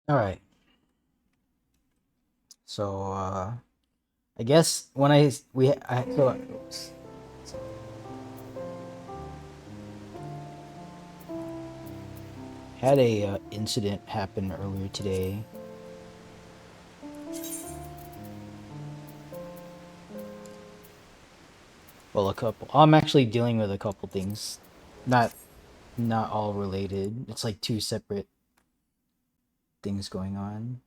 All right. So I guess when I so had a incident happen earlier today. Well, a couple. I'm actually dealing with a couple things, not not all related. It's like two separate things going on.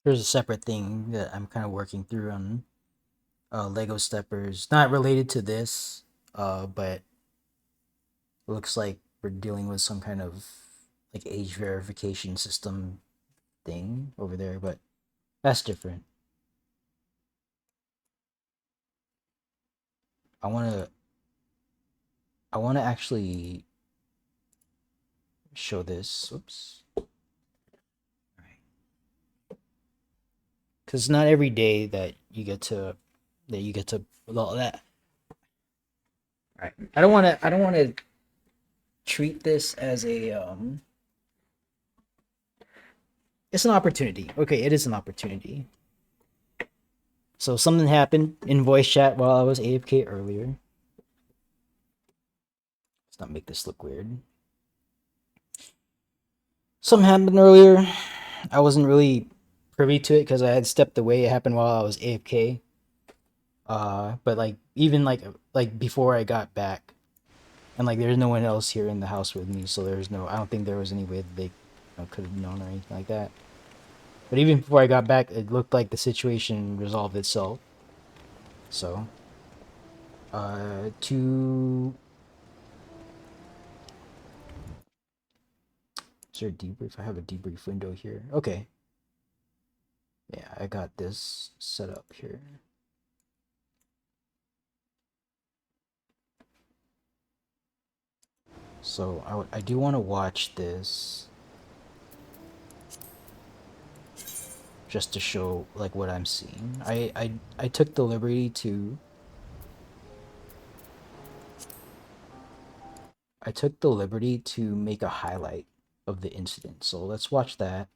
There's a separate thing that I'm kind of working through on Lego Steppers, not related to this, but it looks like we're dealing with some kind of like age verification system thing over there, but that's different. I want to I want to actually show this. Oops. Cuz not every day that you get to well that right. I don't want to treat this as a it's an opportunity. Okay, it is an opportunity. So something happened in voice chat while I was AFK earlier. Let's not make this look weird. Something happened earlier. I wasn't really privy to it because I had stepped away. It happened while I was AFK. But like even like before I got back, and like there's no one else here in the house with me, so there's no. I don't think there was any way that they could have known or anything like that. But even before I got back, it looked like the situation resolved itself. So, to is there a debrief? I have a debrief window here. Okay, yeah, I got this set up here. So I do want to watch this just to show like what I'm seeing. I took the liberty to make a highlight of the incident. So let's watch that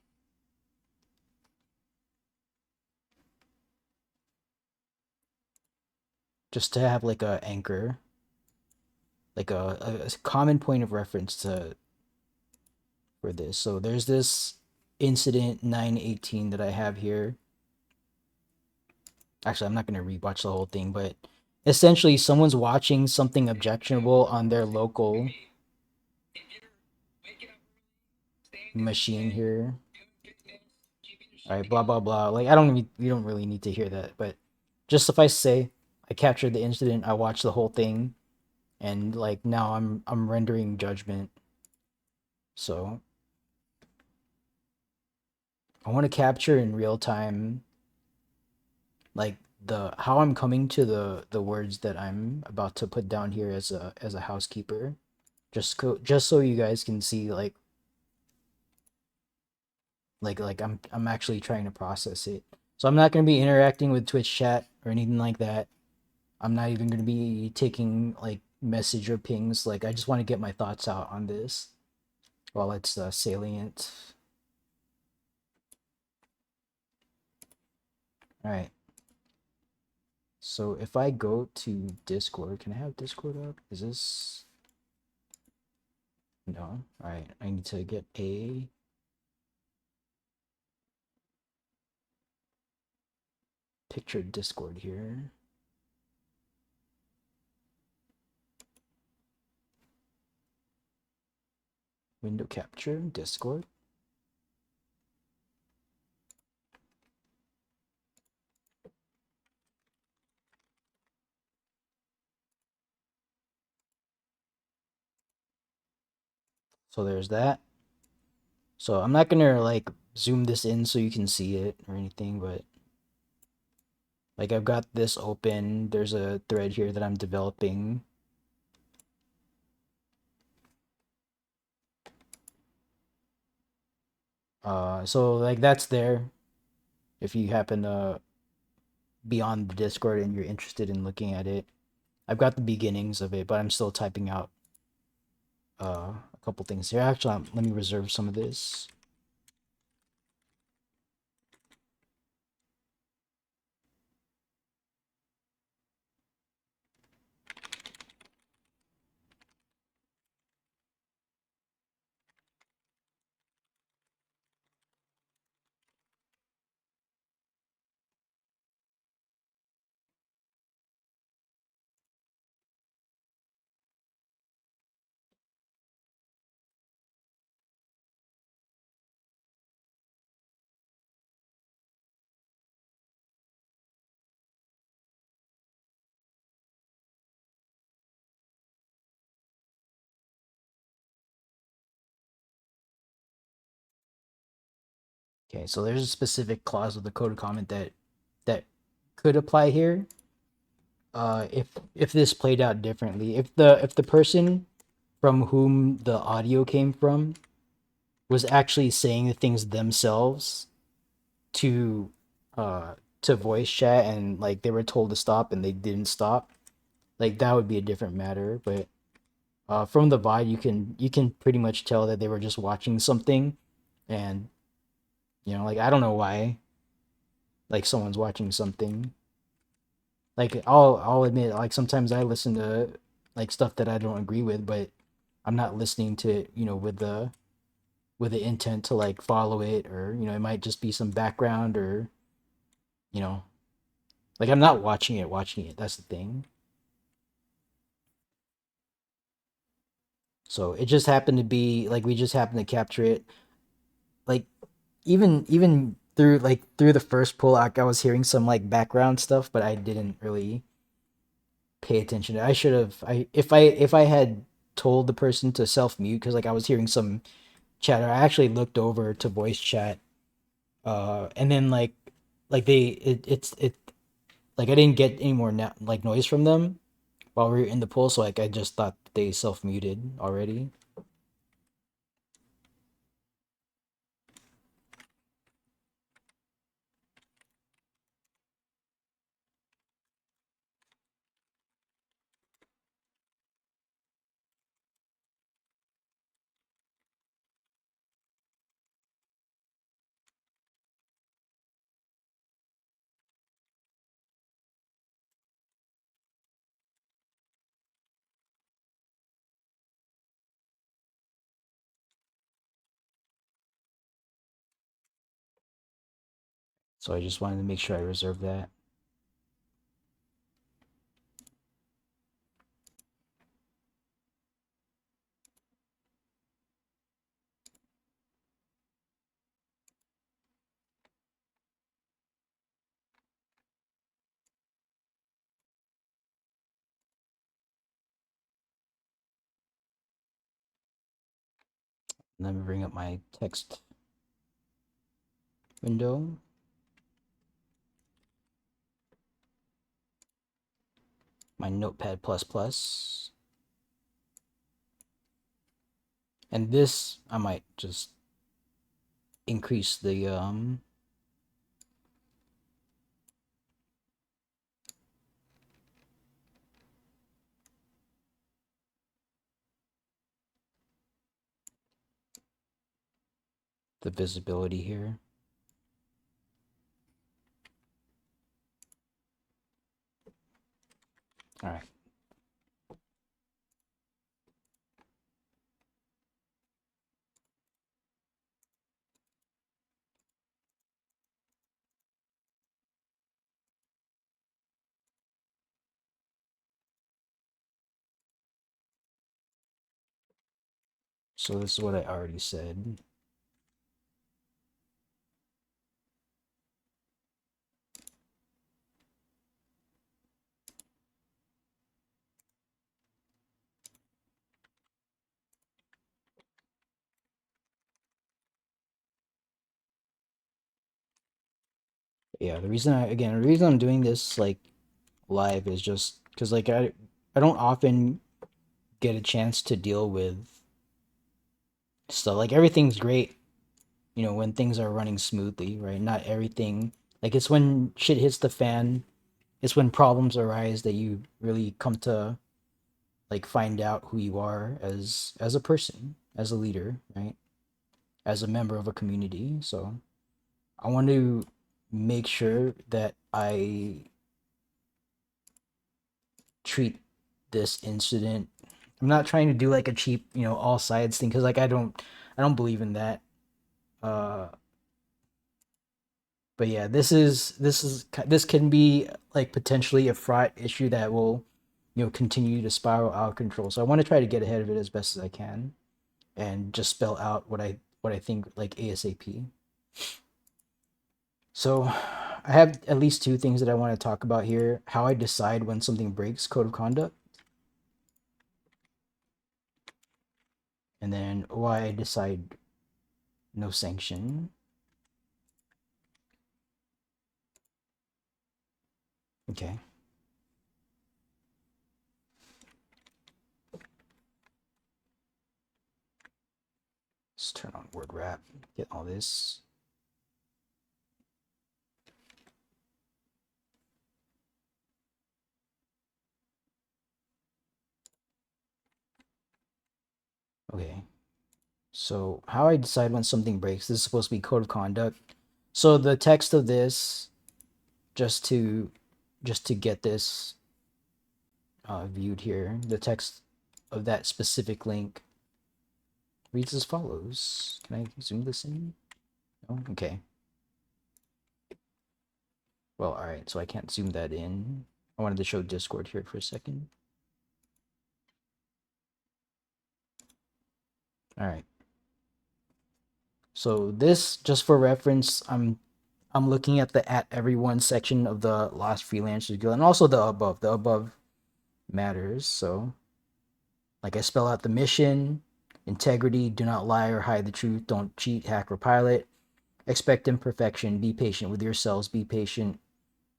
just to have like a anchor, like a common point of reference to for this. So there's this incident 918 that I have here. Actually, I'm not going to rewatch the whole thing, but essentially someone's watching something objectionable on their local machine here. All right, blah blah blah. Like we don't really need to hear that, but just suffice to say, I captured the incident. I watched the whole thing, and like now I'm rendering judgment. So I want to capture in real time, like the how I'm coming to the words that I'm about to put down here as a housekeeper. Just so you guys can see like I'm actually trying to process it. So I'm not gonna be interacting with Twitch chat or anything like that. I'm not even gonna be taking like message or pings. Like I just want to get my thoughts out on this while it's salient. All right. So if I go to Discord, can I have Discord up? Is this no? All right. I need to get a. picture Discord here. Window capture, Discord. So there's that. So I'm not gonna like zoom this in so you can see it or anything, but like I've got this open. There's a thread here that I'm developing. So like that's there. If you happen to be on the Discord and you're interested in looking at it, I've got the beginnings of it, but I'm still typing out a couple things here. Actually, let me reserve some of this. Okay, so there's a specific clause of the code of comment that could apply here. If this played out differently, if the person from whom the audio came from was actually saying the things themselves to to voice chat and like they were told to stop and they didn't stop, like that would be a different matter. But from the vibe, you can pretty much tell that they were just watching something, and like I don't know why, like someone's watching something. Like I'll admit, like sometimes I listen to like stuff that I don't agree with, but I'm not listening to it, with the intent to like follow it, or it might just be some background, or you know, like I'm not watching it. That's the thing. So it just happened to be like we just happened to capture it. Like even through the first pull, like I was hearing some like background stuff, but I didn't really pay attention. I should have. I if I had told the person to self mute because like I was hearing some chatter. I actually looked over to voice chat, and then like they it like I didn't get any more like noise from them while we were in the poll, so like I just thought they self muted already. So I just wanted to make sure I reserve that. Let me bring up my text window. My notepad plus plus. And this I might just increase the visibility here. All right. So this is what I already said. Yeah, the reason I'm doing this like live is just because like I don't often get a chance to deal with stuff. Like everything's great, you know, when things are running smoothly, right? Not everything. Like it's when shit hits the fan, it's when problems arise that you really come to like find out who you are as a person, as a leader, right? As a member of a community. So I want to make sure that I treat this incident. I'm not trying to do like a cheap, you know, all sides thing because like I don't believe in that. Uh, but yeah, this can be like potentially a fraught issue that will, you know, continue to spiral out of control. So I want to try to get ahead of it as best as I can and just spell out what I think like ASAP. So I have at least two things that I want to talk about here. How I decide when something breaks code of conduct, and then why I decide no sanction. Okay. Let's turn on word wrap, get all this. Okay. So how I decide when something breaks, this is supposed to be code of conduct. So the text of this, just to get this viewed here, the text of that specific link reads as follows. Can I zoom this in? No? Okay. Well, all right. So I can't zoom that in. I wanted to show Discord here for a second. All right. So this, just for reference, I'm looking at the at everyone section of the Lost Freelancers Guild and also the above. The above matters. So, like I spell out the mission, integrity, do not lie or hide the truth, don't cheat, hack, or pilot. Expect imperfection, be patient with yourselves, be patient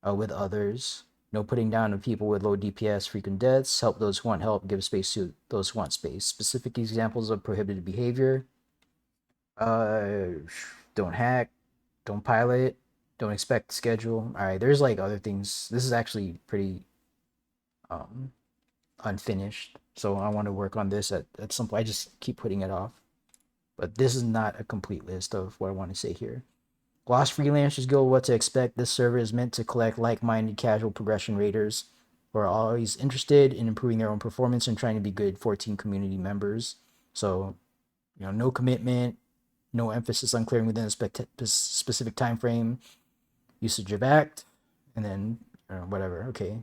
with others. No putting down of people with low DPS, frequent deaths, help those who want help, give space to those who want space. Specific examples of prohibited behavior. Uh, don't hack, don't pilot, don't expect schedule. All right, there's like other things. This is actually pretty um unfinished, so I want to work on this at some point. I just keep putting it off, but this is not a complete list of what I want to say here. Lost Freelancers Guild, what to expect. This server is meant to collect like-minded casual progression raiders who are always interested in improving their own performance and trying to be good 14 community members. So, you know, no commitment, no emphasis on clearing within a specific time frame, usage of act, and then whatever. Okay.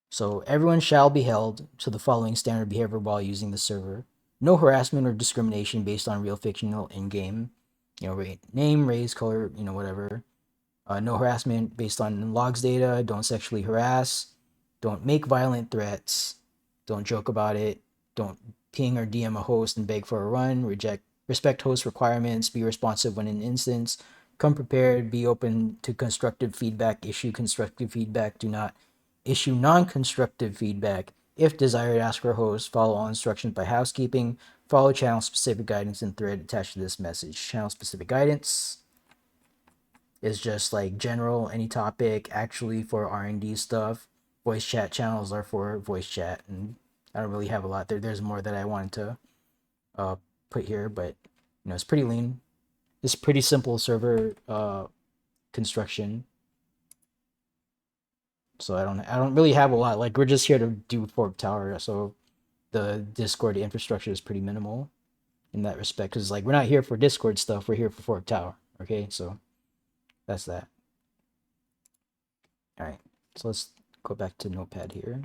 So everyone shall be held to the following standard behavior while using the server. No harassment or discrimination based on real, fictional, in-game, you know, name, race, color, you know, whatever. No harassment based on logs data. Don't sexually harass. Don't make violent threats. Don't joke about it. Don't ping or DM a host and beg for a run. Respect host requirements. Be responsive when in instance. Come prepared. Be open to constructive feedback. Issue constructive feedback. Do not issue non-constructive feedback. If desired, ask for a host. Follow all instructions by housekeeping. Follow channel specific guidance and thread attached to this message. Channel specific guidance is just like general, any topic. Actually, for R&D stuff, voice chat channels are for voice chat, and I don't really have a lot there. There's more that I wanted to put here, but you know, it's pretty lean. It's pretty simple server construction, so I don't really have a lot. Like we're just here to do Fork Tower, so the Discord infrastructure is pretty minimal in that respect. Because like we're not here for Discord stuff, we're here for Fork Tower. Okay, so that's that. All right, so let's go back to Notepad here.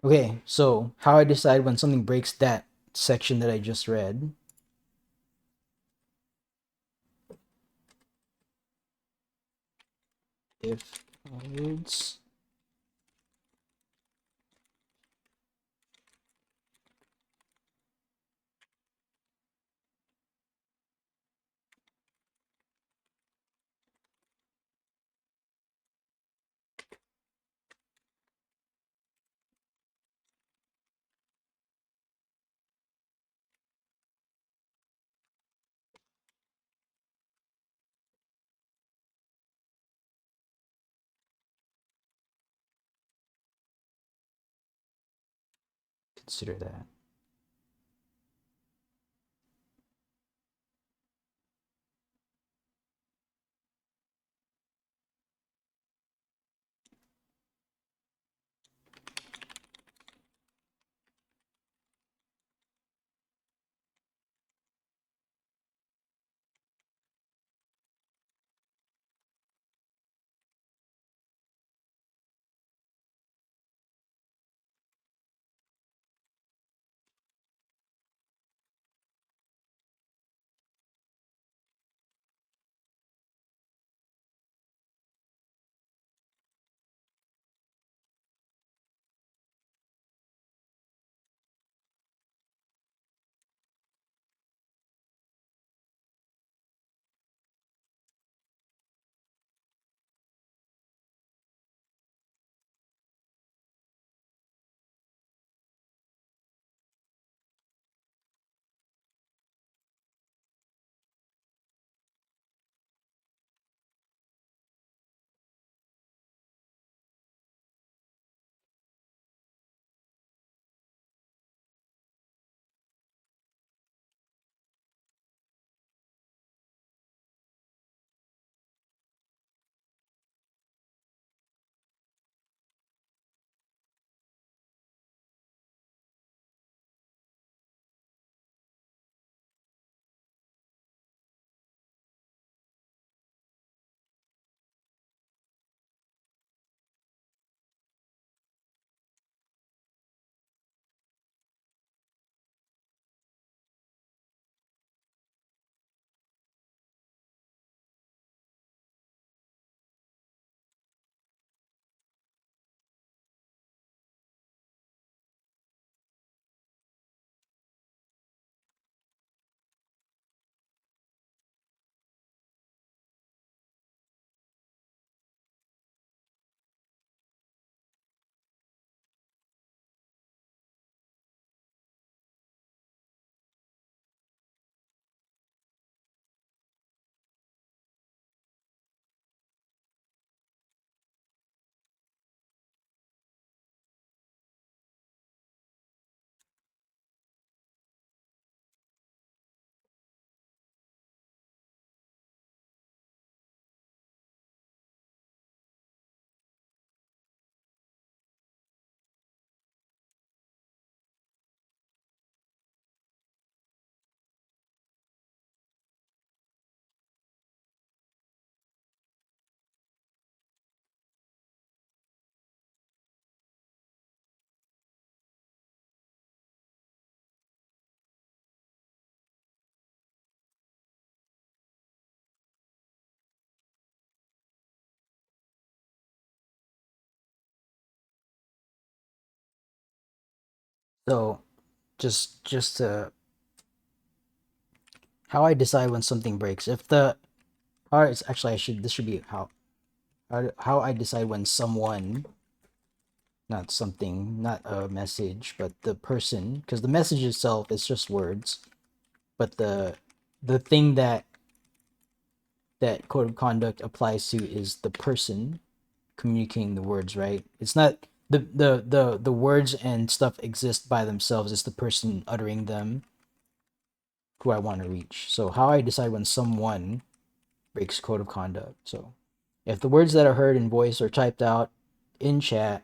Okay, so how I decide when something breaks that section that I just read. If words consider that. So just to how I decide when something breaks. If the or it's actually I should this should be how I decide when someone, not something, not a message, but the person, because the message itself is just words, but the thing that code of conduct applies to is the person communicating the words, right? It's not the words and stuff exist by themselves. It's the person uttering them who I want to reach. So how I decide when someone breaks code of conduct. So if the words that are heard in voice or typed out in chat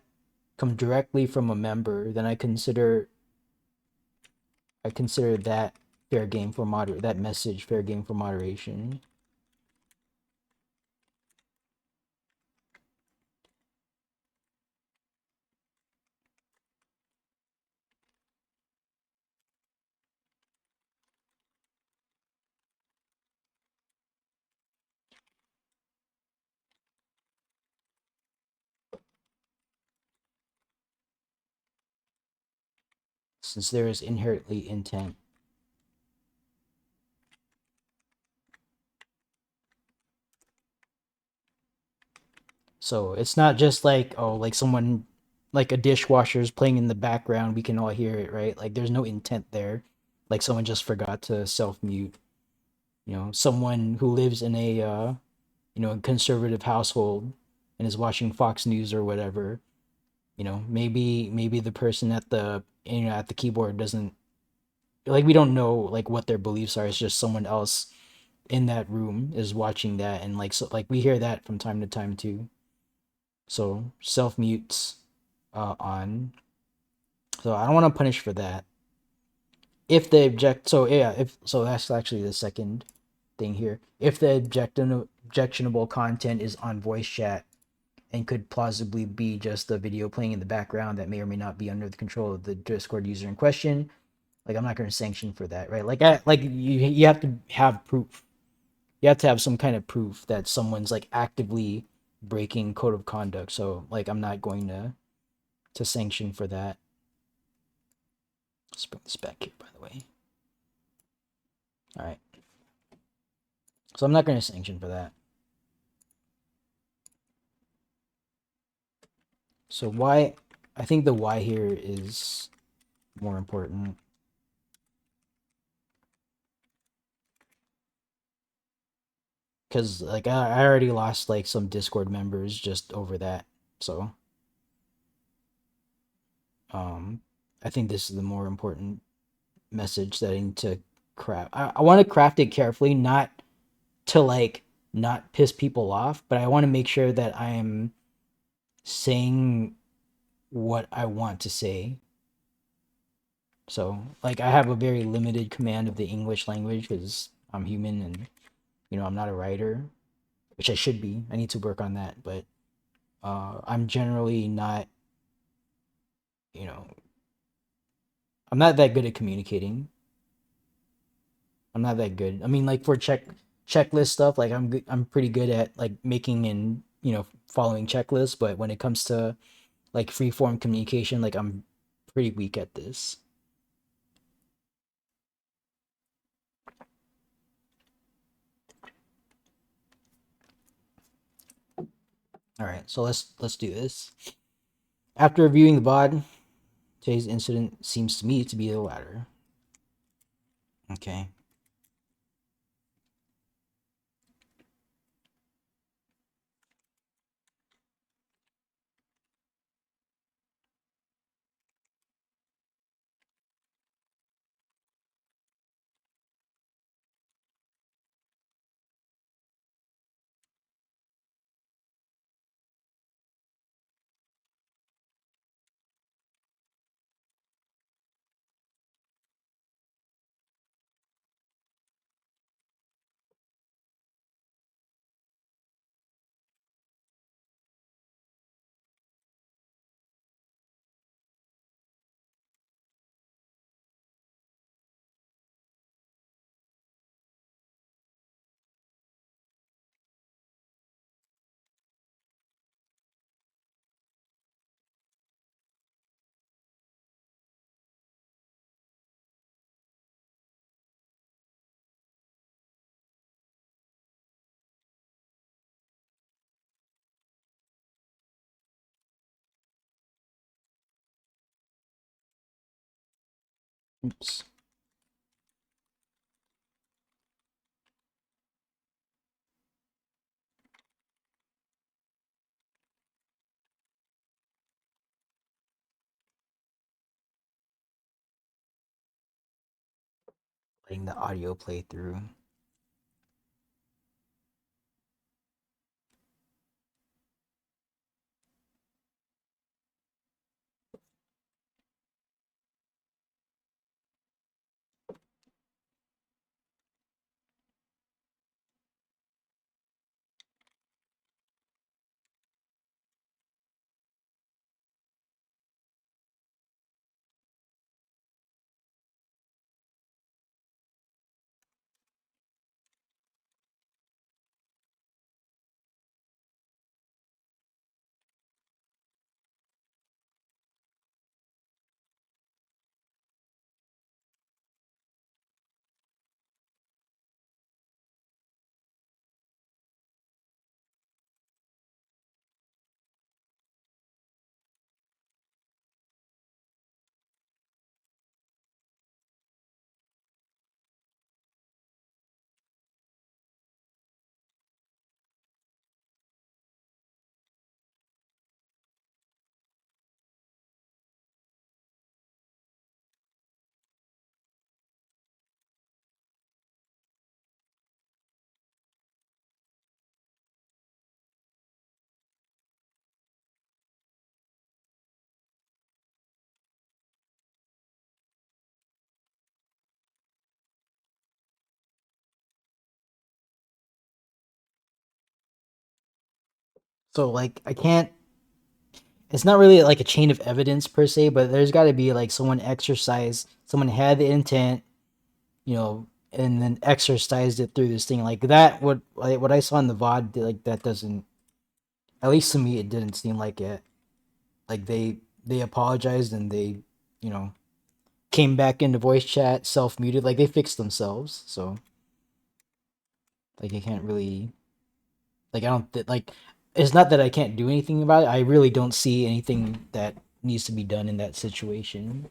come directly from a member, then I consider that fair game for that message fair game for moderation. since there is inherently intent. So it's not just like, oh, like someone, like a dishwasher's playing in the background, we can all hear it, right? Like there's no intent there. Like someone just forgot to self mute. Someone who lives in a conservative household and is watching Fox News or whatever. Maybe the person at the at the keyboard doesn't, like, we don't know like what their beliefs are. It's just someone else in that room is watching that, and like, so like we hear that from time to time too. So self mutes on. So I don't want to punish for that. If they object, so yeah, if so, that's actually the second thing here. If the objectionable content is on voice chat and could plausibly be just the video playing in the background that may or may not be under the control of the Discord user in question, like I'm not going to sanction for that, right? Like you have to have proof. You have to have some kind of proof that someone's like actively breaking code of conduct. So like I'm not going to sanction for that. Let's bring this back here, by the way. All right. So I'm not going to sanction for that. So why? I think the why here is more important. Because like I already lost like some Discord members just over that. So um I think this is the more important message that I need to craft. I want to craft it carefully, not to like not piss people off, but I want to make sure that I am saying what I want to say. So like I have a very limited command of the English language because I'm human and I'm not a writer, which I should be. I need to work on that, but I'm generally not, you know, I'm not that good at communicating. I'm not that good. I mean, like for checklist stuff, like I'm good, I'm pretty good at like making and following checklists, but when it comes to like free form communication, like I'm pretty weak at this. All right, so let's do this. After reviewing the VOD, today's incident seems to me to be the latter. Okay. Oops. Letting the audio play through. So like I can't. It's not really like a chain of evidence per se, but there's got to be like someone exercised, someone had the intent, and then exercised it through this thing like that. What I saw in the VOD, like that doesn't. At least to me, it didn't seem like it. Like they apologized and they, you know, came back into voice chat, self muted, like they fixed themselves. So like I can't really like I don't like it's not that I can't do anything about it. I really don't see anything that needs to be done in that situation.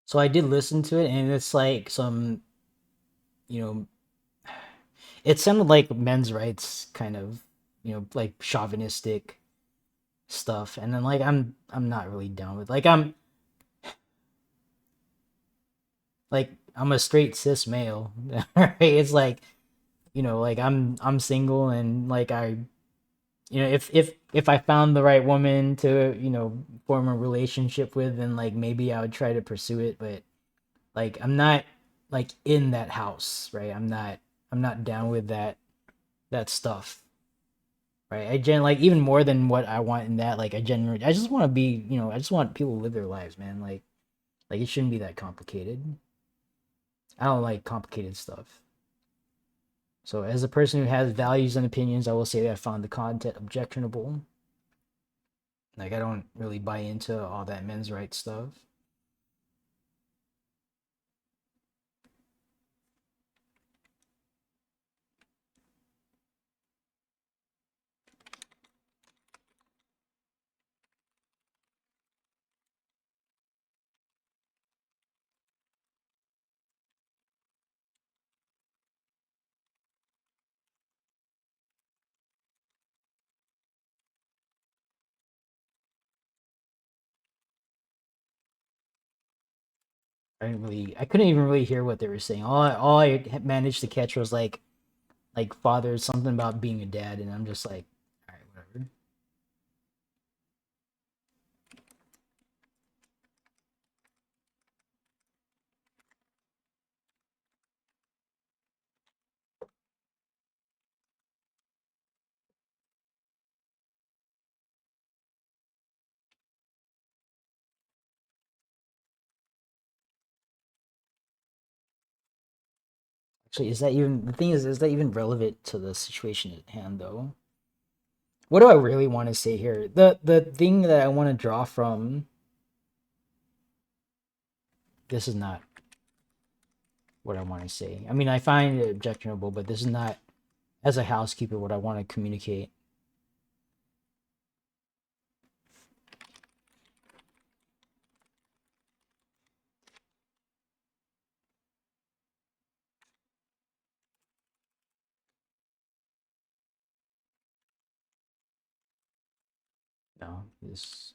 So I did listen to it, and it's like some, you know, it sounded like men's rights kind of, like chauvinistic stuff. And then like I'm not really down with I'm a straight cis male, right? It's like, like I'm single and like if I found the right woman to, form a relationship with, then like maybe I would try to pursue it, but like I'm not like in that house, right? I'm not down with that stuff. Right. Like even more than what I want in that, like I just want to be, I just want people to live their lives, man. Like it shouldn't be that complicated. I don't like complicated stuff. So as a person who has values and opinions, I will say that I found the content objectionable. Like I don't really buy into all that men's rights stuff. I couldn't even really hear what they were saying. All I managed to catch was like father something about being a dad, and I'm just like, all right, whatever. Actually, is that even the thing? Is that even relevant to the situation at hand, though? What do I really want to say here? The thing that I want to draw from this is not what I want to say. I mean, I find it objectionable, but this is not, as a housekeeper, what I want to communicate. No, this.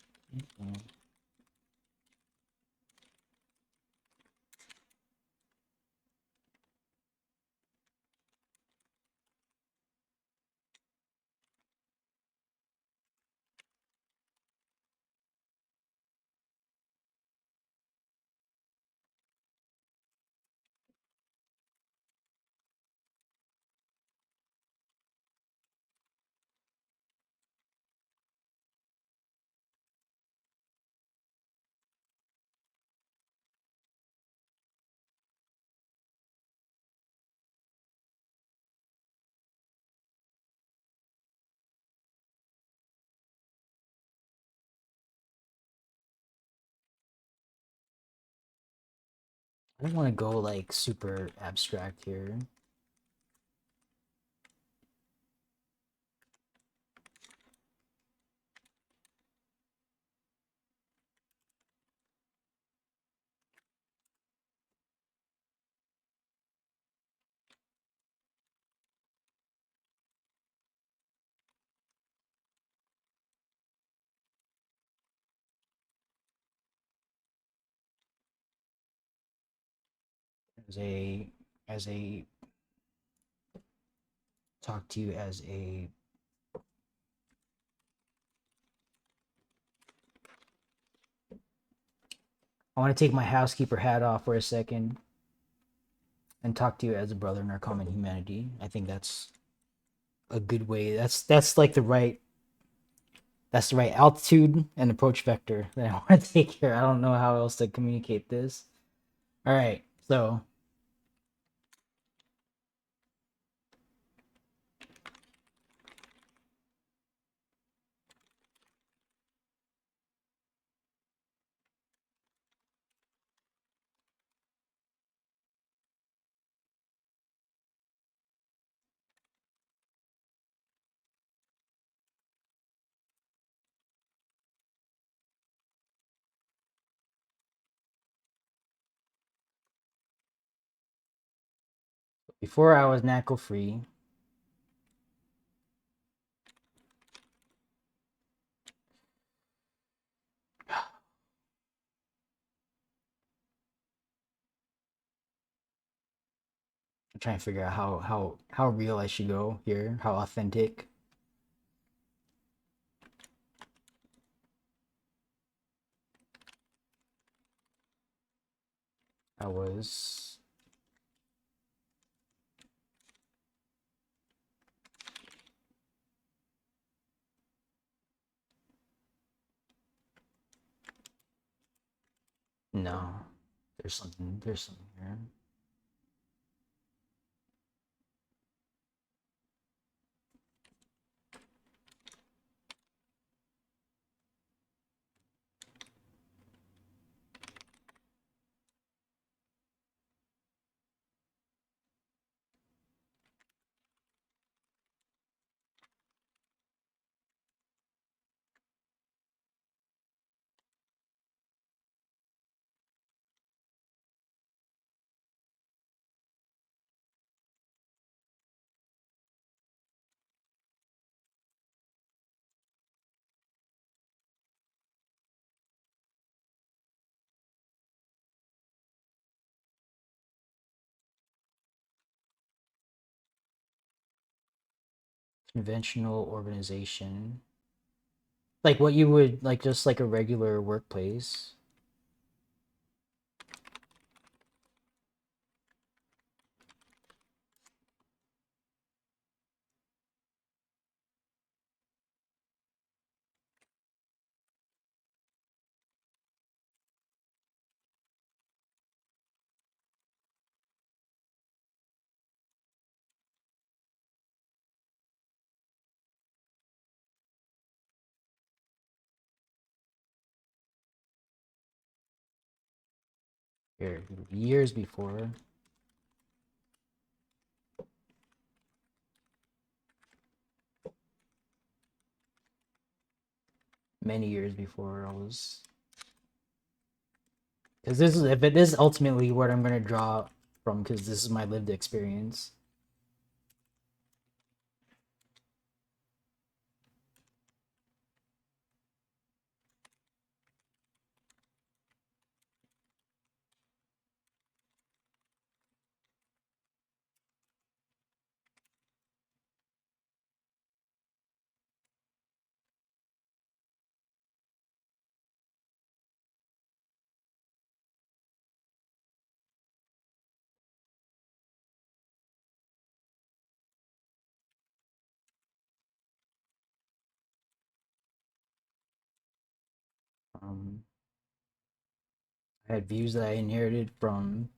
I don't want to go like super abstract here. as a talk to you as a I want to take my housekeeper hat off for a second and talk to you as a brother in our common humanity. I think that's a good way. That's like the right altitude and approach vector that I want to take here. I don't know how else to communicate this. All right, so before I was knuckle free, I'm trying to figure out how real I should go here, how authentic. I was. No, there's something here. Conventional organization. Like what you would like just like a regular workplace. Here, years before. Many years before I was. Because this is ultimately what I'm gonna draw from, because this is my lived experience. Um, I had views that I inherited from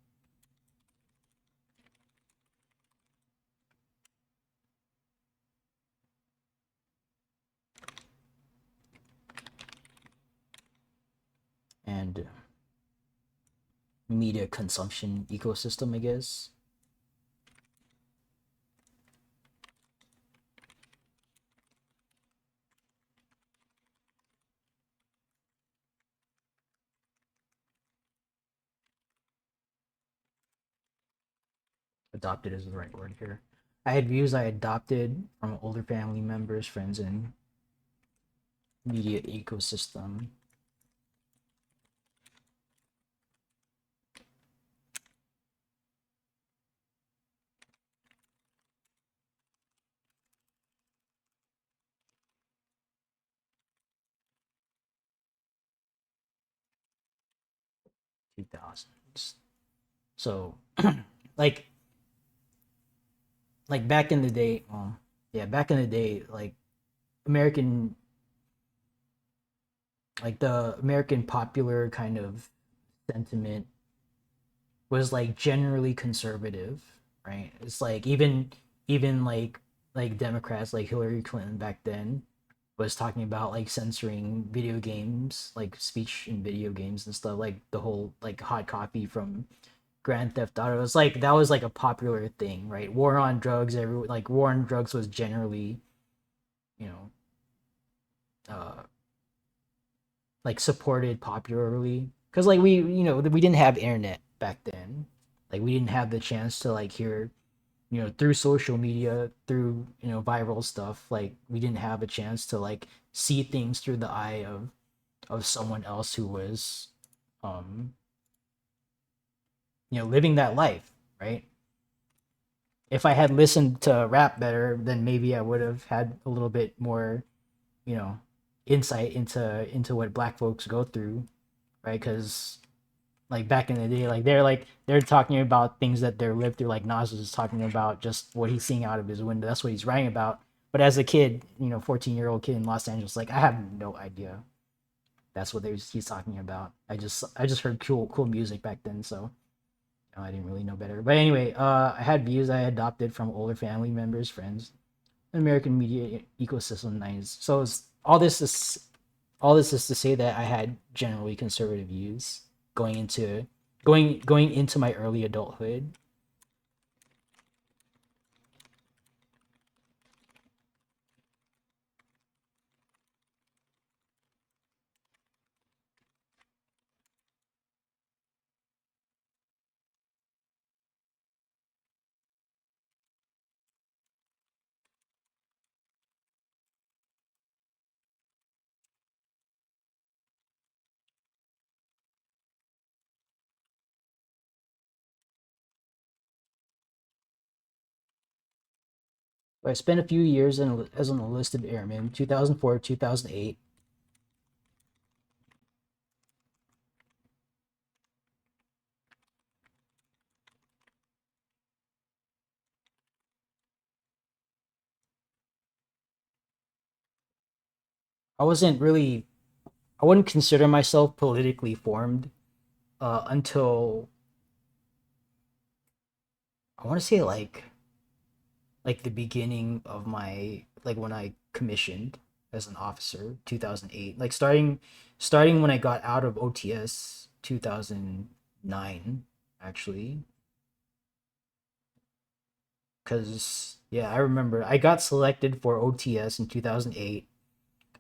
and media consumption ecosystem, I guess. Adopted is the right word here. I had views I adopted from older family members, friends, and media ecosystem. 2000s. So like back in the day, yeah, back in the day, like American, like the American popular kind of sentiment was like generally conservative, right? It's like even like Democrats like Hillary Clinton back then was talking about like censoring video games, like speech in video games and stuff, like the whole like hot copy from Grand Theft Auto. It was like that was like a popular thing, right? War on drugs, war on drugs was generally, you know, uh like supported popularly because like we didn't have internet back then, like we didn't have the chance to like hear, through social media, through viral stuff, like we didn't have a chance to like see things through the eye of someone else who was um living that life, right? If I had listened to rap better, then maybe I would have had a little bit more, you know insight into what black folks go through, right? Because like back in the day, like they're talking about things that they're lived through. Like Nas is talking about just what he's seeing out of his window. That's what he's writing about. But as a kid, 14-year-old kid in Los Angeles, like I have no idea. That's what he's talking about. I just heard cool music back then, so I didn't really know better. But anyway, I had views I adopted from older family members, friends, American media ecosystem nice. So all this is to say that I had generally conservative views going into going into my early adulthood. I spent a few years as an enlisted airman, 2004 2008. I wasn't really I wouldn't consider myself politically formed until I want to say like the beginning of my like when I commissioned as an officer, 2008. Like starting when I got out of OTS, 2009 actually. Cuz yeah, I remember I got selected for OTS in 2008.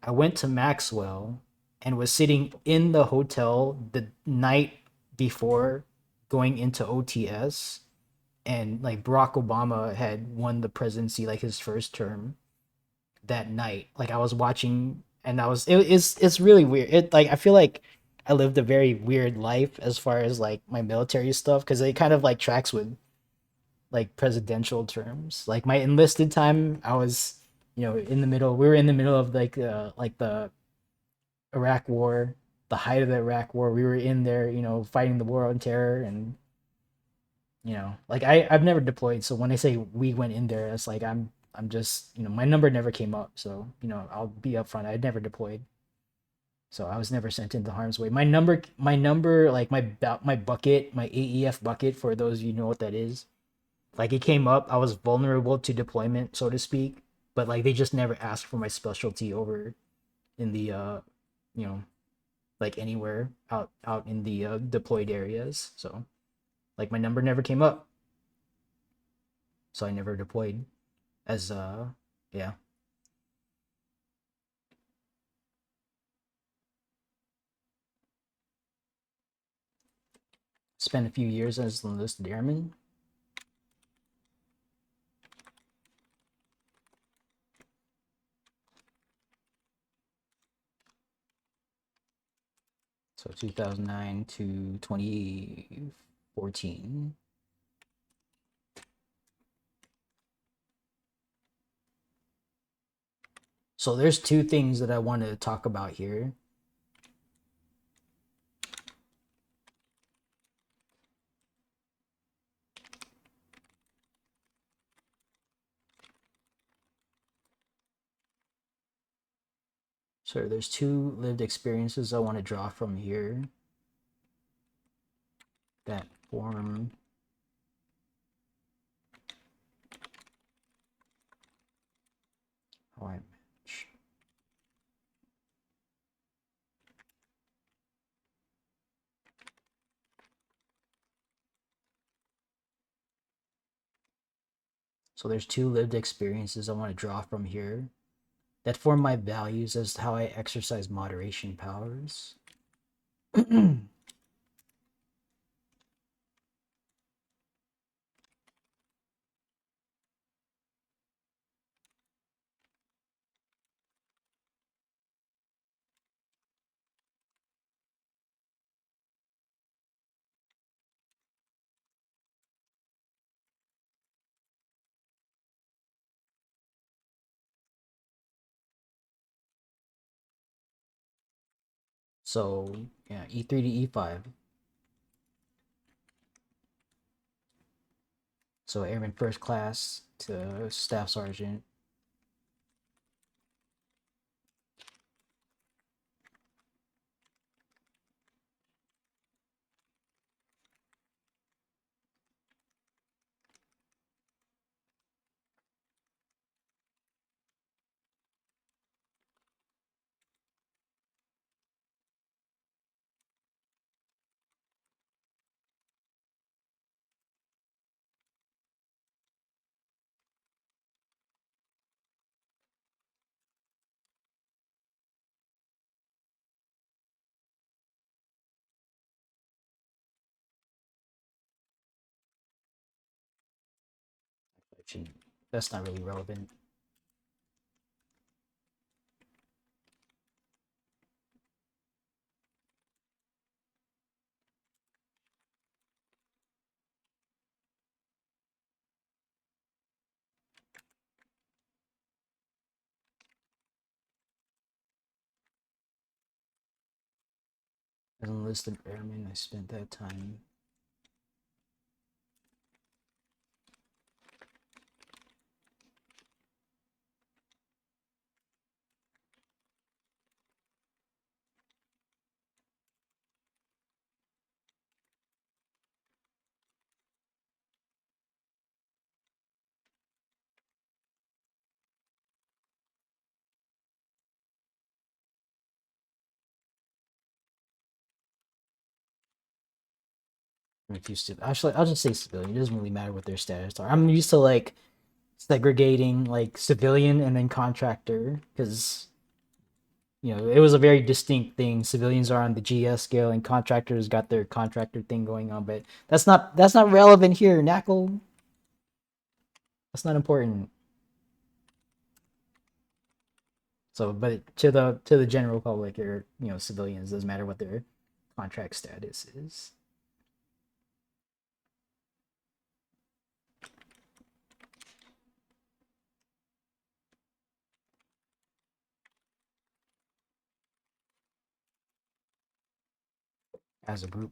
I went to Maxwell and was sitting in the hotel the night before going into OTS, and like Barack Obama had won the presidency, like his first term that night. Like I was watching, and it's really weird. It like I feel like I lived a very weird life as far as like my military stuff, because it kind of like tracks with like presidential terms. Like my enlisted time, I was in the middle. We were in the middle of like the Iraq War, the height of the Iraq War. We were in there, fighting the war on terror, and like I've never deployed, so when I say we went in there, it's like I'm just my number never came up, so I'll be upfront. I'd never deployed, so I was never sent into harm's way. My number, like my bucket, my AEF bucket, for those of you know what that is. Like it came up, I was vulnerable to deployment, so to speak, but like they just never asked for my specialty over in the you know like anywhere out in the deployed areas. So like my number never came up, so I never deployed as yeah. Spent a few years as an enlisted airman. So 2009 to 2014. So there's two things that I wanted to talk about here. So there's 2 lived experiences I want to draw from here that form how I match. So there's 2 lived experiences I want to draw from here that form my values as to how I exercise moderation powers. So yeah, E3 to E5. So Airman First Class to Staff Sergeant. That's not really relevant. As an enlisted airman, I spent that time. Actually, I'll just say civilian. It doesn't really matter what their status are. I'm used to like segregating like civilian and then contractor because it was a very distinct thing. Civilians are on the GS scale and contractors got their contractor thing going on, but that's not relevant here, Knuckle. That's not important. So, but to the general public or civilians, doesn't matter what their contract status is. As a group.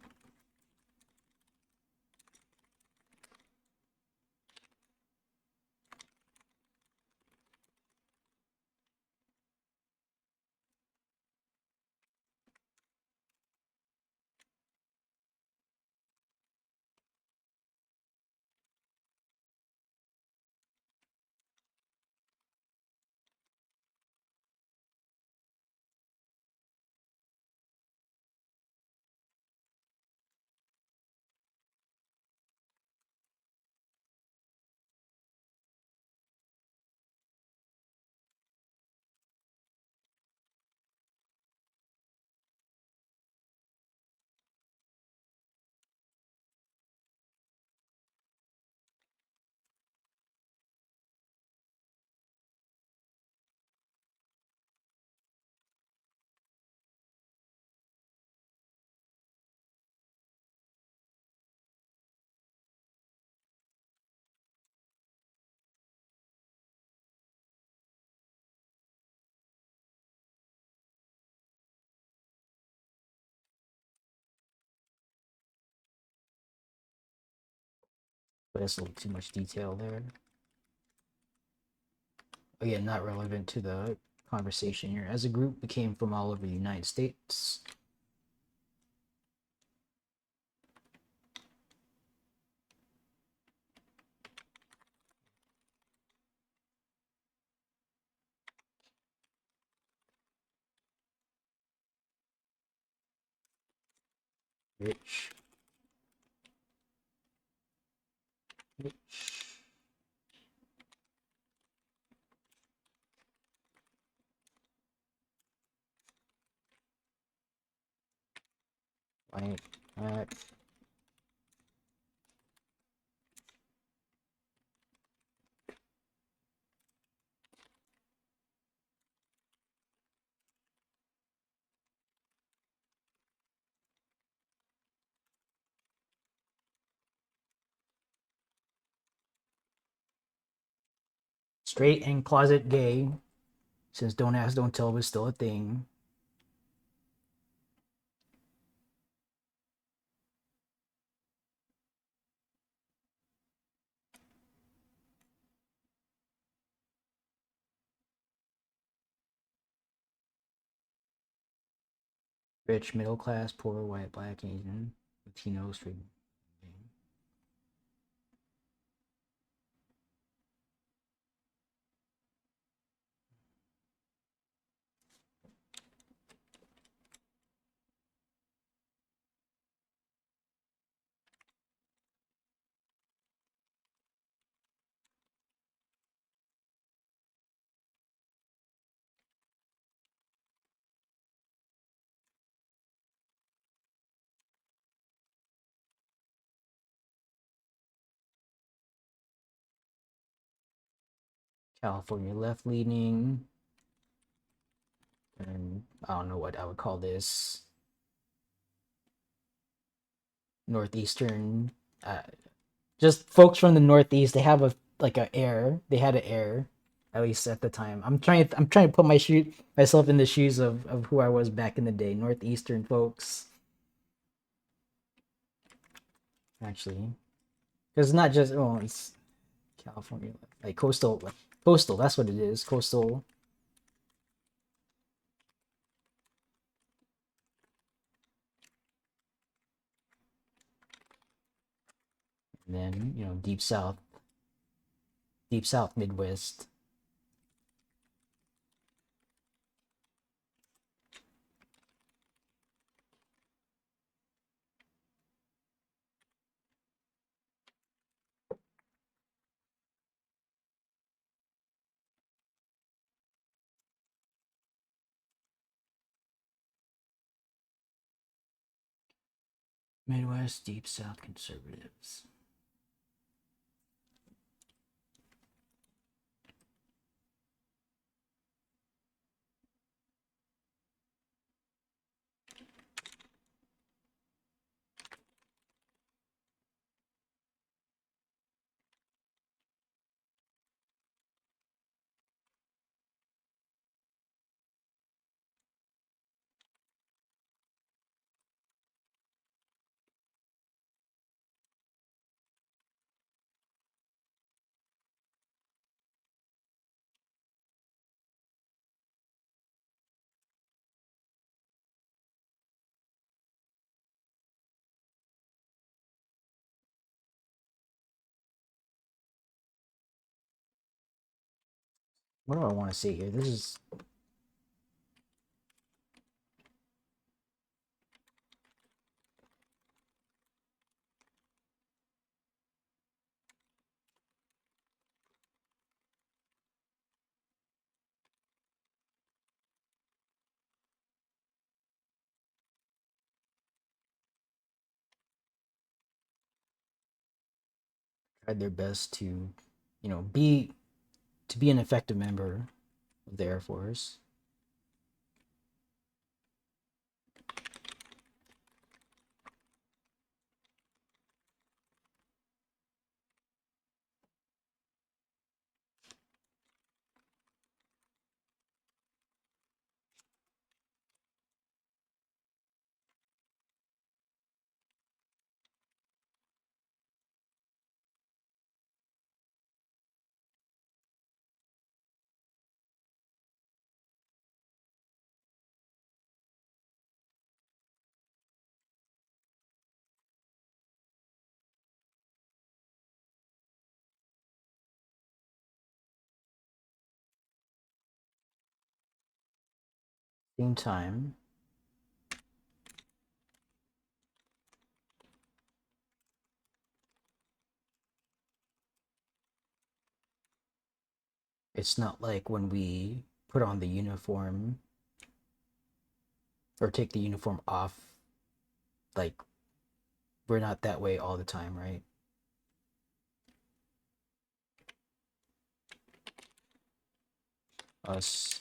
But that's a little too much detail there. Again, not relevant to the conversation here. As a group, we came from all over the United States. Rich. Rich. White. Black. Straight and closet gay. Since Don't Ask, Don't Tell was still a thing. Rich, middle class, poor, white, black, Asian, Latino, straight. California left leaning. And I don't know what I would call this. Northeastern. Just folks from the Northeast. They have a like a air. They had an air, at least at the time. I'm trying to put myself in the shoes of who I was back in the day. Northeastern folks. Actually, because it's not just it's California, like coastal, coastal. That's what it is, coastal. And then deep south, Midwest. Midwest, deep south conservatives. What do I want to see here? This is tried their best to, be an effective member of the Air Force. Same time. It's not like when we put on the uniform or take the uniform off, like we're not that way all the time, right? Us.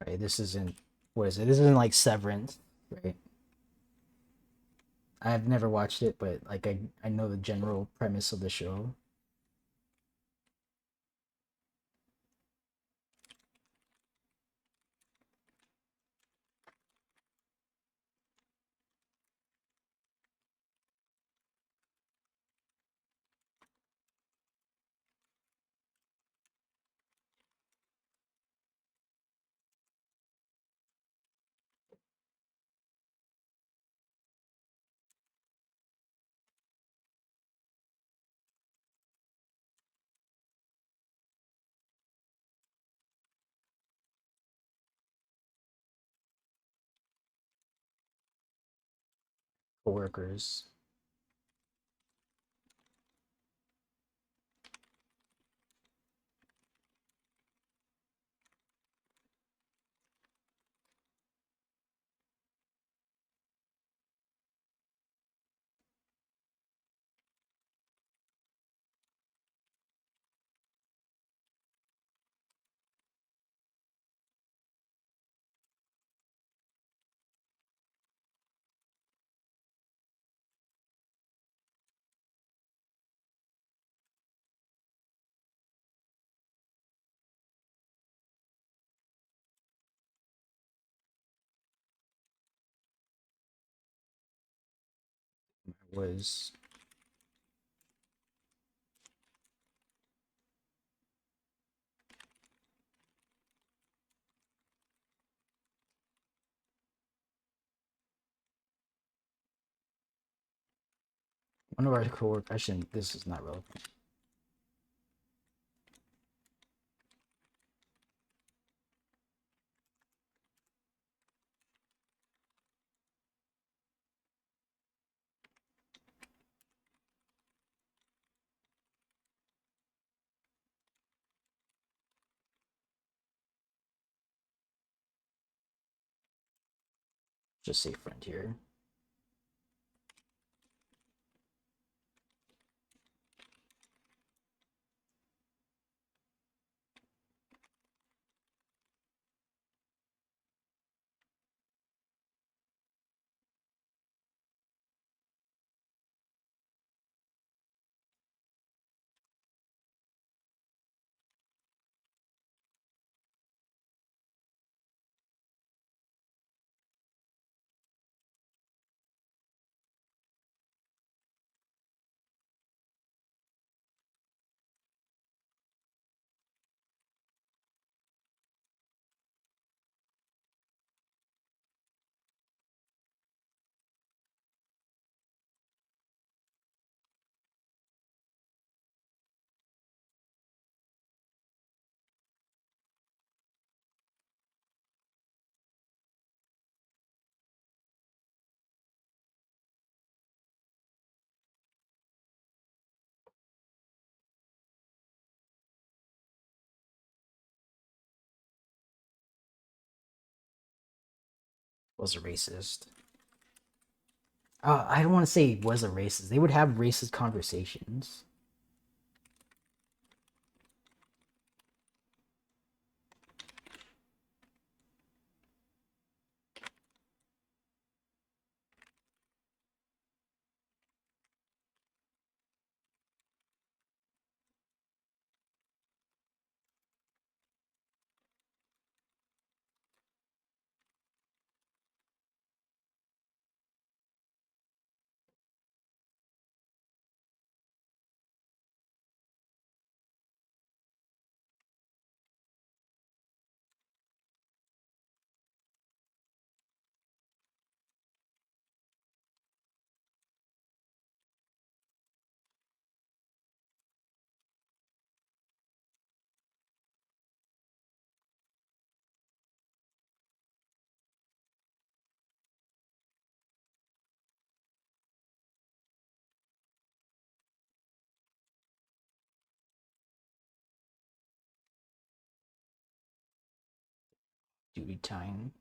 Right? This isn't, what is it? This isn't like Severance, right? I've never watched it, but like I know the general premise of the show. Coworkers. Was one of our coworkers. I shouldn't. This is not relevant. Just say friend here. Was a racist. I don't want to say was a racist. They would have racist conversations. Duty time.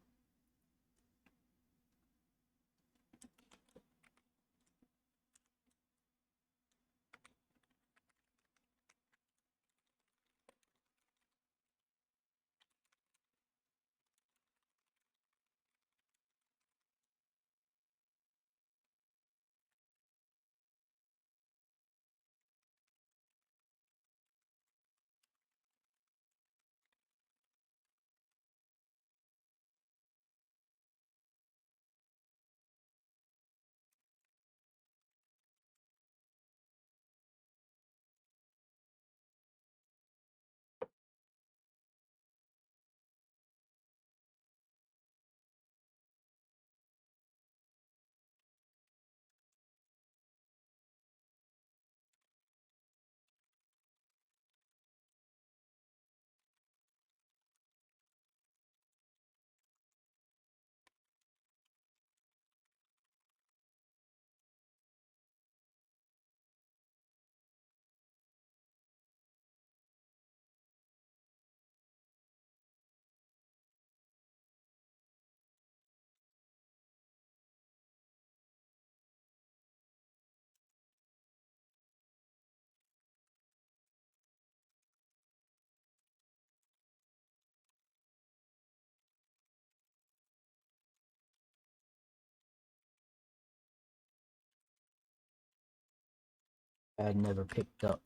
I had never picked up.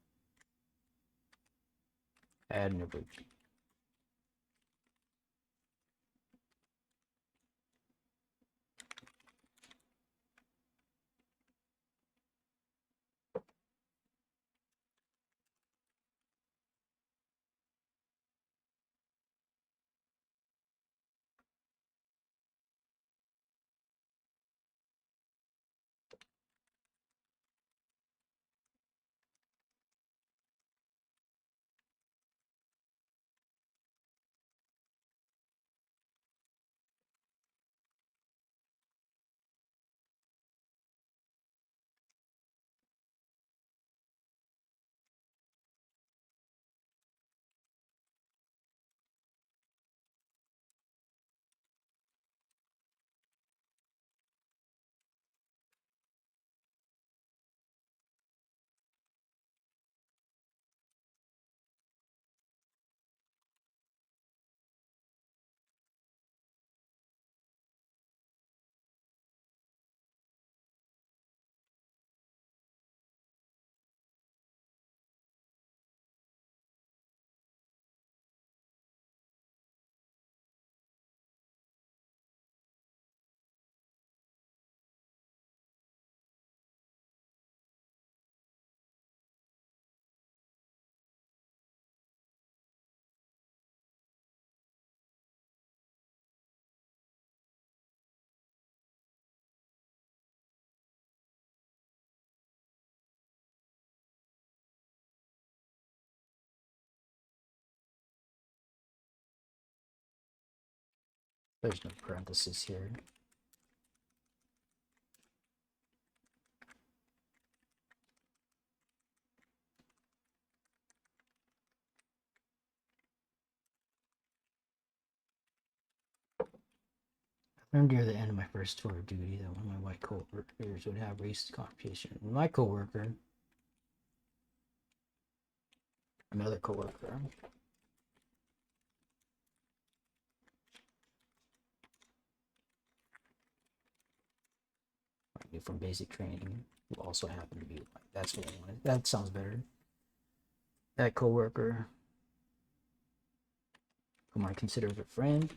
I had never. There's no parentheses here. I learned near the end of my first tour of duty that one of my white coworkers would have racist competition. My coworker, another coworker, from basic training, who also happened to be white. That's what I wanted. That sounds better. That coworker, whom I consider a friend,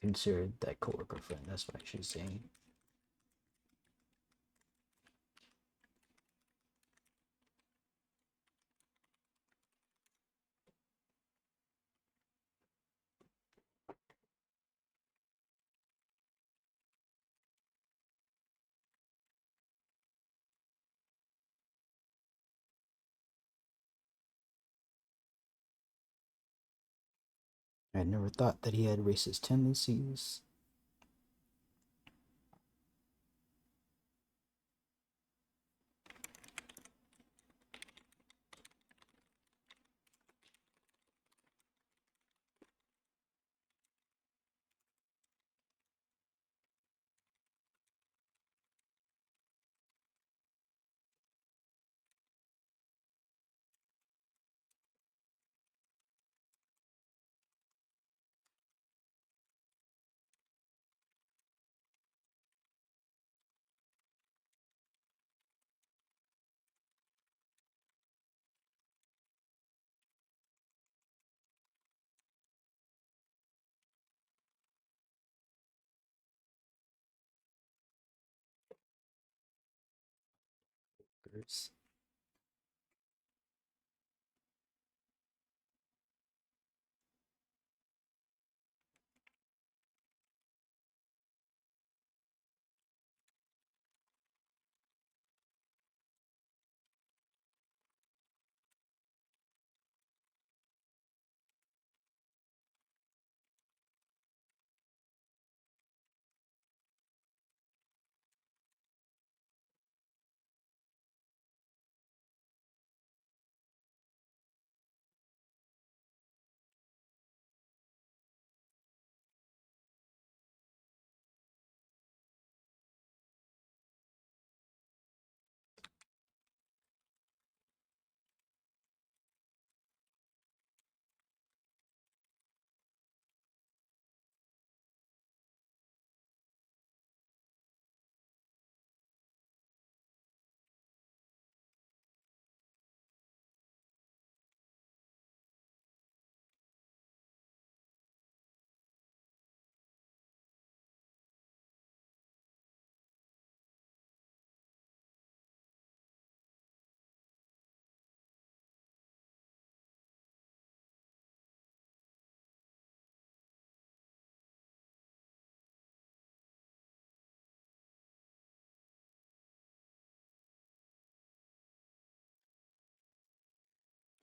considered that coworker friend. That's what I should say. I never thought that he had racist tendencies.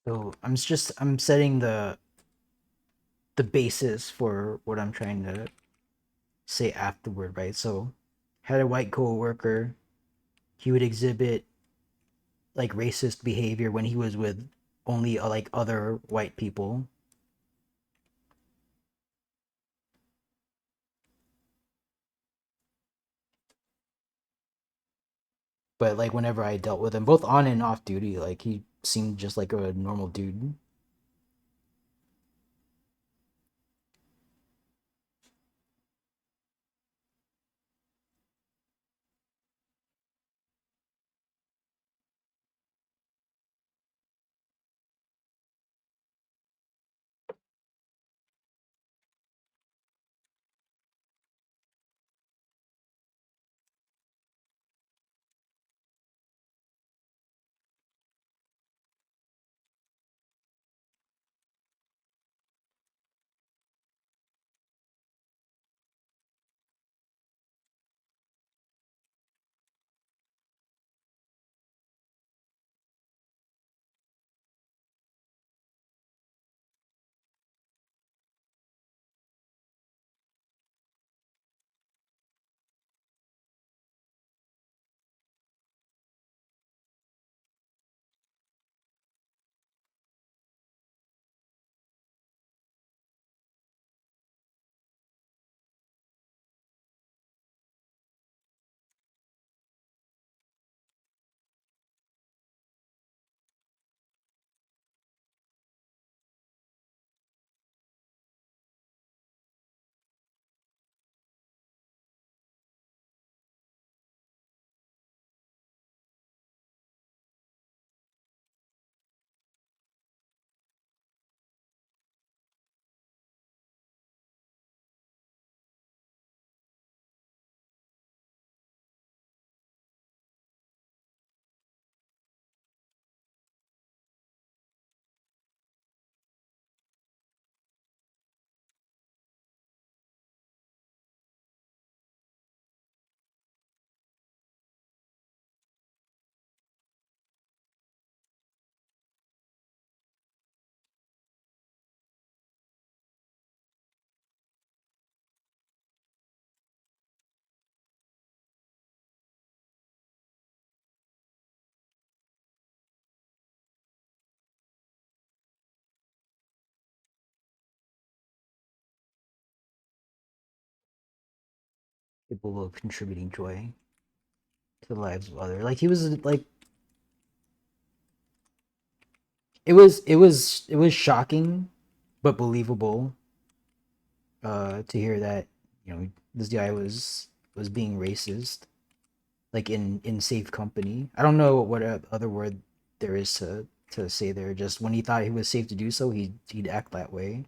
So I'm setting the basis for what I'm trying to say afterward, right? So had a white coworker, he would exhibit like racist behavior when he was with only like other white people. But like whenever I dealt with him, both on and off duty, like he seemed just like a normal dude. capable of contributing joy to the lives of others. Like he was like it was shocking but believable to hear that, this guy was being racist, like in safe company. I don't know what other word there is to say there. Just when he thought he was safe to do so, he'd act that way.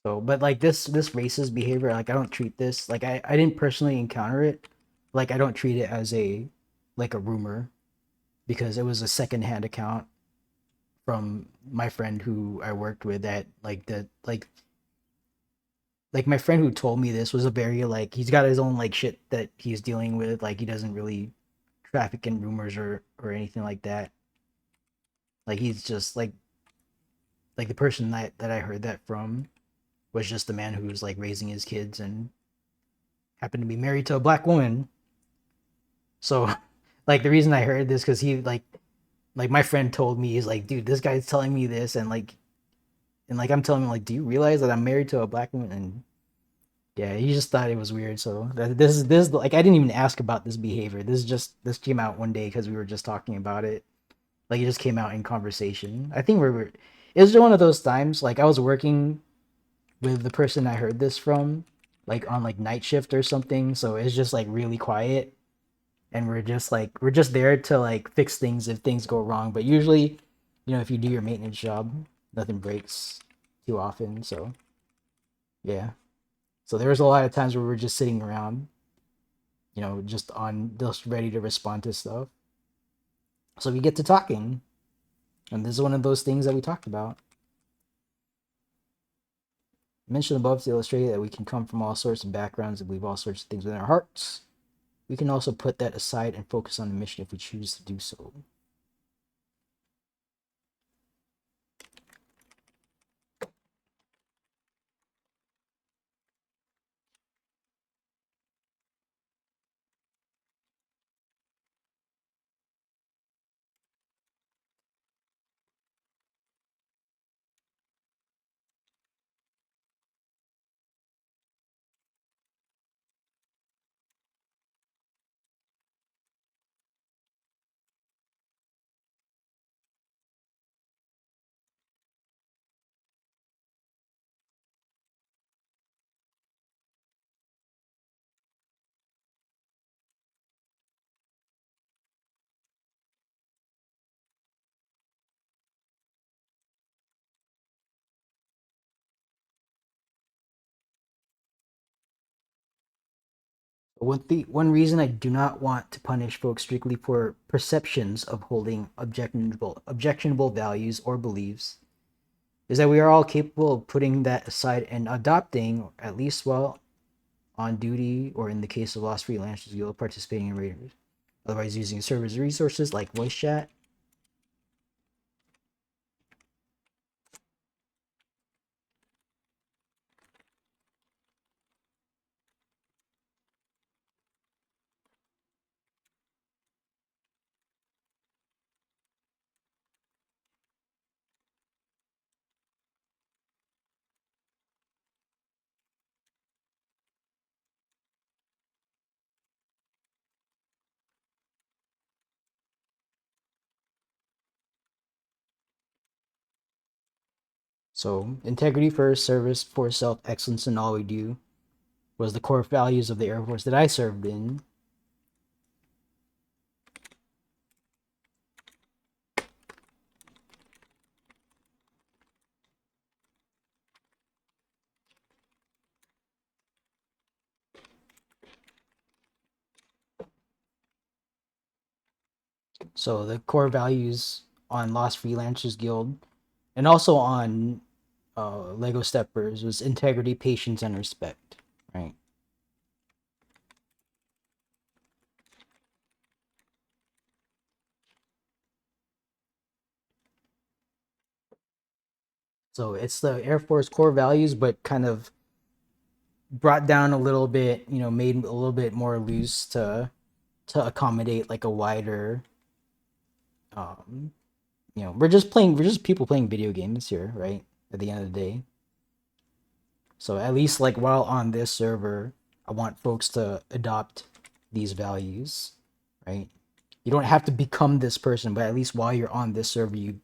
So, but like this racist behavior, like I don't treat this like I didn't personally encounter it. Like I don't treat it as a rumor because it was a secondhand account from my friend who I worked with that like my friend who told me this was a very like he's got his own like shit that he's dealing with. Like he doesn't really traffic in rumors or anything like that. Like he's just like the person that I heard that from was just the man who was like raising his kids and happened to be married to a black woman. So like the reason I heard this because he like my friend told me, he's like, dude, this guy's telling me this, and I'm telling him like, do you realize that I'm married to a black woman? And yeah, he just thought it was weird. So this like I didn't even ask about this behavior. This came out one day because we were just talking about it. Like it just came out in conversation. I think it was one of those times like I was working with the person I heard this from, like on like night shift or something. So it's just like really quiet, and we're just there to like fix things if things go wrong. But usually, if you do your maintenance job, nothing breaks too often. So yeah. So there was a lot of times where we are just sitting around, just ready to respond to stuff. So we get to talking, and this is one of those things that we talked about. I mentioned above to illustrate that we can come from all sorts of backgrounds and believe all sorts of things within our hearts. We can also put that aside and focus on the mission if we choose to do so. One reason I do not want to punish folks strictly for perceptions of holding objectionable values or beliefs is that we are all capable of putting that aside and adopting, at least while on duty or in the case of Lost Freelancers Guild, participating in raiders. Otherwise, using servers resources like voice chat. So, integrity first, service for self, excellence in all we do was the core values of the Air Force that I served in. So, the core values on Lost Freelancers Guild and also on Lego Steppers was integrity, patience, and respect, right? So it's the Air Force core values, but kind of brought down a little bit, made a little bit more loose to accommodate like a wider, um, we're just people playing video games here, right? At the end of the day. So at least like while on this server, I want folks to adopt these values, right? You don't have to become this person, but at least while you're on this server, you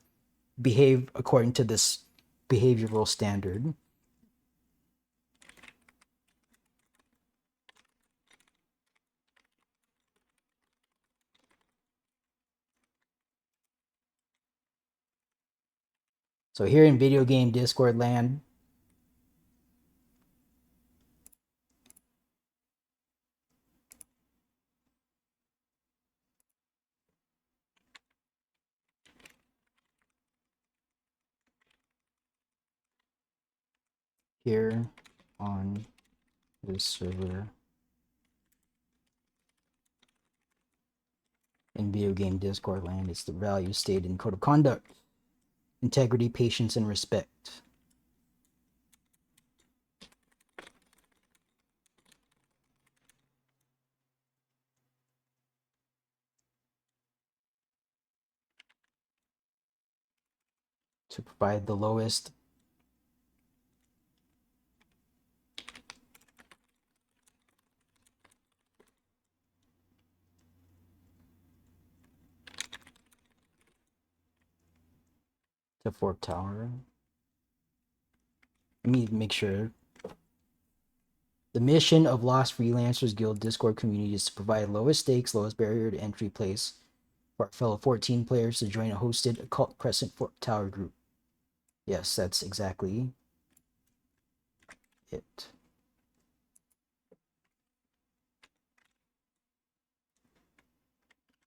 behave according to this behavioral standard. So here in video game Discord land, here on this server in video game Discord land, it's the values stated in code of conduct: integrity, patience, and respect. To provide the lowest to Fort Tower. Let me make sure. The mission of Lost Freelancers Guild Discord community is to provide lowest stakes, lowest barrier to entry place for our fellow 14 players to join a hosted Occult Crescent Fort Tower group. Yes, that's exactly it.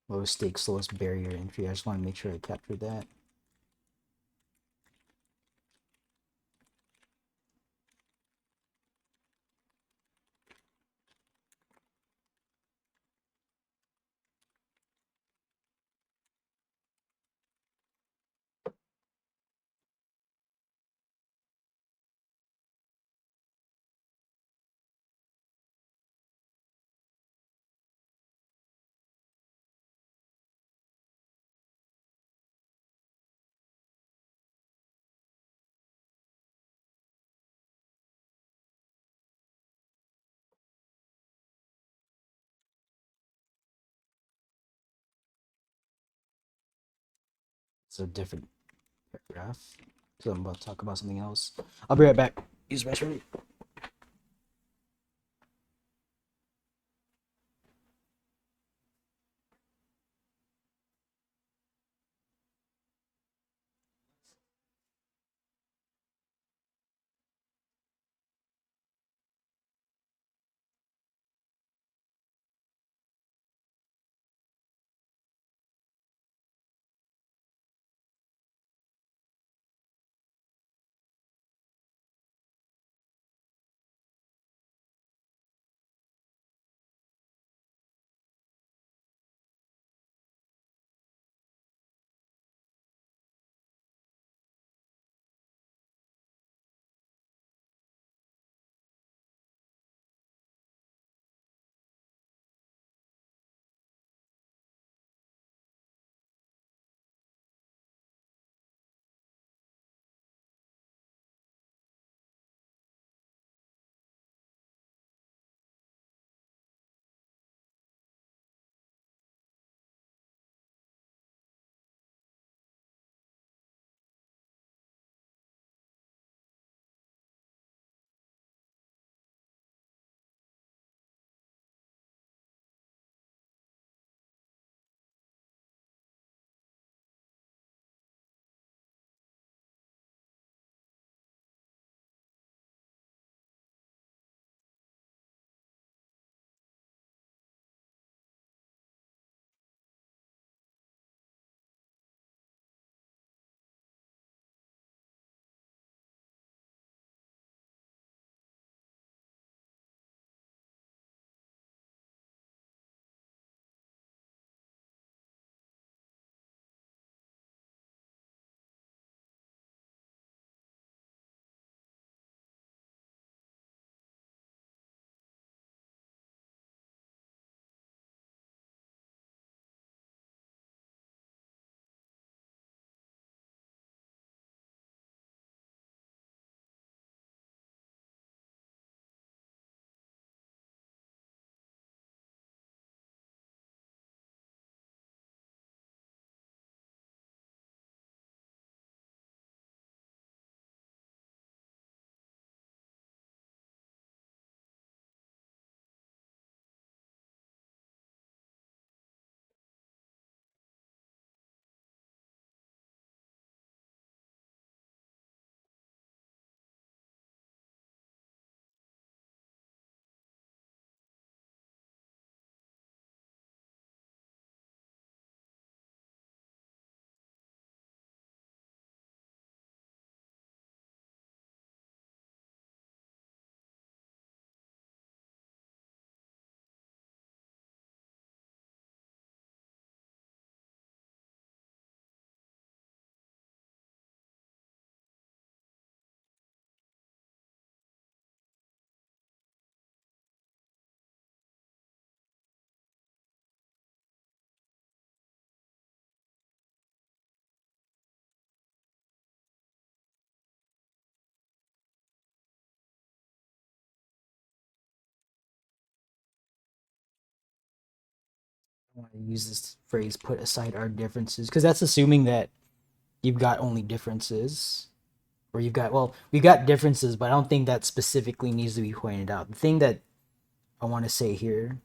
Lowest stakes, lowest barrier to entry. I just want to make sure I captured that. It's a different paragraph. So I'm about to talk about something else. I'll be right back. Use the restroom. I want to use this phrase, put aside our differences, because that's assuming that you've got only differences. Or you've got, well, we got differences, but I don't think that specifically needs to be pointed out. The thing that I want to say here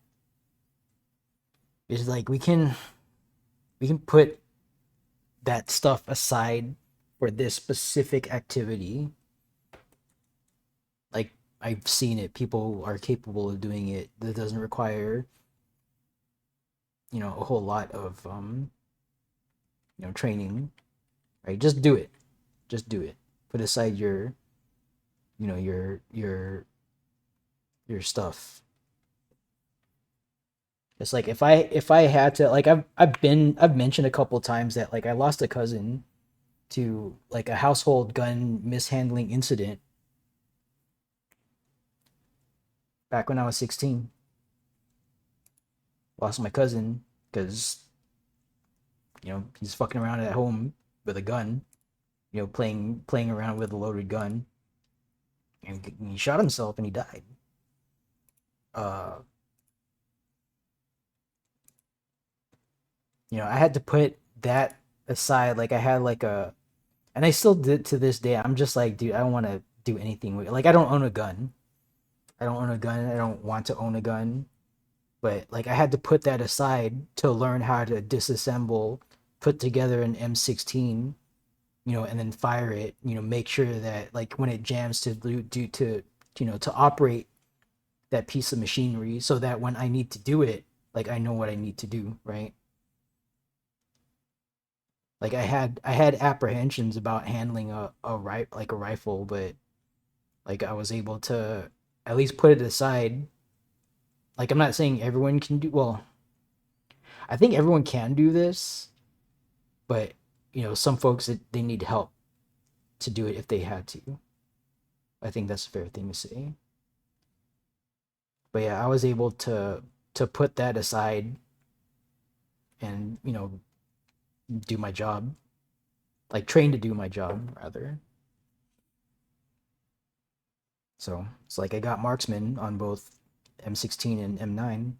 is like we can put that stuff aside for this specific activity. Like, I've seen it. People are capable of doing it. That doesn't require, a whole lot of training. Right? Just do it. Just do it. Put aside your, you know, your stuff. It's like if I had to, like, I've mentioned a couple times that like I lost a cousin to like a household gun mishandling incident back when I was 16. Lost my cousin because he's fucking around at home with a gun, playing around with a loaded gun, and he shot himself and he died. Uh, I had to put that aside. Like I had like a, and I still did to this day. I'm just like, dude, I don't want to do anything with. Like I don't own a gun. I don't own a gun. I don't want to own a gun. But like I had to put that aside to learn how to disassemble, put together an M16, and then fire it. Make sure that like when it jams to do to to operate that piece of machinery, so that when I need to do it, like I know what I need to do, right? Like I had apprehensions about handling a rifle, but like I was able to at least put it aside. Like I'm not saying everyone can do, well, I think everyone can do this, but some folks they need help to do it if they had to. I think that's a fair thing to say. But yeah, I was able to put that aside and do my job, like train to do my job rather. So it's like I got marksman on both M16 and M9,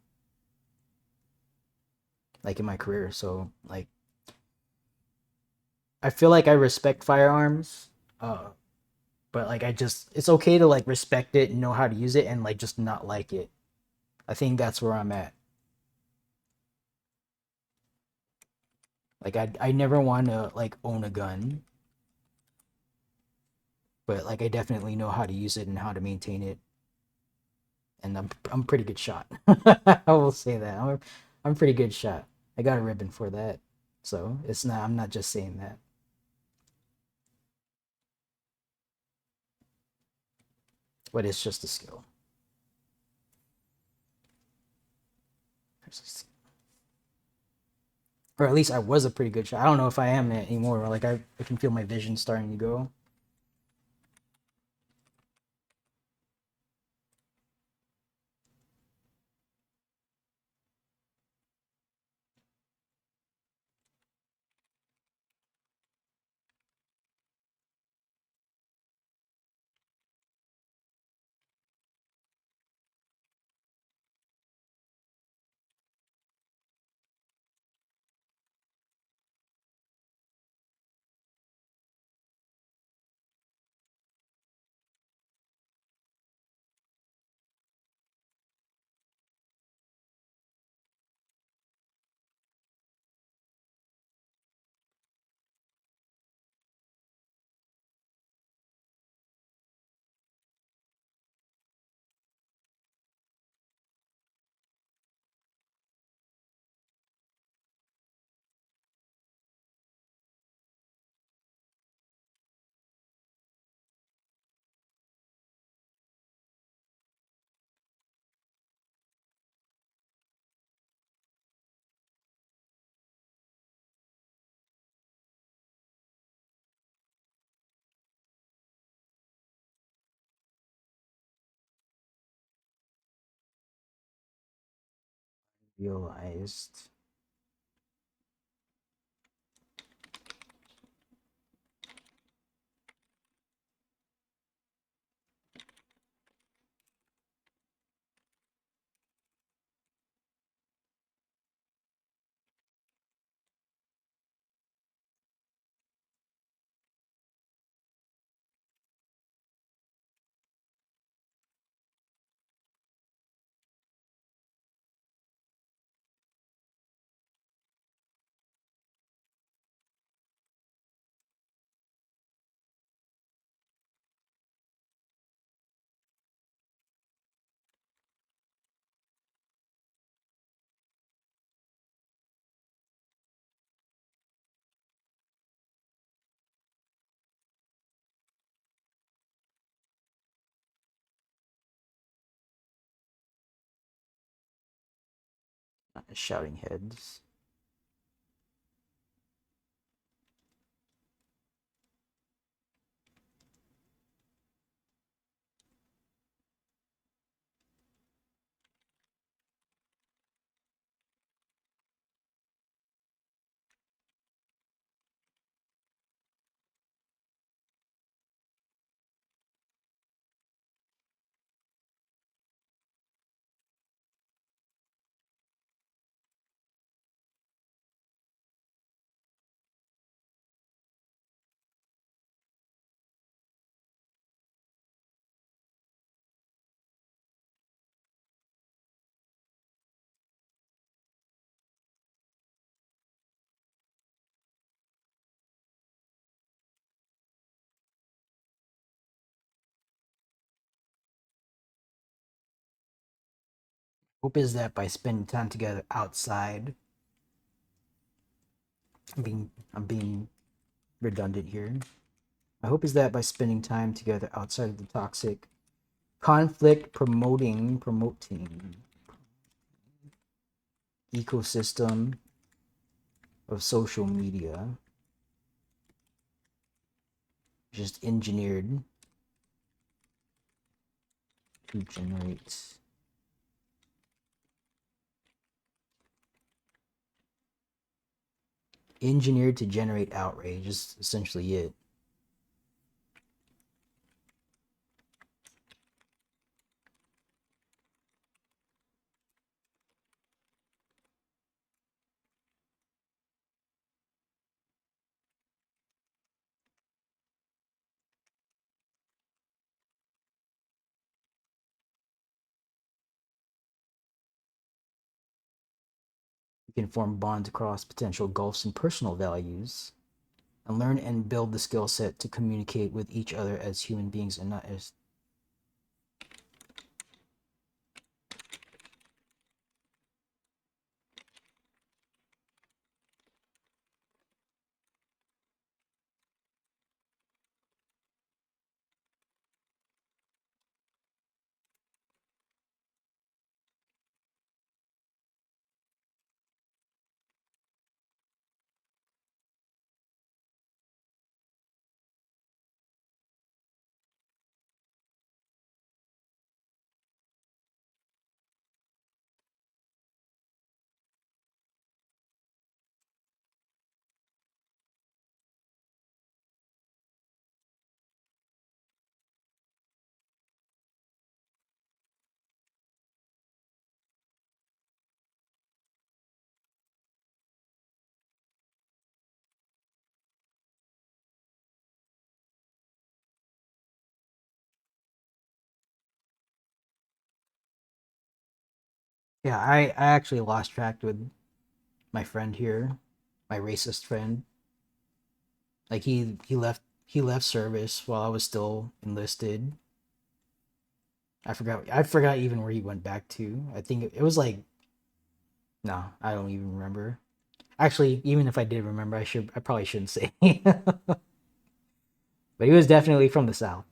like in my career. So like I feel like I respect firearms, uh, but like it's okay to like respect it and know how to use it and like just not like it. I think that's where I'm at. Like I never want to like own a gun, but like I definitely know how to use it and how to maintain it, and I'm pretty good shot. I will say that I'm pretty good shot. I got a ribbon for that, so it's not. I'm not just saying that, but it's just a skill. Or at least I was a pretty good shot. I don't know if I am anymore. Like I can feel my vision starting to go. Realized. Shouting heads. Hope is that by spending time together outside, I'm being redundant here. My hope is that by spending time together outside of the toxic conflict promoting ecosystem of social media, just to generate engineered to generate outrage is essentially it. You can form bonds across potential gulfs in personal values and learn and build the skill set to communicate with each other as human beings and not as yeah. I actually lost track with my friend here, my racist friend. Like he left service while I was still enlisted. I forgot even where he went back to. I think it was like no, I don't even remember. Actually, even if I did remember, I probably shouldn't say. But he was definitely from the south.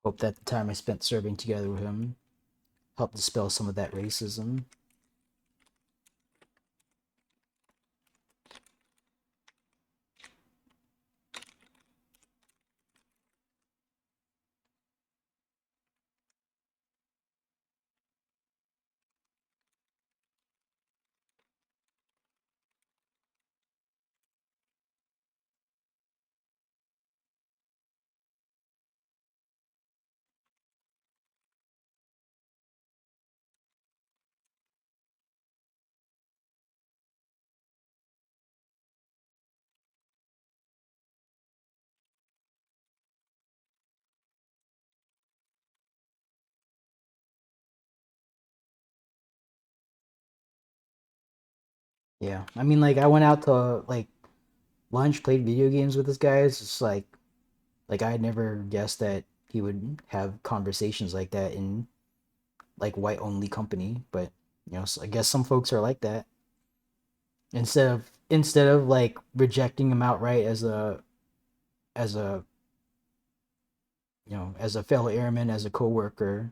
Hope that the time I spent serving together with him helped dispel some of that racism. Yeah, I mean, like I went out to like lunch, played video games with this guy. It's just like I had never guessed that he would have conversations like that in like white only company. But so I guess some folks are like that. Instead of like rejecting him outright as a as a fellow airman, as a coworker,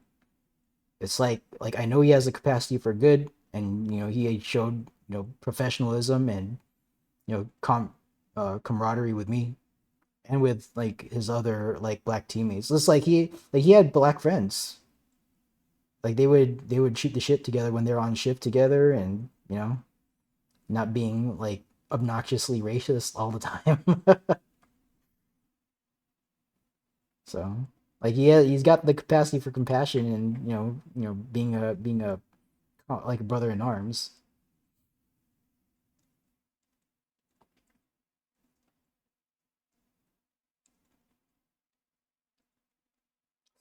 it's like I know he has the capacity for good, and he showed professionalism and camaraderie with me and with like his other like black teammates. It's like he had black friends. Like they would shoot the shit together when they're on shift together, and not being like obnoxiously racist all the time. So like he's got the capacity for compassion and being a like a brother in arms.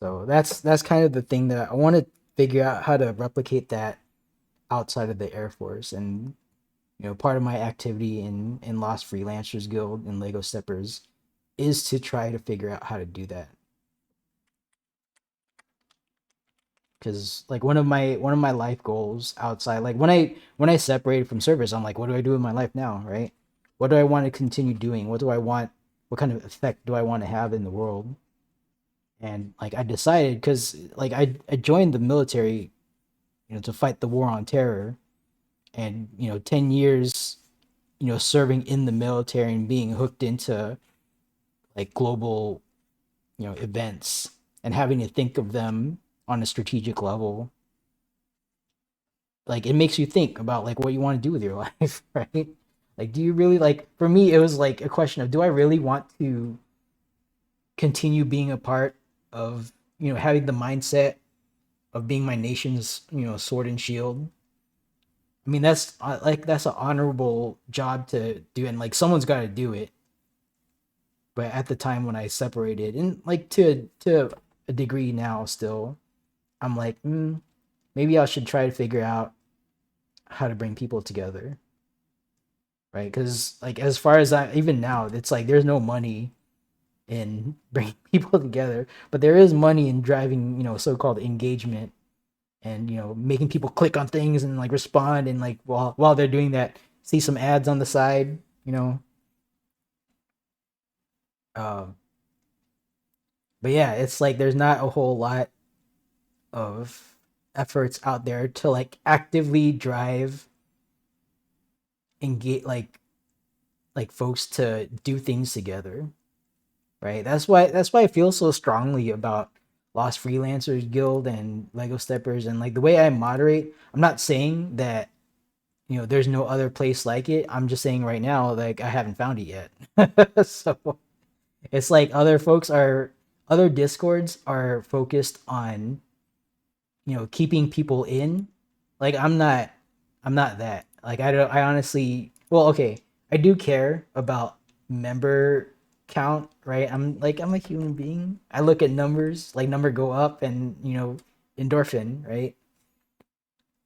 So that's kind of the thing that I want to figure out how to replicate that outside of the Air Force. And part of my activity in Lost Freelancers Guild and Lego Steppers is to try to figure out how to do that. Because like one of my life goals outside, like when I separated from service, I'm like, what do I do with my life now, right? What do I want to continue doing? What kind of effect do I want to have in the world? And like I decided, because like I joined the military, to fight the war on terror, and 10 years serving in the military and being hooked into like global events and having to think of them on a strategic level, like it makes you think about like what you want to do with your life, right? Like, do you really, like, for me it was like a question of, do I really want to continue being a part of having the mindset of being my nation's sword and shield. I mean, that's an honorable job to do, and like someone's got to do it. But at the time when I separated, and like to a degree now, still, I'm like, maybe I should try to figure out how to bring people together, right? Because like as far as I even now, it's like there's no money in bringing people together, but there is money in driving so-called engagement, and making people click on things and like respond, and like while they're doing that, see some ads on the side, you know. Um, but yeah, it's like there's not a whole lot of efforts out there to like actively drive engage like folks to do things together, right? That's why I feel so strongly about Lost Freelancers Guild and Lego Steppers, and like the way I moderate. I'm not saying that there's no other place like it. I'm just saying right now, like I haven't found it yet. So it's like other discords are focused on keeping people in. Like I'm not that. Like I honestly, well, okay, I do care about member count, right? I'm a human being. I look at numbers, like number go up, and endorphin, right?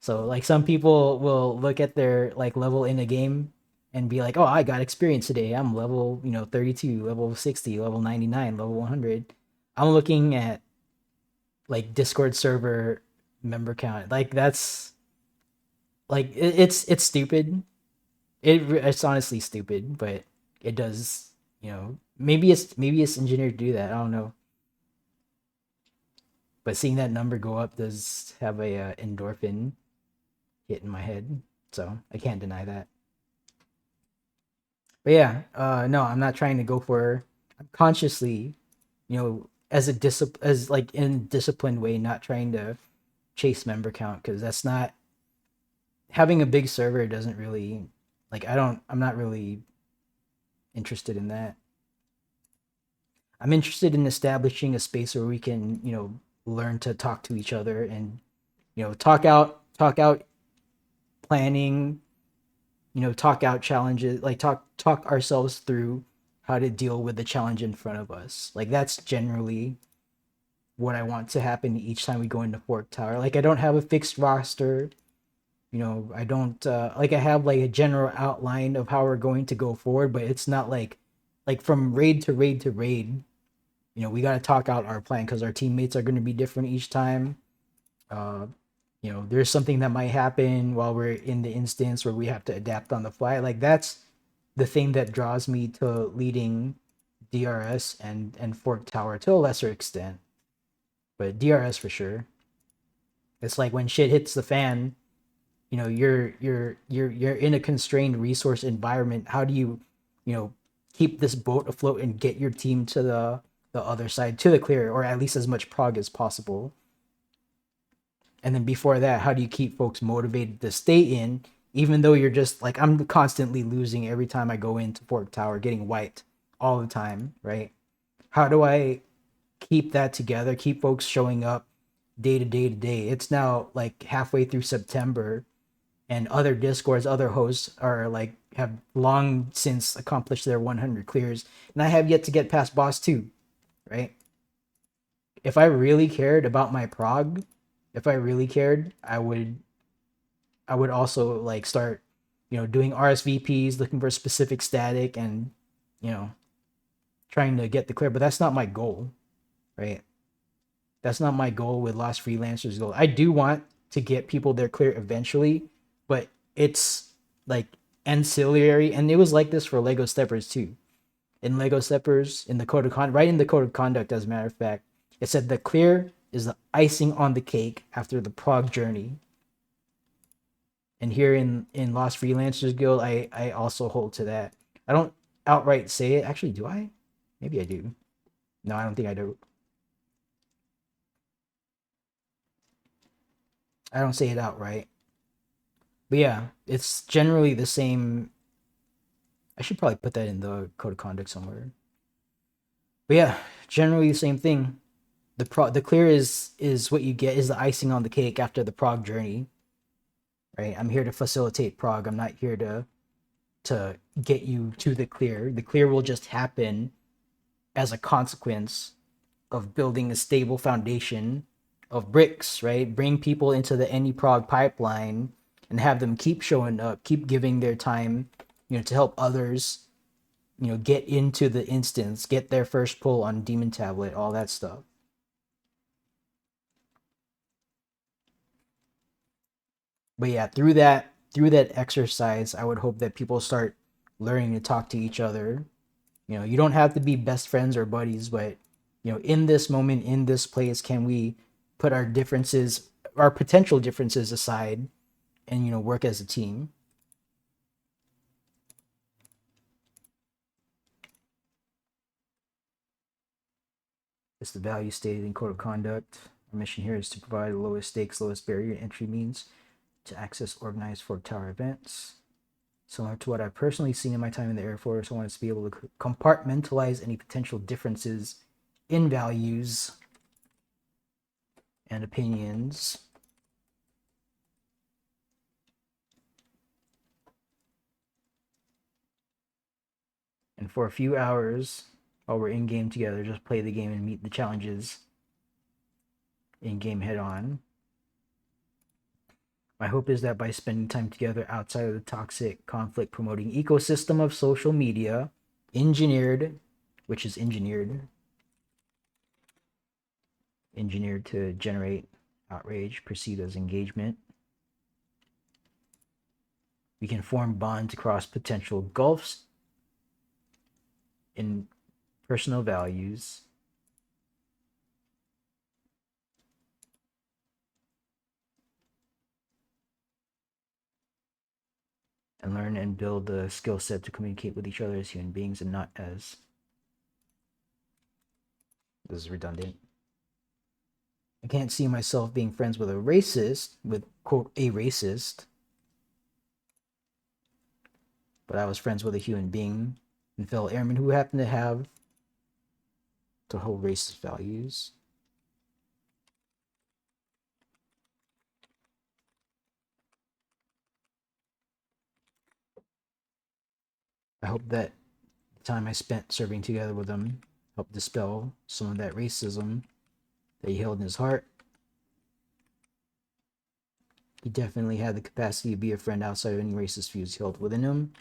So like some people will look at their like level in a game and be like, "Oh, I got experience today. I'm level, 32, level 60, level 99, level 100." I'm looking at like Discord server member count. Like that's like it's stupid. It's honestly stupid, but it does, maybe it's engineered to do that. I don't know. But seeing that number go up does have a endorphin hit in my head. So, I can't deny that. But yeah, no, I'm not trying to go for. I'm consciously, as like in a disciplined way, not trying to chase member count, because that's not having a big server doesn't really, like, I'm not really interested in that. I'm interested in establishing a space where we can learn to talk to each other, and talk out planning, talk out challenges, like talk ourselves through how to deal with the challenge in front of us. Like that's generally what I want to happen each time we go into Fork Tower. Like I don't have a fixed roster. You know, I don't like I have like a general outline of how we're going to go forward, but it's not like from raid to raid to raid. You know, we got to talk out our plan because our teammates are going to be different each time. Uh, you know, there's something that might happen while we're in the instance where we have to adapt on the fly. Like that's the thing that draws me to leading DRS and Fork Tower to a lesser extent, but DRS for sure. It's like when shit hits the fan, you know, you're in a constrained resource environment. How do you, you know, keep this boat afloat and get your team to the other side to the clear, or at least as much prog as possible? And then before that, how do you keep folks motivated to stay in, even though you're just like I'm constantly losing every time I go into Fork Tower, getting wiped all the time, right? How do I keep that together, keep folks showing up day to day to day? It's now like halfway through September, and other discords, other hosts are like have long since accomplished their 100 clears, and I have yet to get past boss 2, right? If I really cared about my prog, if I really cared, I would also like start, you know, doing RSVPs, looking for specific static, and you know, trying to get the clear. But that's not my goal, right? That's not my goal with Lost Freelancers Guild. I do want to get people their clear eventually, but it's like ancillary, and it was like this for Lego Steppers too. In Lego Steppers, in the code of conduct, right in the code of conduct, as a matter of fact, it said the clear is the icing on the cake after the prog journey. And here in Lost Freelancers Guild, I also hold to that. I don't outright say it. Actually, do I? Maybe I do. No, I don't think I do. I don't say it outright. But yeah, it's generally the same. I should probably put that in the code of conduct somewhere. But yeah, generally the same thing. The clear is what you get, is the icing on the cake after the prog journey, right? I'm here to facilitate prog. I'm not here to get you to the clear. The clear will just happen as a consequence of building a stable foundation of bricks, right? Bring people into the any prog pipeline and have them keep showing up, keep giving their time, you know, to help others, you know, get into the instance, get their first pull on Demon Tablet, all that stuff. But yeah, through that exercise, I would hope that people start learning to talk to each other. You know, you don't have to be best friends or buddies, but you know, in this moment, in this place, can we put our differences, our potential differences aside, and you know, work as a team? It's the value stated in code of conduct. Our mission here is to provide the lowest stakes, lowest barrier entry means to access organized Fork Tower events. Similar to what I've personally seen in my time in the Air Force, I want us to be able to compartmentalize any potential differences in values and opinions. And for a few hours while we're in game together, just play the game and meet the challenges in game head on. My hope is that by spending time together outside of the toxic, conflict promoting ecosystem of social media, engineered, which is engineered to generate outrage perceived as engagement, we can form bonds across potential gulfs in personal values and learn and build the skill set to communicate with each other as human beings and not as, this is redundant. I can't see myself being friends with a racist, with quote a racist, but I was friends with a human being and fellow airman who happened to have the whole racist values. I hope that the time I spent serving together with him helped dispel some of that racism that he held in his heart. He definitely had the capacity to be a friend outside of any racist views held within him.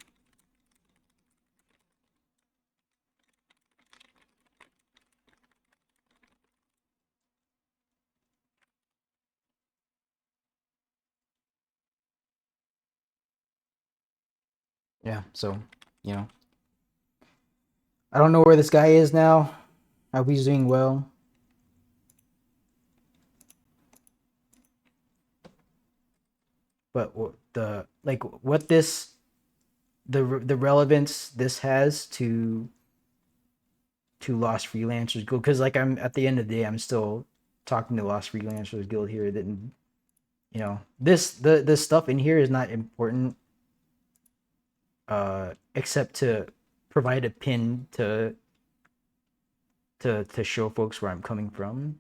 Yeah, so, you know, I don't know where this guy is now. I hope he's doing well. But the like what this the relevance this has to Lost Freelancers Guild, because like I'm at the end of the day I'm still talking to Lost Freelancers Guild here. That, you know, this stuff in here is not important, except to provide a pin to show folks where I'm coming from.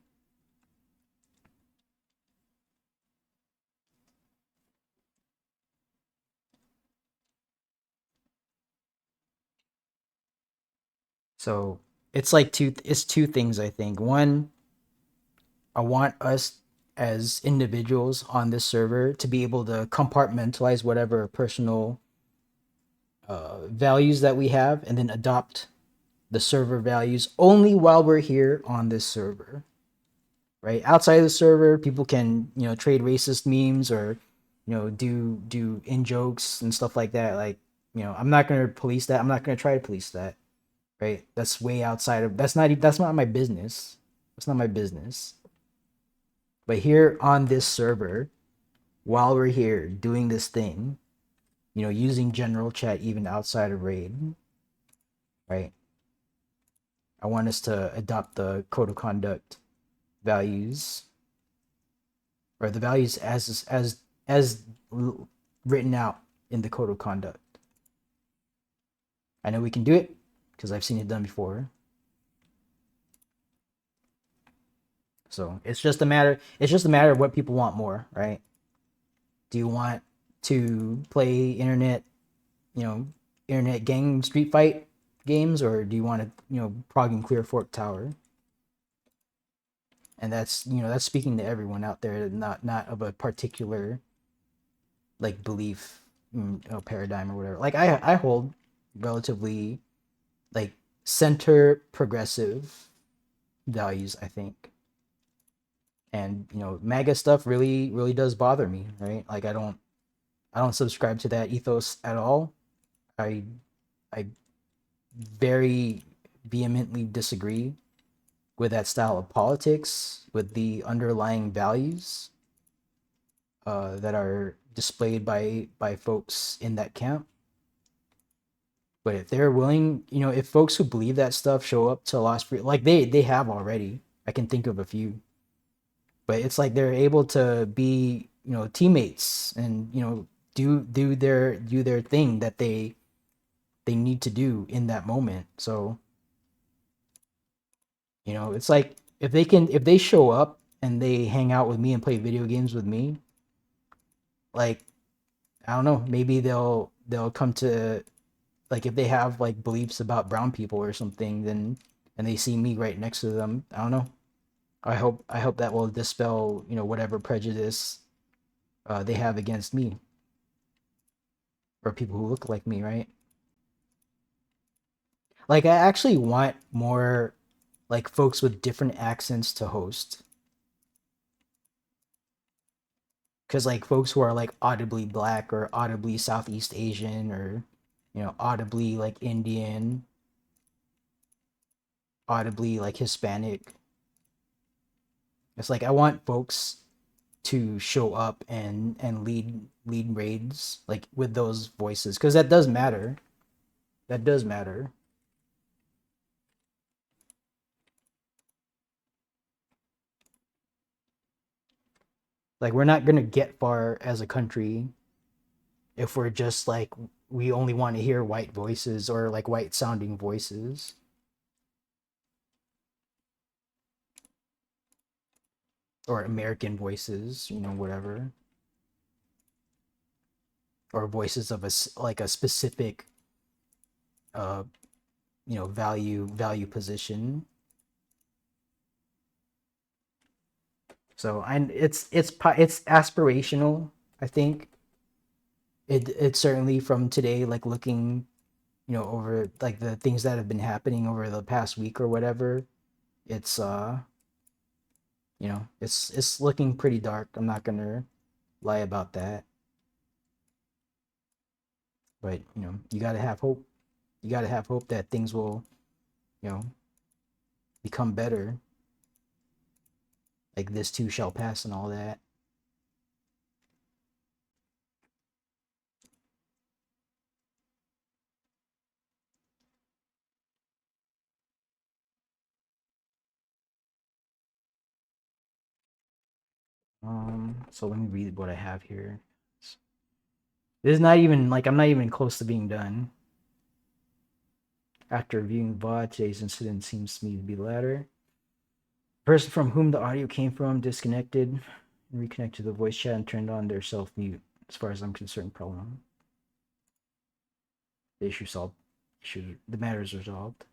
So it's two things, I think. One, I want us as individuals on this server to be able to compartmentalize whatever personal values that we have, and then adopt the server values only while we're here on this server. Right outside of the server, people can, you know, trade racist memes, or, you know, do in jokes and stuff like that. Like, you know, I'm not gonna police that. I'm not gonna try to police that. Right? That's way outside of, that's not my business. That's not my business. But here on this server, while we're here doing this thing, you know, using general chat even outside of raid, right? I want us to adopt the code of conduct values, or the values as written out in the code of conduct. I know we can do it because I've seen it done before. So it's just a matter of what people want more, right? Do you want to play internet, you know, internet gang street fight games, or do you want to, you know, prog and clear Fort Tower? And that's, you know, that's speaking to everyone out there, not of a particular like belief, you know, paradigm or whatever. Like I hold relatively like center progressive values, I think. And, you know, MAGA stuff really does bother me, right? Like I don't subscribe to that ethos at all. I i very vehemently disagree with that style of politics, with the underlying values that are displayed by folks in that camp. But if they're willing, you know, if folks who believe that stuff show up to Lost Free, like they have already, I can think of a few. But it's like they're able to be, you know, teammates, and, you know, do their thing that they need to do in that moment. So, you know, it's like if they show up and they hang out with me and play video games with me, like, I don't know, maybe they'll come to, like, if they have like beliefs about brown people or something, then, and they see me right next to them, I don't know. I hope that will dispel, you know, whatever prejudice they have against me, or people who look like me, right? Like, I actually want more like folks with different accents to host, because like folks who are like audibly black, or audibly Southeast Asian, or, you know, audibly like Indian, audibly like Hispanic. It's like I want folks to show up and lead raids like with those voices, because that does matter. That does matter. Like, we're not gonna get far as a country if we're just like, we only want to hear white voices, or like white sounding voices, or American voices, you know, whatever, or voices of like a specific uh you know, value position. So, and it's aspirational, I think it's certainly from today, like looking, over like the things that have been happening over the past week or whatever. It's it's looking pretty dark. I'm not gonna lie about that. But you gotta have hope. You gotta have hope that things will, you know, become better. Like this too shall pass and all that. So let me read what I have here. This is not even like I'm not even close to being done. After reviewing VOD, today's incident seems to me to be the latter. The person from whom the audio came from disconnected and reconnected to the voice chat and turned on their self mute. As far as I'm concerned, problem. The issue solved. The matter is resolved.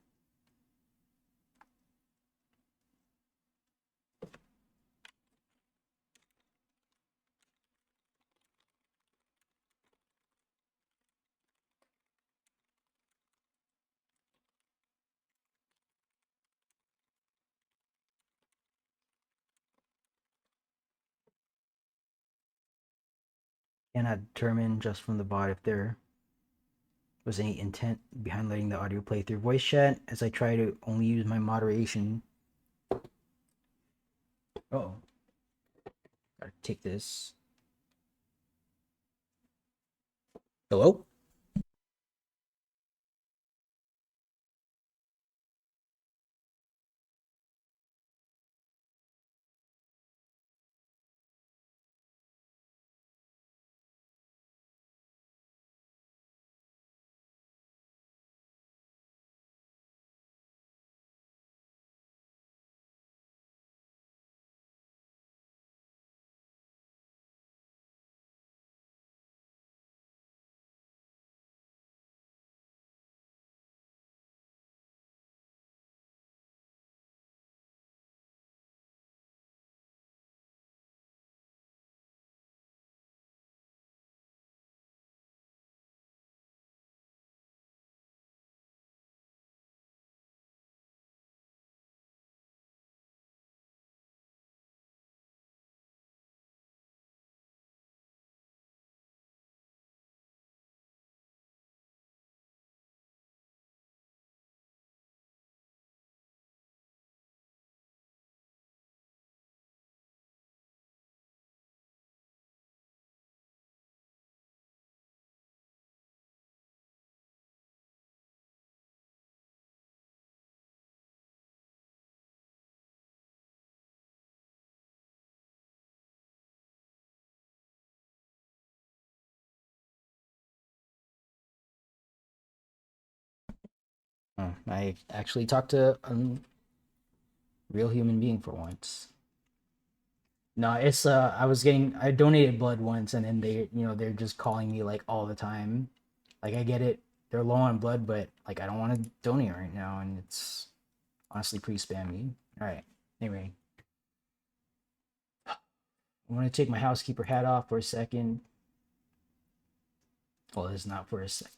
Cannot determine just from the bot if there was any intent behind letting the audio play through voice chat, as I try to only use my moderation. Oh, gotta take this. Hello? Oh, I actually talked to a real human being for once. No, it's I donated blood once and then they're just calling me like all the time. Like I get it. They're low on blood, but like I don't want to donate right now and it's honestly pretty spammy. All right. Anyway, I want to take my housekeeper hat off for a second. Well, it's not for a sec.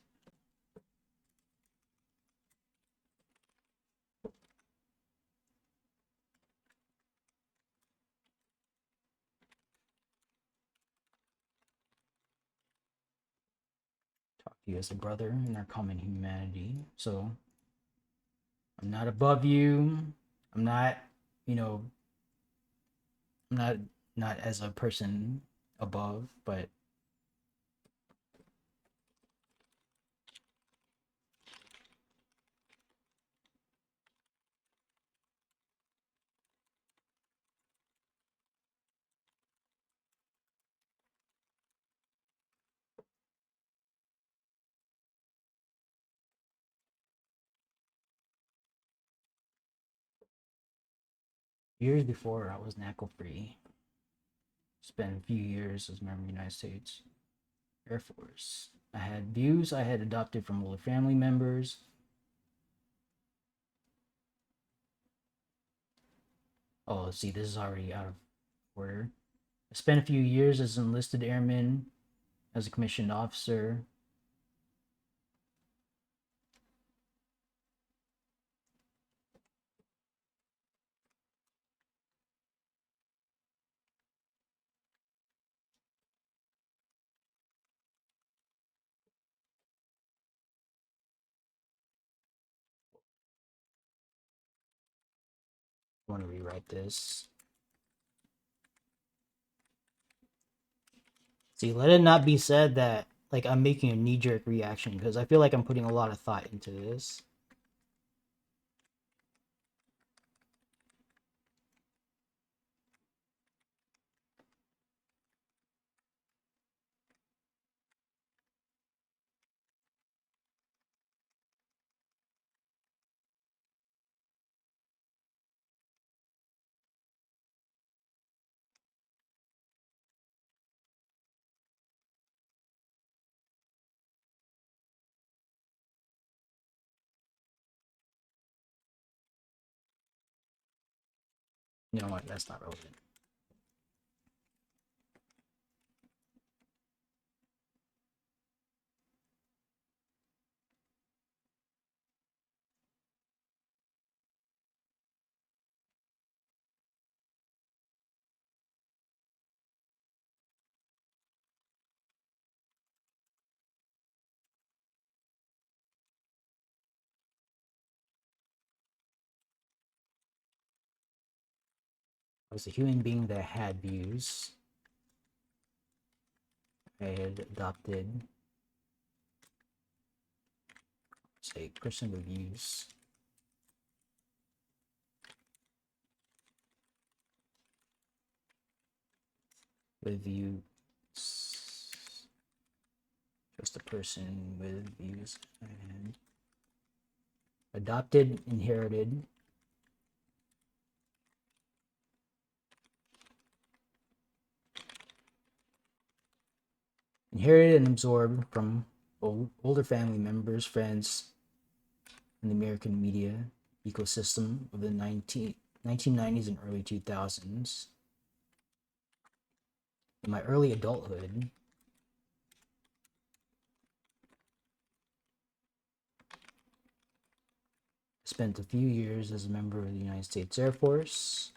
Talk to you as a brother in our common humanity. So I'm not above you. I'm not, you know, I'm not as a person above, but years before I was NACL free. Spent a few years as a member of the United States Air Force. I had views I had adopted from older family members. Oh, let's see, this is already out of order. I spent a few years as an enlisted airman, as a commissioned officer. I want to rewrite this. See, let it not be said that like I'm making a knee-jerk reaction, because I feel like I'm putting a lot of thought into this. You know what? That's not relevant. I was a human being that had views. I had adopted, say, person with views. With views. Just a person with views. And adopted, inherited. Inherited and absorbed from older family members, friends, and the American media ecosystem of the 1990s and early 2000s. In my early adulthood, I spent a few years as a member of the United States Air Force.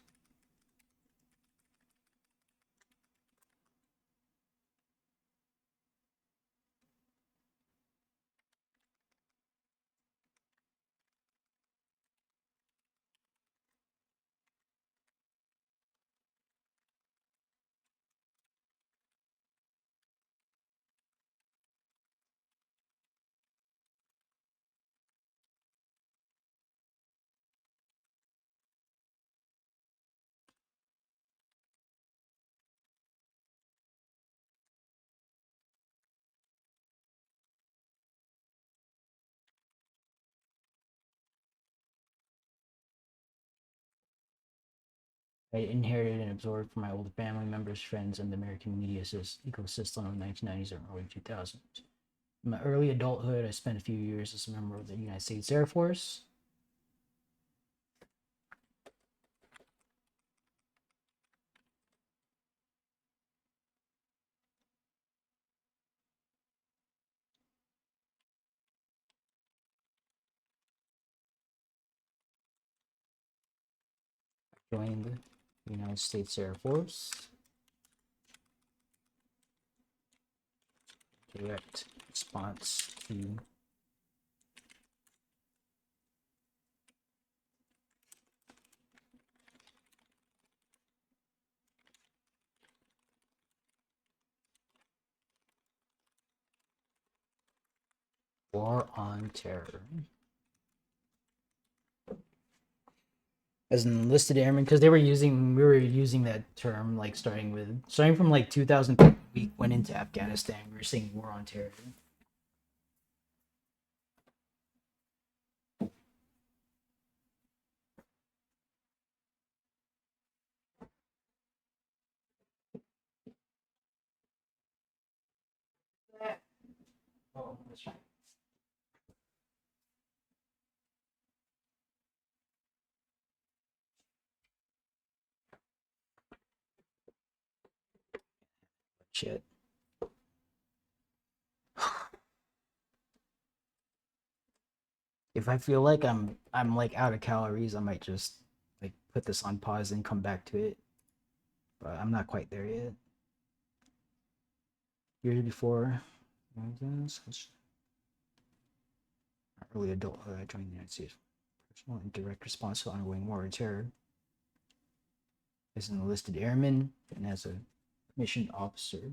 I inherited and absorbed from my older family members, friends, and the American media ecosystem of the 1990s and early 2000s. In my early adulthood, I spent a few years as a member of the United States Air Force. Joined the United States Air Force. Direct response to War on Terror. As an enlisted airman, because we were using that term like starting from like 2000, we went into Afghanistan. We were saying War on Terror. Oh, that's right. Shit. If I feel like I'm like out of calories, I might just like put this on pause and come back to it. But I'm not quite there yet. Years before early adulthood, I joined the United States. Personal and direct response to ongoing war and terror. As an enlisted airman and as a commissioned officer.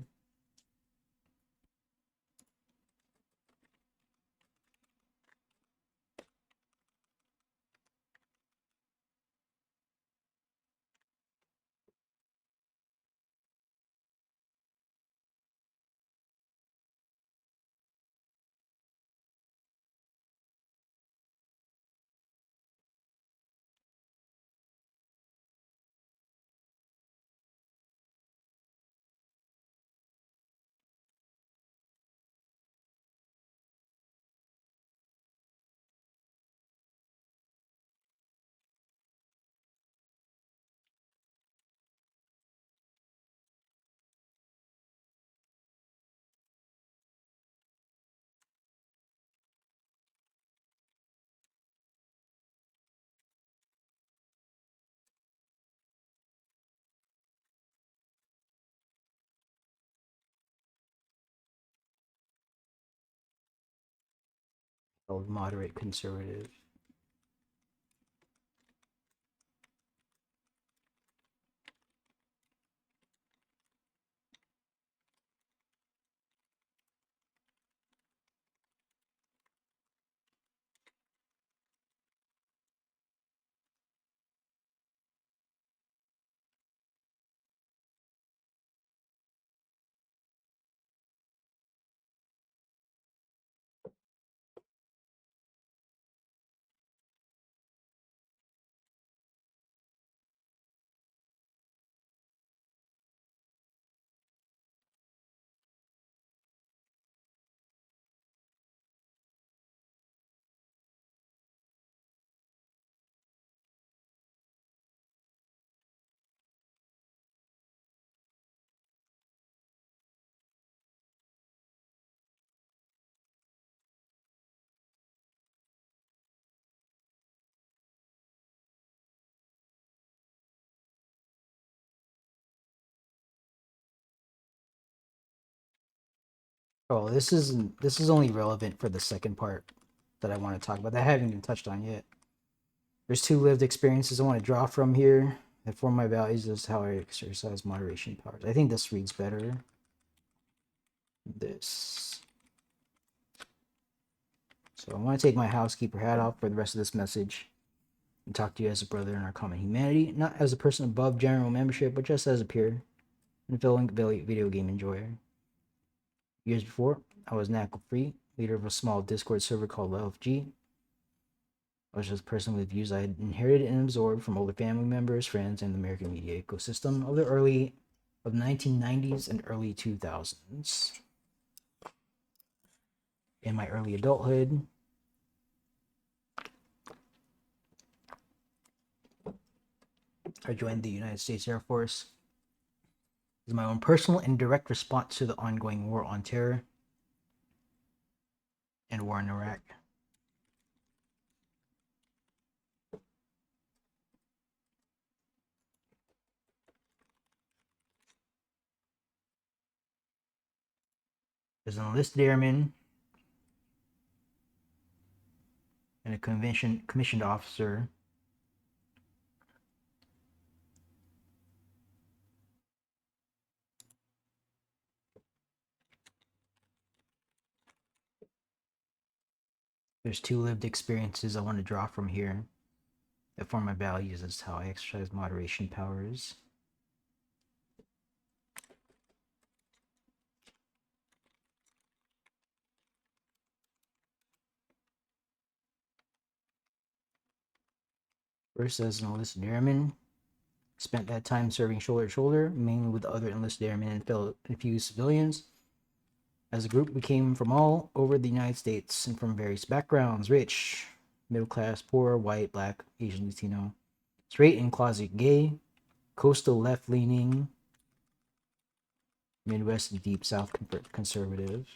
Moderate conservative. Oh, this is only relevant for the second part that I want to talk about that I haven't even touched on yet. There's two lived experiences I want to draw from here that form my values as how I exercise moderation powers. I think this reads better. This. So I want to take my housekeeper hat off for the rest of this message and talk to you as a brother in our common humanity, not as a person above general membership, but just as a peer and fellow video game enjoyer. Years before, I was knackle free, leader of a small Discord server called LFG. I was just a person with views I had inherited and absorbed from older family members, friends, and the American media ecosystem of the 1990s and early 2000s. In my early adulthood, I joined the United States Air Force as my own personal and direct response to the ongoing war on terror and war in Iraq. As an enlisted airman and a commissioned officer, there's two lived experiences I want to draw from here that form my values as how I exercise moderation powers. First, as an enlisted airman, spent that time serving shoulder to shoulder, mainly with other enlisted airmen and fellow infused civilians. As a group, we came from all over the United States and from various backgrounds: rich, middle class, poor, white, black, Asian, Latino, straight and closet gay, coastal left leaning, Midwest and Deep South conservative.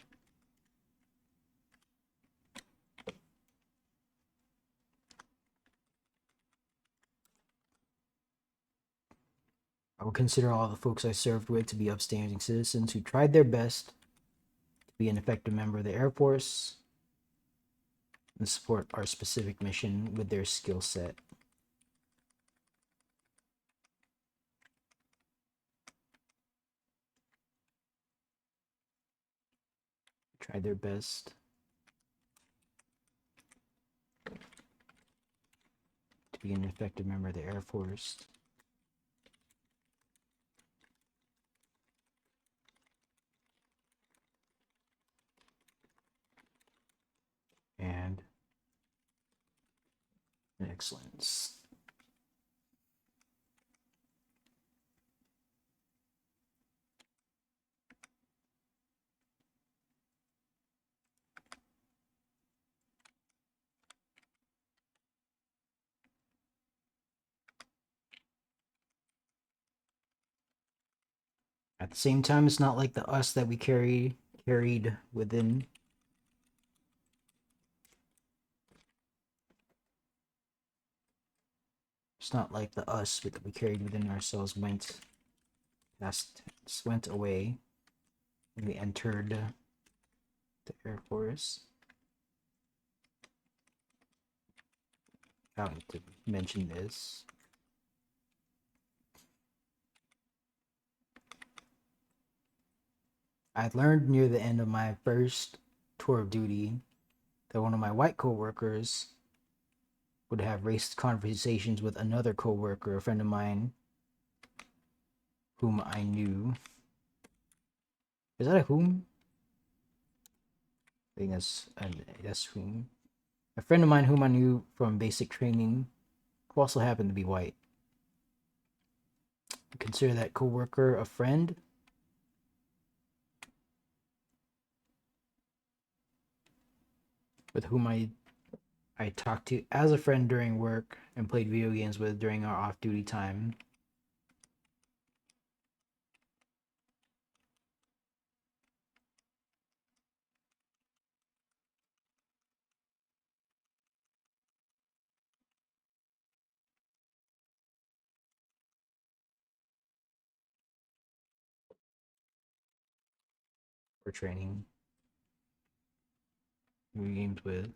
I would consider all the folks I served with to be upstanding citizens who tried their best to be an effective member of the Air Force and support our specific mission with their skill set. Tried their best to be an effective member of the Air Force. And excellence. At the same time, it's not like the us that we carried within. It's not like the us that we carried within ourselves went away when we entered the Air Force. I want to mention this. I learned near the end of my first tour of duty that one of my white coworkers would have racist conversations with another coworker, a friend of mine, whom I knew. Is that a whom? I think that's whom. A friend of mine whom I knew from basic training, who also happened to be white. Consider that coworker a friend. With whom I talked to as a friend during work and played video games with during our off-duty time. For training video games with.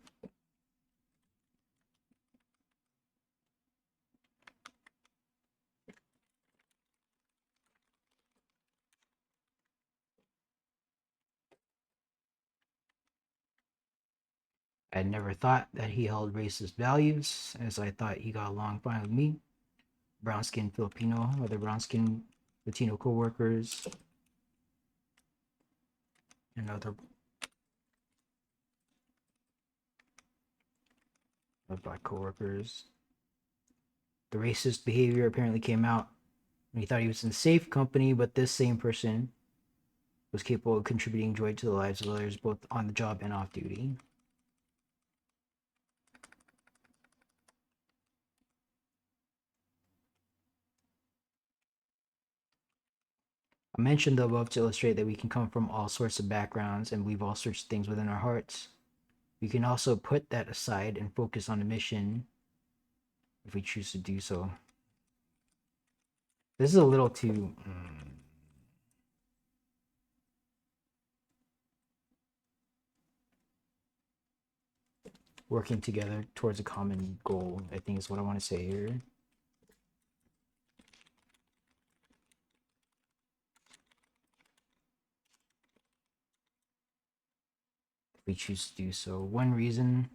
I had never thought that he held racist values, as I thought he got along fine with me. Brown-skinned Filipino, other brown-skinned Latino co-workers, and other black co-workers. The racist behavior apparently came out when he thought he was in safe company, but this same person was capable of contributing joy to the lives of others, both on the job and off duty. I mentioned the above to illustrate that we can come from all sorts of backgrounds and believe all sorts of things within our hearts. We can also put that aside and focus on a mission if we choose to do so. This is a little too... Working together towards a common goal, I think is what I want to say here. If we choose to do so. One reason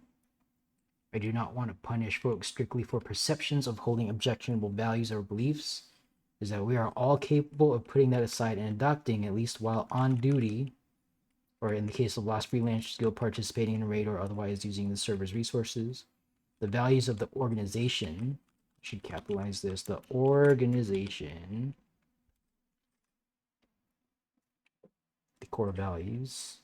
I do not want to punish folks strictly for perceptions of holding objectionable values or beliefs is that we are all capable of putting that aside and adopting, at least while on duty, or in the case of Lost Freelancers Guild, participating in a raid or otherwise using the server's resources, the values of the organization. I should capitalize this. The organization. The core values.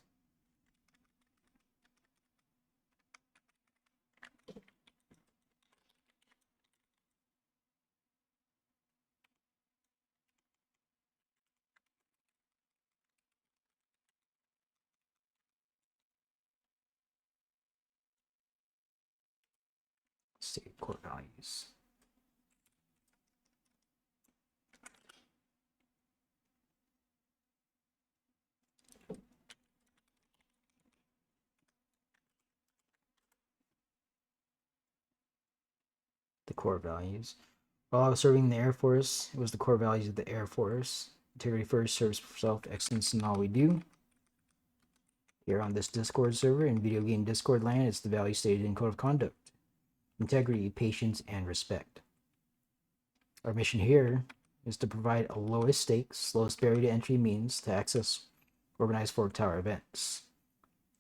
State core values. The core values. While I was serving in the Air Force, it was the core values of the Air Force. Integrity first, service for self, excellence in all we do. Here on this Discord server in video game Discord land, it's the value stated in code of conduct. Integrity, patience, and respect. Our mission here is to provide a lowest stakes, lowest barrier to entry means to access organized Fork Tower events.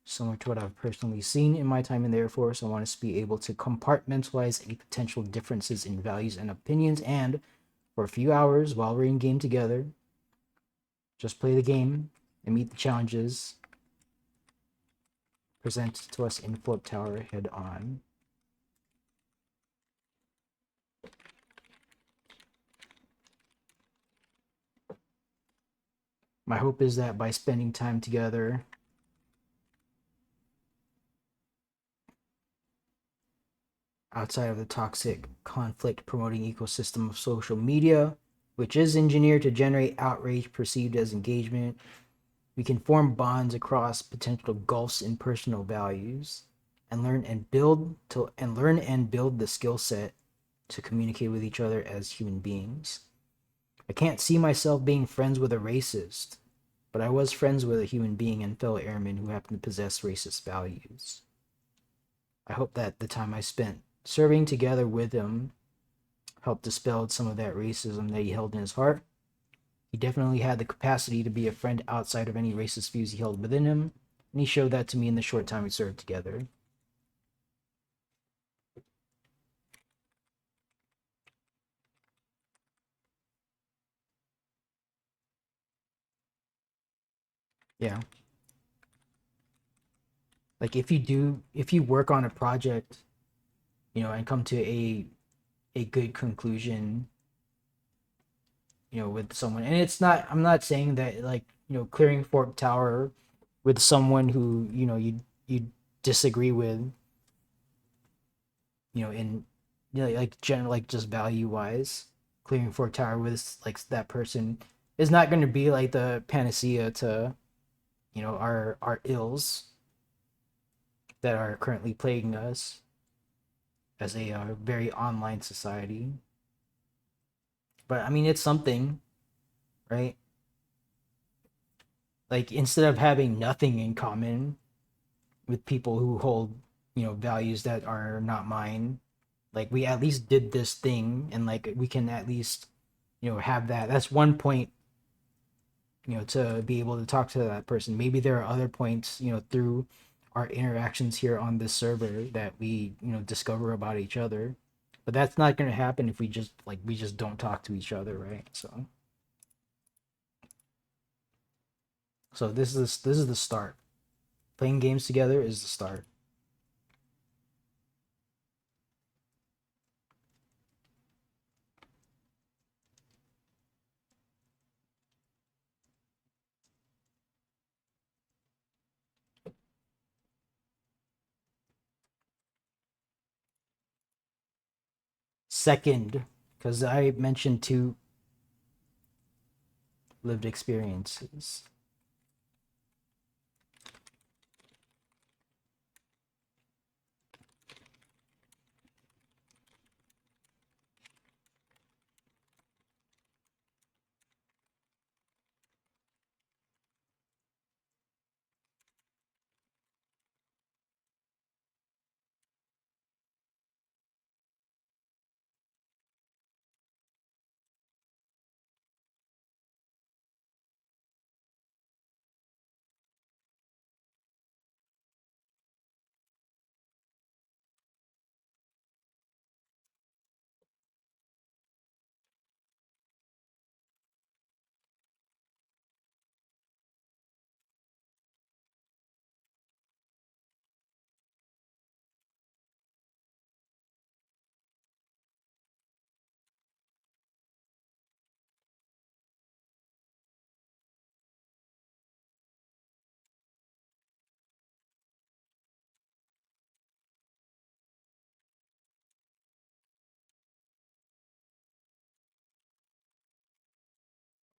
Similar to what I've personally seen in my time in the Air Force, I want us to be able to compartmentalize any potential differences in values and opinions, and for a few hours while we're in game together, just play the game and meet the challenges presented to us in Fork Tower head on. My hope is that by spending time together, outside of the toxic conflict promoting ecosystem of social media, which is engineered to generate outrage perceived as engagement, we can form bonds across potential gulfs in personal values and learn and build the skill set to communicate with each other as human beings. I can't see myself being friends with a racist, but I was friends with a human being and fellow airman who happened to possess racist values. I hope that the time I spent serving together with him helped dispel some of that racism that he held in his heart. He definitely had the capacity to be a friend outside of any racist views he held within him, and he showed that to me in the short time we served together. Yeah. Like if you work on a project, and come to a good conclusion, with someone, and I'm not saying that, like, clearing Fork Tower with someone who, you disagree with, in, like general, like just value wise, clearing Fork Tower with like that person is not going to be like the panacea to, our ills that are currently plaguing us as a very online society. But I mean, it's something, right? Like instead of having nothing in common with people who hold, values that are not mine, like we at least did this thing, and like we can at least, have that. That's one point, to be able to talk to that person. Maybe there are other points, through our interactions here on this server that we, discover about each other. But that's not going to happen if we just don't talk to each other, right? So this is the start. Playing games together is the start. Second, because I mentioned two lived experiences.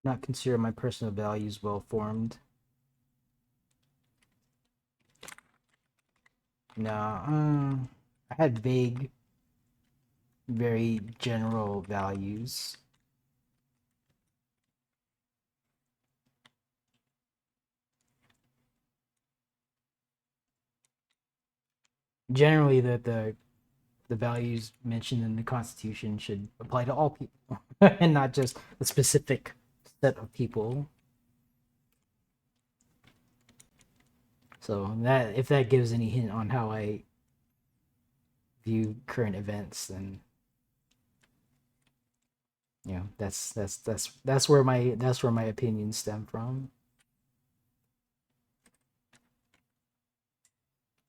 Not consider my personal values well formed. No, I had vague, very general values. Generally, the values mentioned in the Constitution should apply to all people and not just a specific set of people. So that if that gives any hint on how I view current events, then that's where my opinions stem from.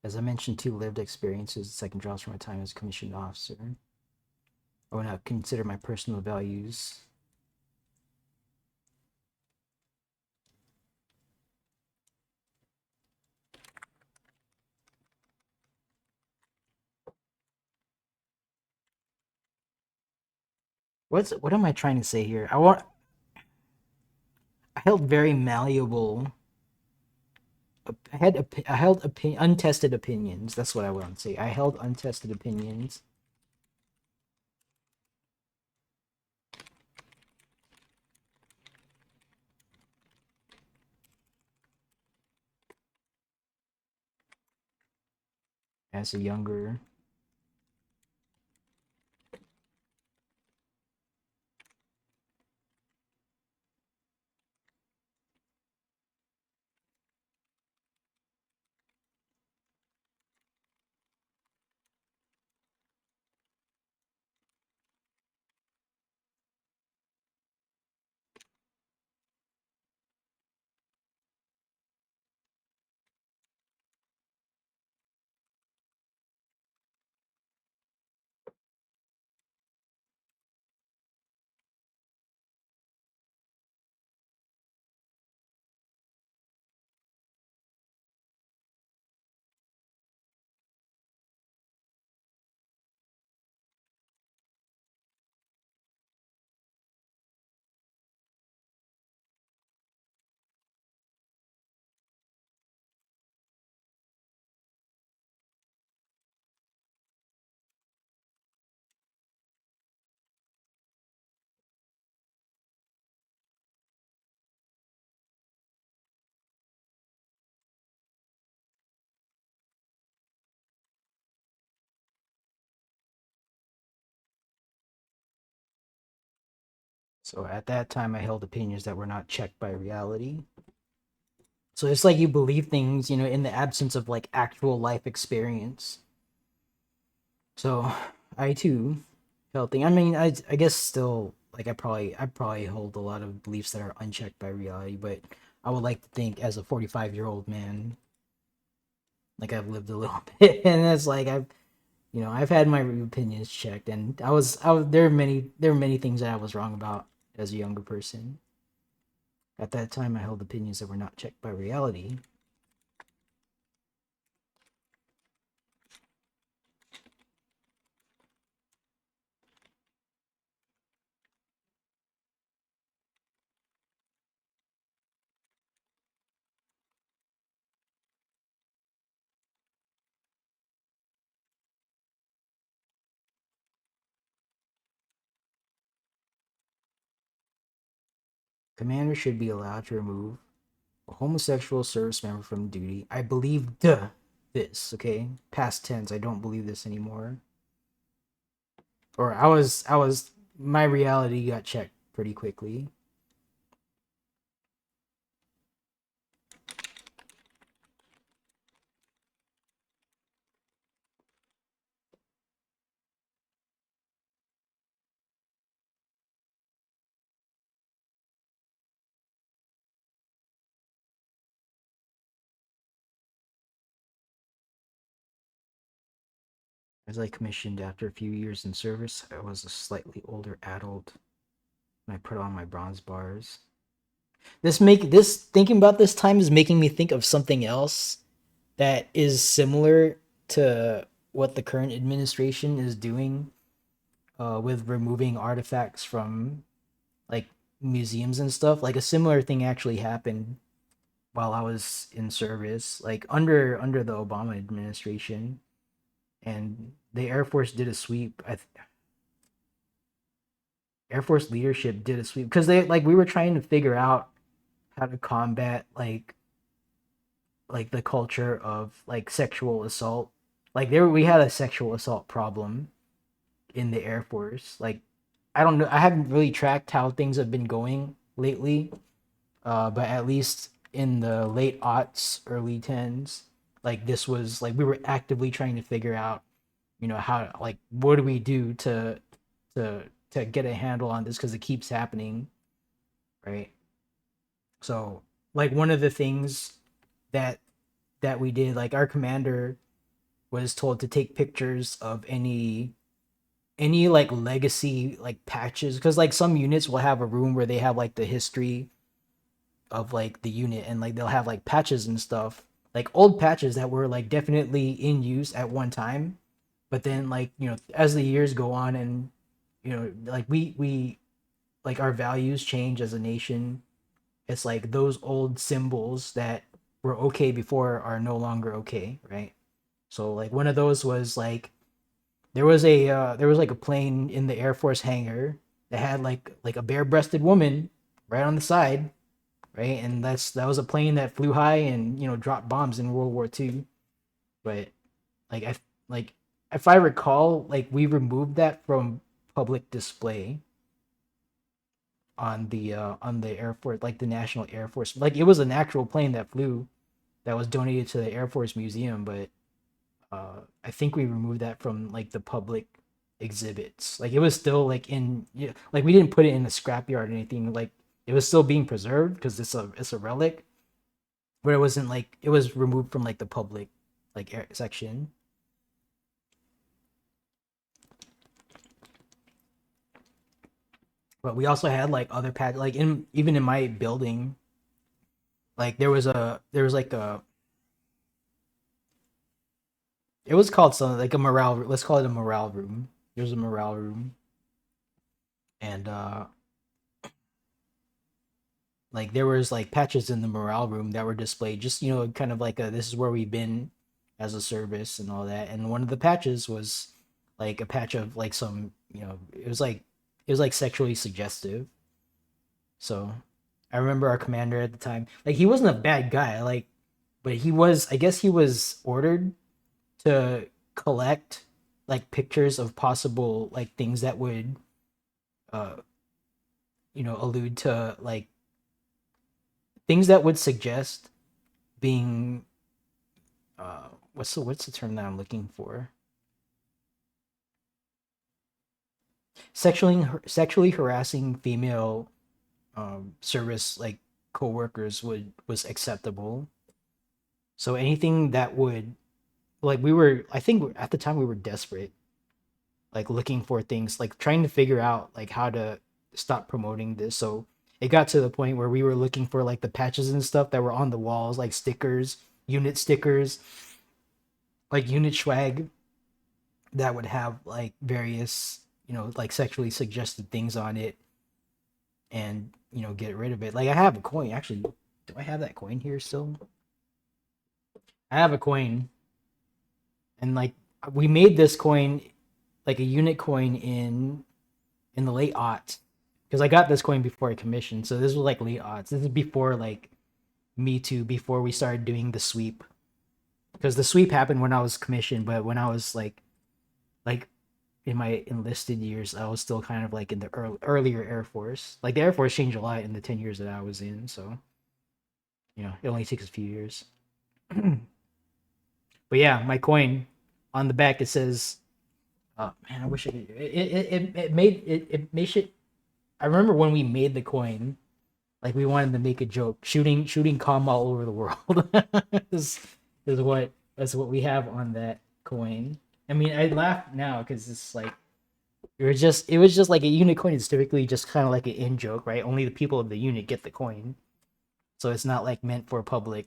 As I mentioned, two lived experiences, second draws from my time as a commissioned officer. I would not consider my personal values. What am I trying to say here? I held very malleable. I held untested opinions. That's what I want to say. I held untested opinions. As a younger. So at that time, I held opinions that were not checked by reality. So it's like you believe things, in the absence of like actual life experience. So I too felt thing. I mean, I guess still like I probably hold a lot of beliefs that are unchecked by reality, but I would like to think as a 45-year-old man, like I've lived a little bit, and it's like I've had my opinions checked, and there are many things that I was wrong about as a younger person. At that time, I held opinions that were not checked by reality. Commander should be allowed to remove a homosexual service member from duty. I believe this, okay? Past tense, I don't believe this anymore. Or my reality got checked pretty quickly. As I commissioned after a few years in service, I was a slightly older adult when I put on my bronze bars. This thinking about this time is making me think of something else that is similar to what the current administration is doing with removing artifacts from like museums and stuff. Like a similar thing actually happened while I was in service, like under the Obama administration, and the Air Force did a sweep. Air Force leadership did a sweep because they like we were trying to figure out how to combat like the culture of like sexual assault. Like there we had a sexual assault problem in the Air Force. Like I don't know, I haven't really tracked how things have been going lately, but at least in the late aughts, early tens, like this was like we were actively trying to figure out, how like what do we do to to get a handle on this because it keeps happening, right? So like one of the things that we did, like our commander was told to take pictures of any like legacy like patches because like some units will have a room where they have like the history of like the unit and like they'll have like patches and stuff, like old patches that were like definitely in use at one time, but then like as the years go on and like we like our values change as a nation. It's like those old symbols that were okay before are no longer okay, right? So like one of those was like there was like a plane in the Air Force hangar that had like a bare-breasted woman right on the side, right? And that was a plane that flew high and dropped bombs in World War II. But like I like if I recall, like we removed that from public display on the Air Force, like the National Air Force. Like it was an actual plane that flew that was donated to the Air Force Museum, but I think we removed that from like the public exhibits. Like it was still like in yeah, like we didn't put it in a scrapyard or anything. Like it was still being preserved because it's a relic, but it wasn't like it was removed from like the public like section. But we also had like other pad like in even in my building, like there was like a it was called something like a morale. Let's call it a morale room. There's a morale room, and like there was like patches in the morale room that were displayed, just kind of like a this is where we've been as a service and all that. And one of the patches was like a patch of like some it was like sexually suggestive. So I remember our commander at the time, like he wasn't a bad guy, like, but he was I guess he was ordered to collect like pictures of possible like things that would uh allude to like things that would suggest being what's the term that I'm looking for? Sexually harassing female service like coworkers would was acceptable. So anything that would like we were I think at the time we were desperate, like looking for things, like trying to figure out like how to stop promoting this. So it got to the point where we were looking for like the patches and stuff that were on the walls, like stickers, like unit swag that would have like various, like sexually suggested things on it and, get rid of it. Like I have a coin. Actually, do I have that coin here still? I have a coin and like we made this coin like a unit coin in the late aughts because I got this coin before I commissioned. So this was like late aughts. This is before like Me Too, before we started doing the sweep. Because the sweep happened when I was commissioned, but when I was like in my enlisted years, I was still kind of like in the earlier Air Force. Like the Air Force changed a lot in the 10 years that I was in, so it only takes a few years. But yeah, my coin on the back it says, "Oh man, I wish I could." It made shit. I remember when we made the coin, like we wanted to make a joke, shooting calm all over the world. is is what that's what we have on that coin. I mean, I laugh now because it's like it was just like a unit coin is typically just kind of like an in joke, right? Only the people of the unit get the coin, so it's not like meant for public,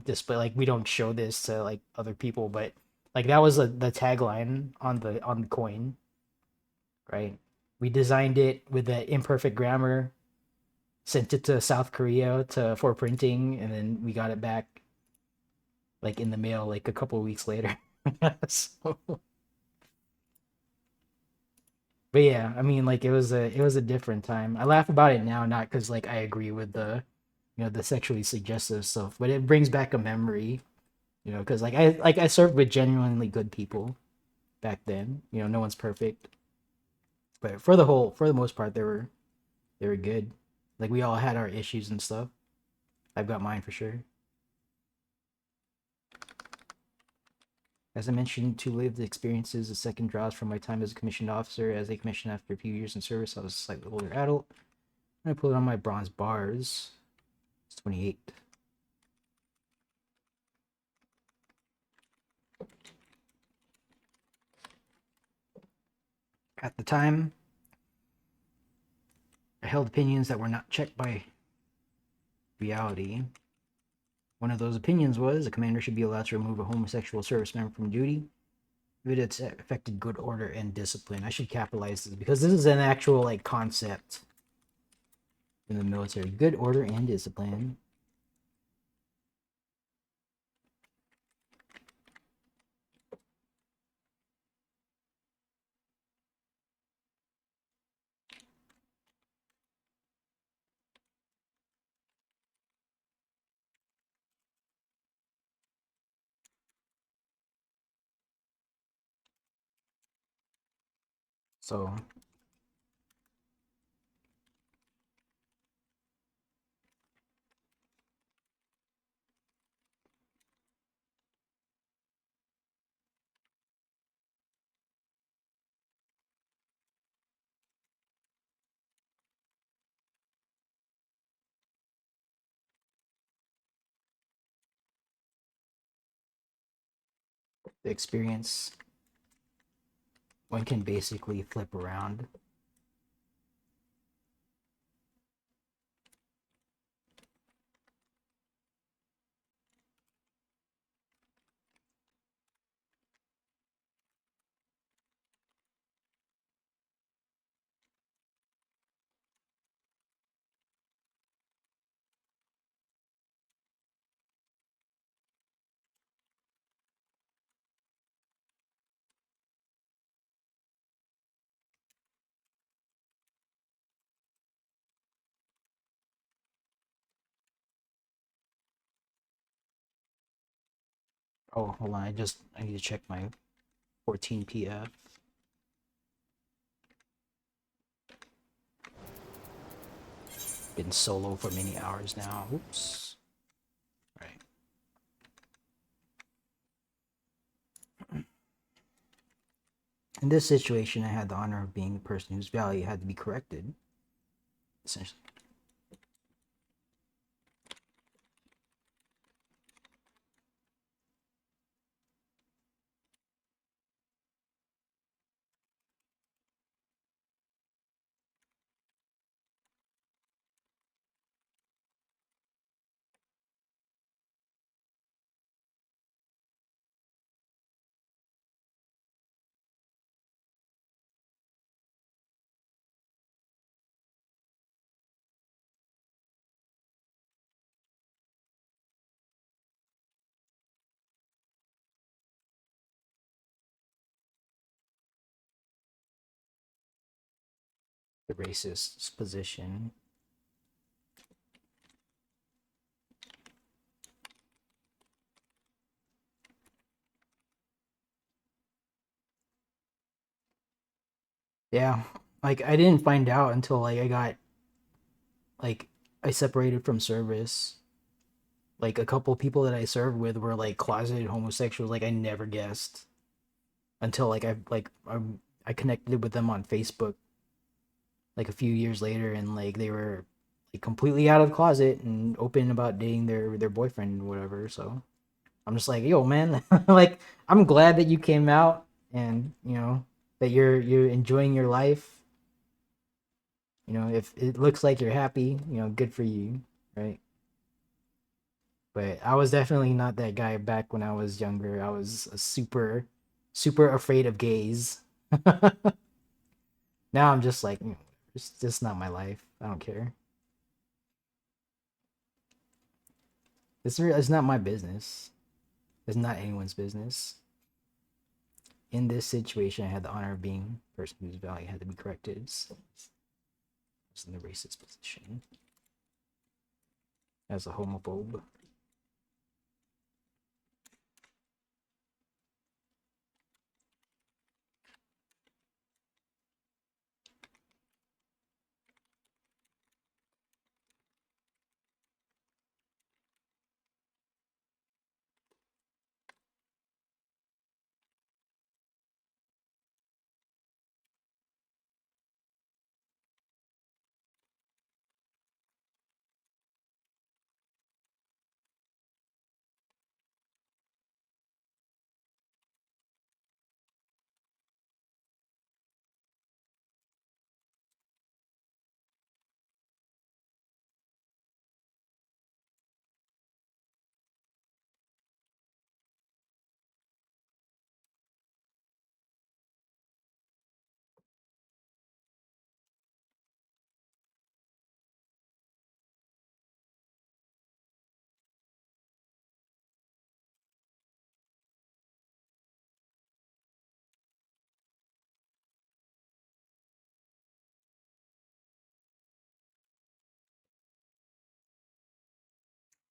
display. Like we don't show this to like other people, but like that was the tagline on the coin, right? We designed it with the imperfect grammar sent it to South Korea for printing, and then we got it back like in the mail like a couple of weeks later. So, but yeah, I mean, like it was a different time. I laugh about it now, not because like I agree with the sexually suggestive stuff, but it brings back a memory, because like I served with genuinely good people back then. No one's perfect, but for the most part, they were good. Like we all had our issues and stuff. I've got mine for sure. As I mentioned, two lived experiences. The second draws from my time as a commissioned officer. As a commissioned after a few years in service, I was a slightly older adult. I put it on my bronze bars. It's 28. At the time, I held opinions that were not checked by reality. One of those opinions was a commander should be allowed to remove a homosexual service member from duty if it's affected good order and discipline. I should capitalize this because this is an actual like concept in the military. Good order and discipline. So the experience, one can basically flip around. Oh, hold on. I need to check my 14 PF. Been solo for many hours now. Oops. Right. In this situation, I had the honor of being the person whose value had to be corrected. Essentially. The racist's position. Yeah. Like I didn't find out until like like I separated from service. Like a couple people that I served with were like closeted homosexuals. Like I never guessed until I connected with them on Facebook like a few years later, and like they were like completely out of the closet and open about dating their boyfriend and whatever. So I'm just like, yo, man, like I'm glad that you came out and that you're enjoying your life. If it looks like you're happy, good for you, right? But I was definitely not that guy back when I was younger. I was a super afraid of gays. Now I'm just like, it's just not my life. I don't care. It's not my business. It's not anyone's business. In this situation, I had the honor of being the person whose value had to be corrected. So I was in the racist position as a homophobe.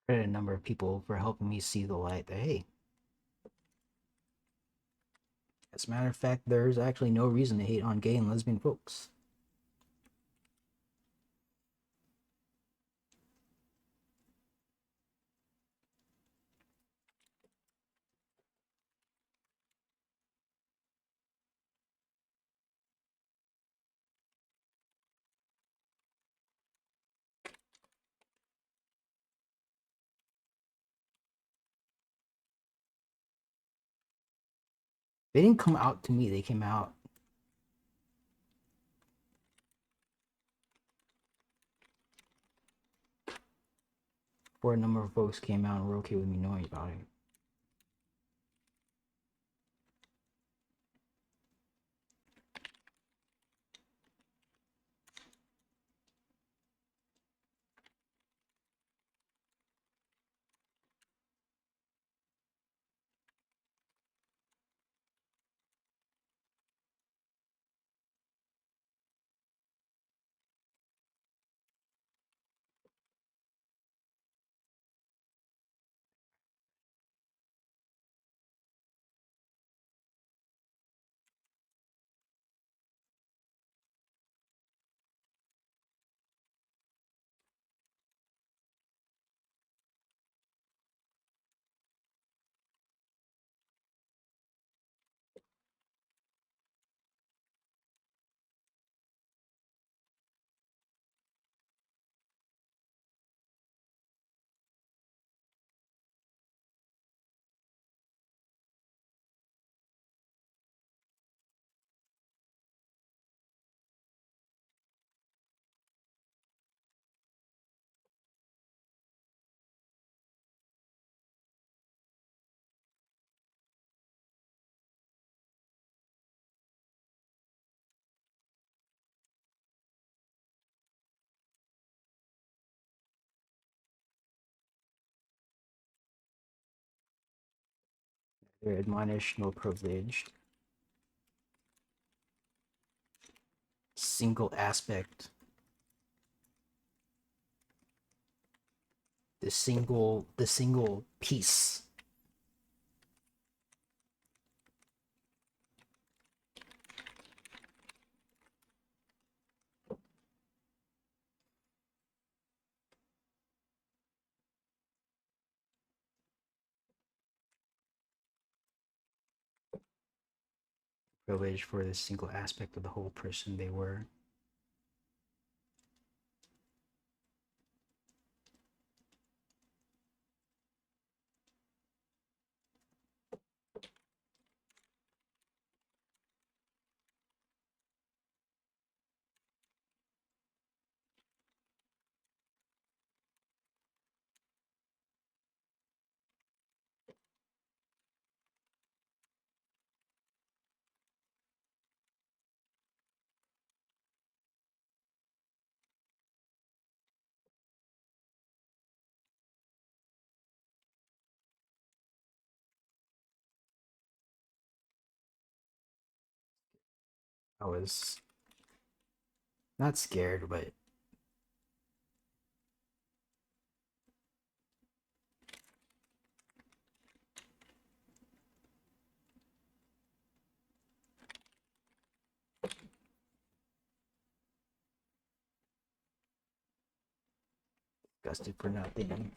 Credit a number of people for helping me see the light that, hey, as a matter of fact, there's actually no reason to hate on gay and lesbian folks. They didn't come out to me, they came out for a number of folks came out and were okay with me knowing about it. They're admonished, no privileged. Single aspect. The single piece. Privilege for the single aspect of the whole person they were. I was not scared, but disgusted for nothing.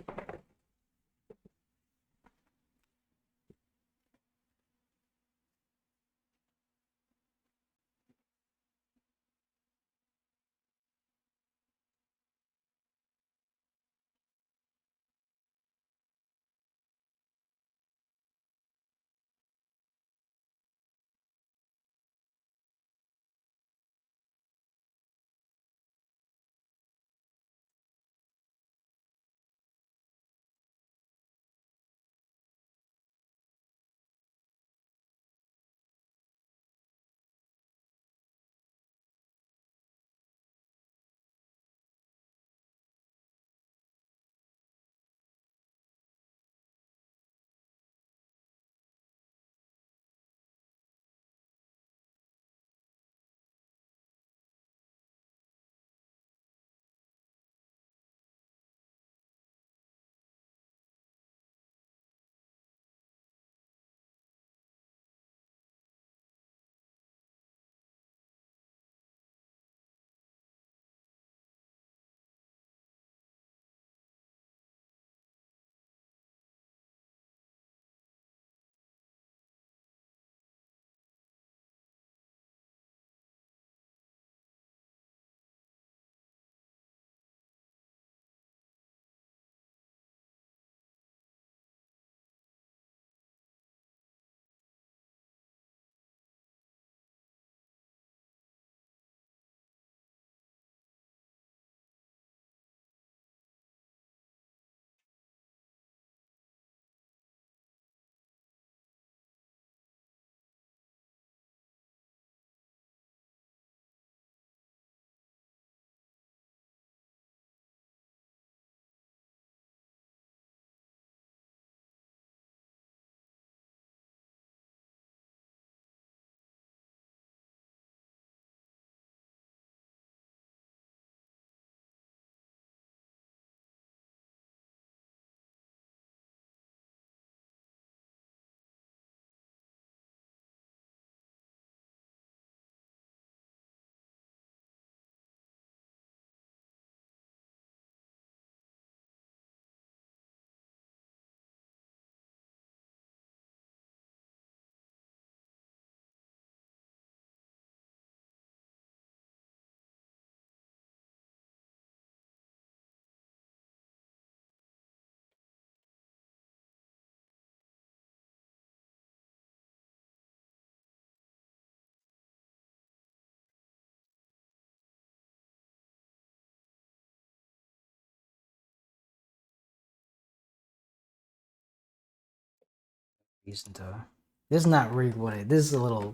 Reason to. This is not really what it. This is a little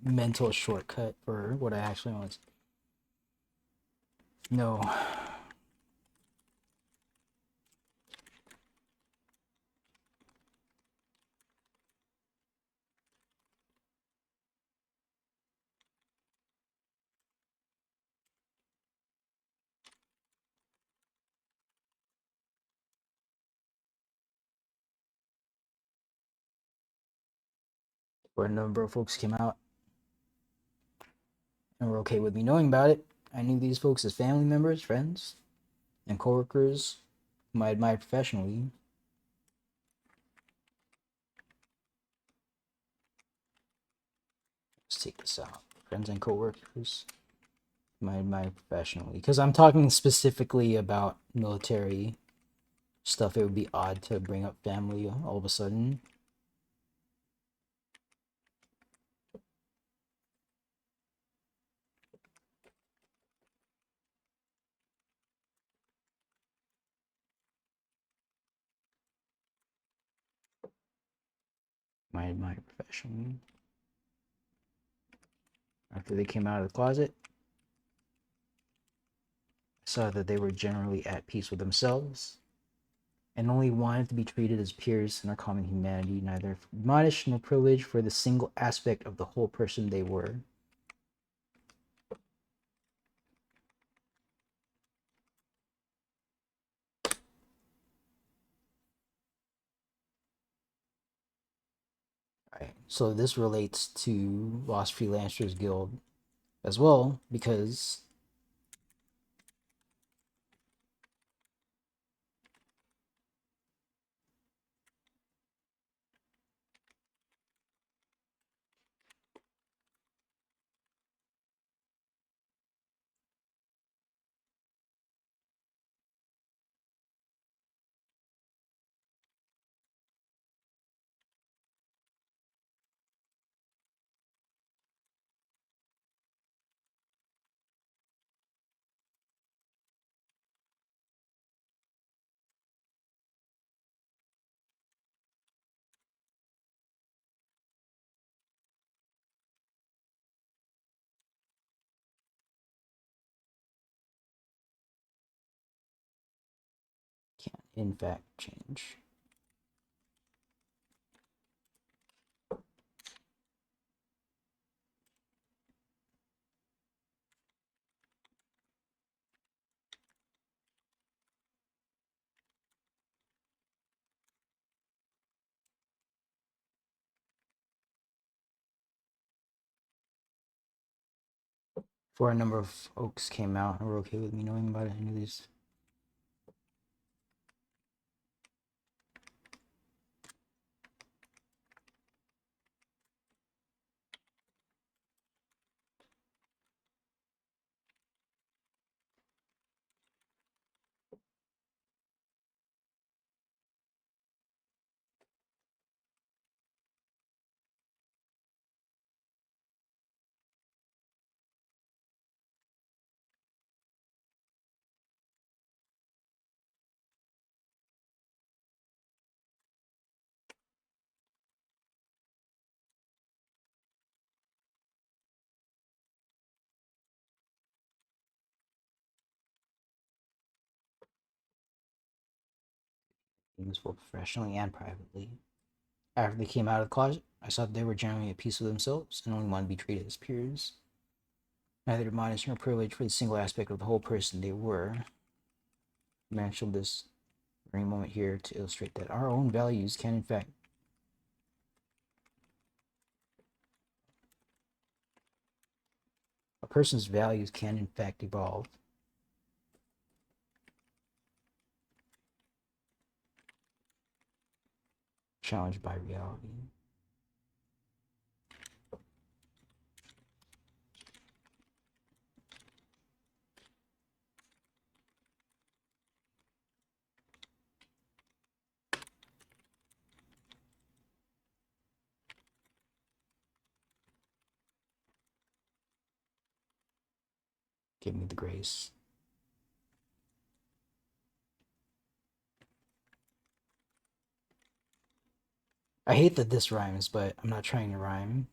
mental shortcut for what I actually want. No, but a number of folks came out and were okay with me knowing about it. I knew these folks as family members, friends, and coworkers whom I admired professionally. Let's take this out. Friends and coworkers whom I admired professionally. Because I'm talking specifically about military stuff. It would be odd to bring up family all of a sudden. I admired professionally. After they came out of the closet, I saw that they were generally at peace with themselves and only wanted to be treated as peers in our common humanity, neither admonished nor privileged for the single aspect of the whole person they were. Right. So this relates to Lost Freelancers Guild as well because can in fact change. Before a number of folks came out and were okay with me knowing about it, I knew this. Things both professionally and privately. After they came out of the closet, I saw that they were generally at peace with themselves and only wanted to be treated as peers. Neither admonish nor privilege for the single aspect of the whole person they were. I mentioned this very moment here to illustrate that our own values can in fact a person's values can in fact evolve, challenged by reality. Give me the grace. I hate that this rhymes, but I'm not trying to rhyme.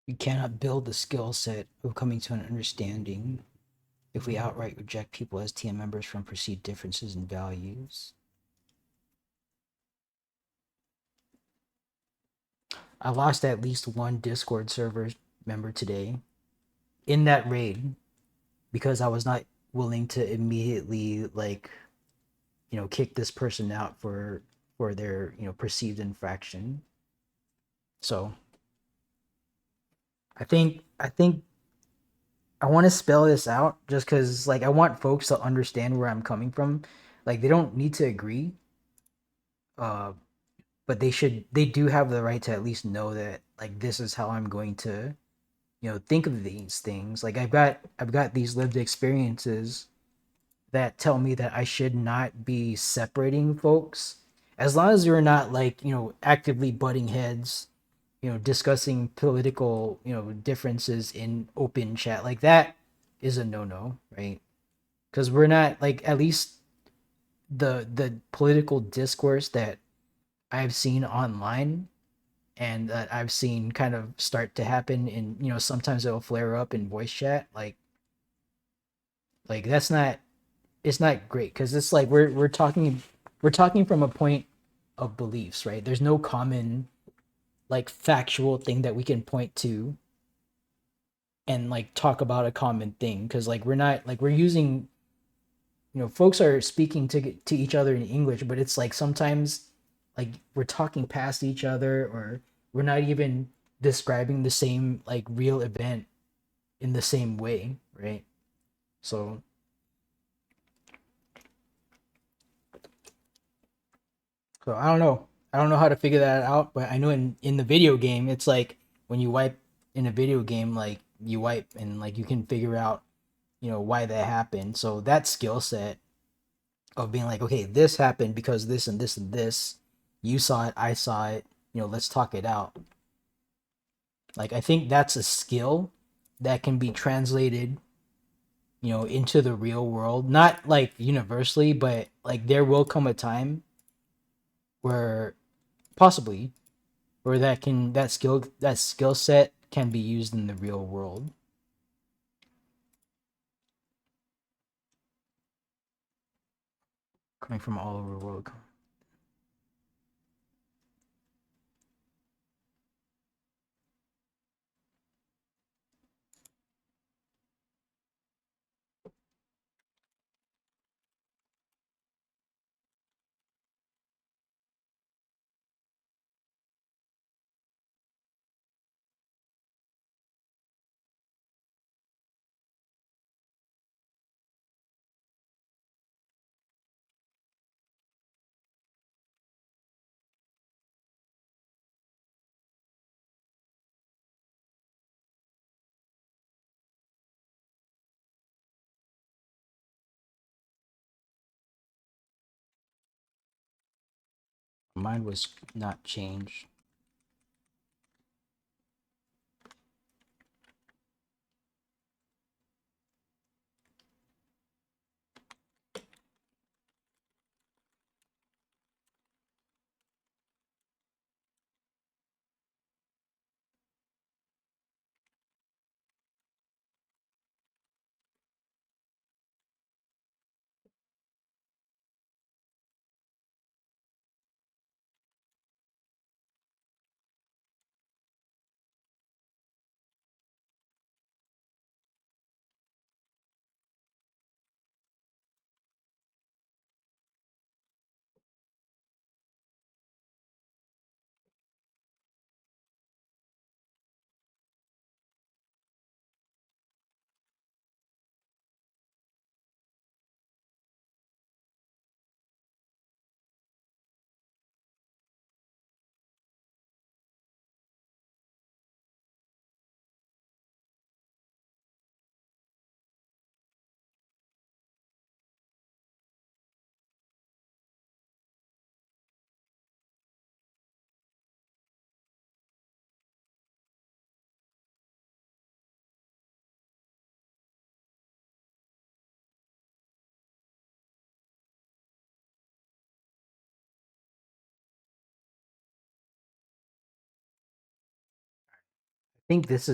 We cannot build the skill set of coming to an understanding if we outright reject people as TM members from perceived differences in values. I lost at least one Discord server member today in that raid because I was not willing to immediately like kick this person out for their perceived infraction. So I think I want to spell this out just because like I want folks to understand where I'm coming from. Like they don't need to agree, uh, but they do have the right to at least know that like this is how I'm going to think of these things. Like I've got these lived experiences that tell me that I should not be separating folks as long as you're not like actively butting heads, discussing political differences in open chat. Like that is a no-no, right? Because we're not like, at least the political discourse that I've seen online and that I've seen kind of start to happen in, sometimes it'll flare up in voice chat, like that's not, it's not great because it's like we're talking from a point of beliefs, right? There's no common like factual thing that we can point to and like talk about a common thing because like we're not like we're using, folks are speaking to each other in English, but it's like sometimes like we're talking past each other, or we're not even describing the same like real event in the same way, right? So I don't know how to figure that out, but I know in the video game it's like when you wipe in a video game, like you wipe and like you can figure out why that happened. So that skill set of being like, okay, this happened because this and this and this, you saw it, I saw it, let's talk it out. Like I think that's a skill that can be translated into the real world, not like universally, but like there will come a time where possibly where that skill set can be used in the real world. Coming from all over the world. Mine was not changed. think this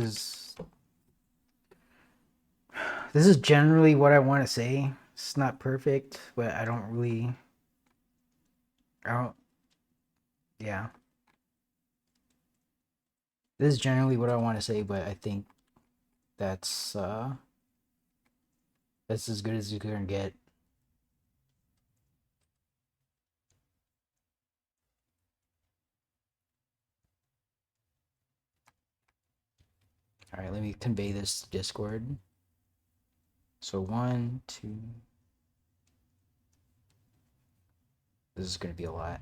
is generally what I want to say. It's not perfect, but I don't yeah. This is generally what I want to say, but I think that's uh that's as good as you can get. All right, let me convey this to Discord. So one, two. This is gonna be a lot.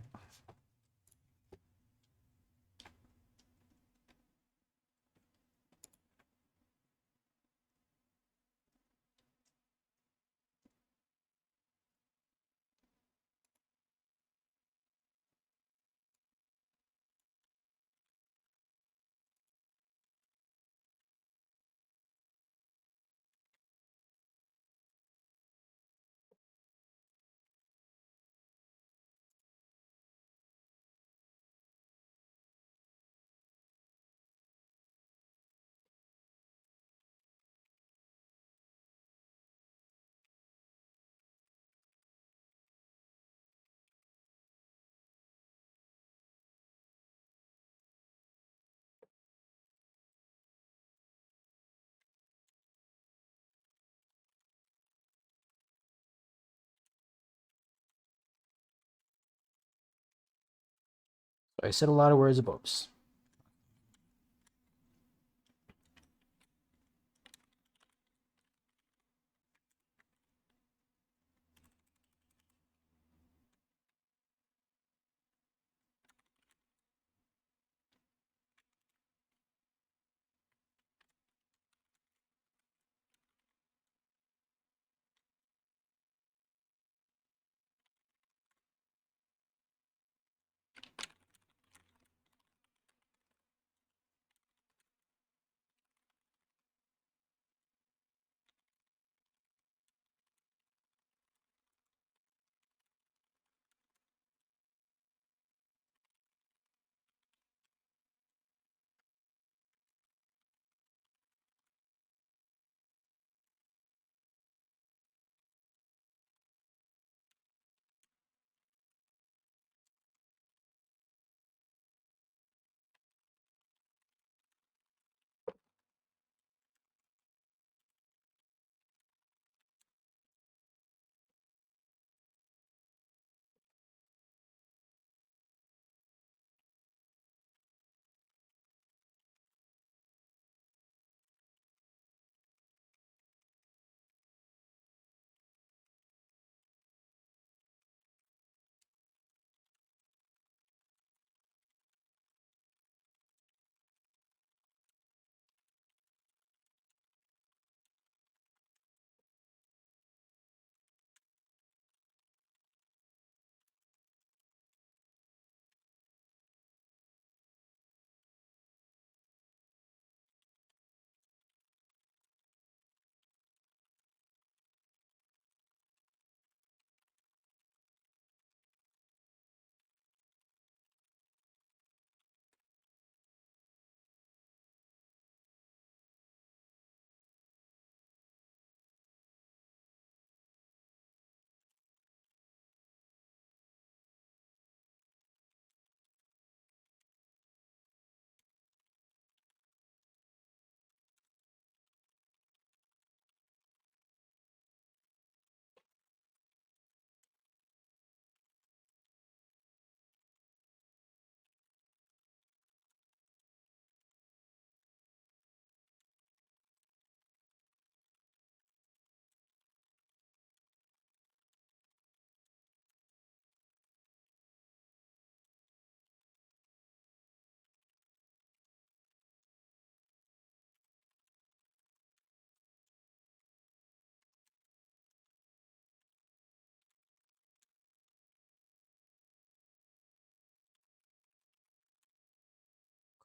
So I said a lot of words of books.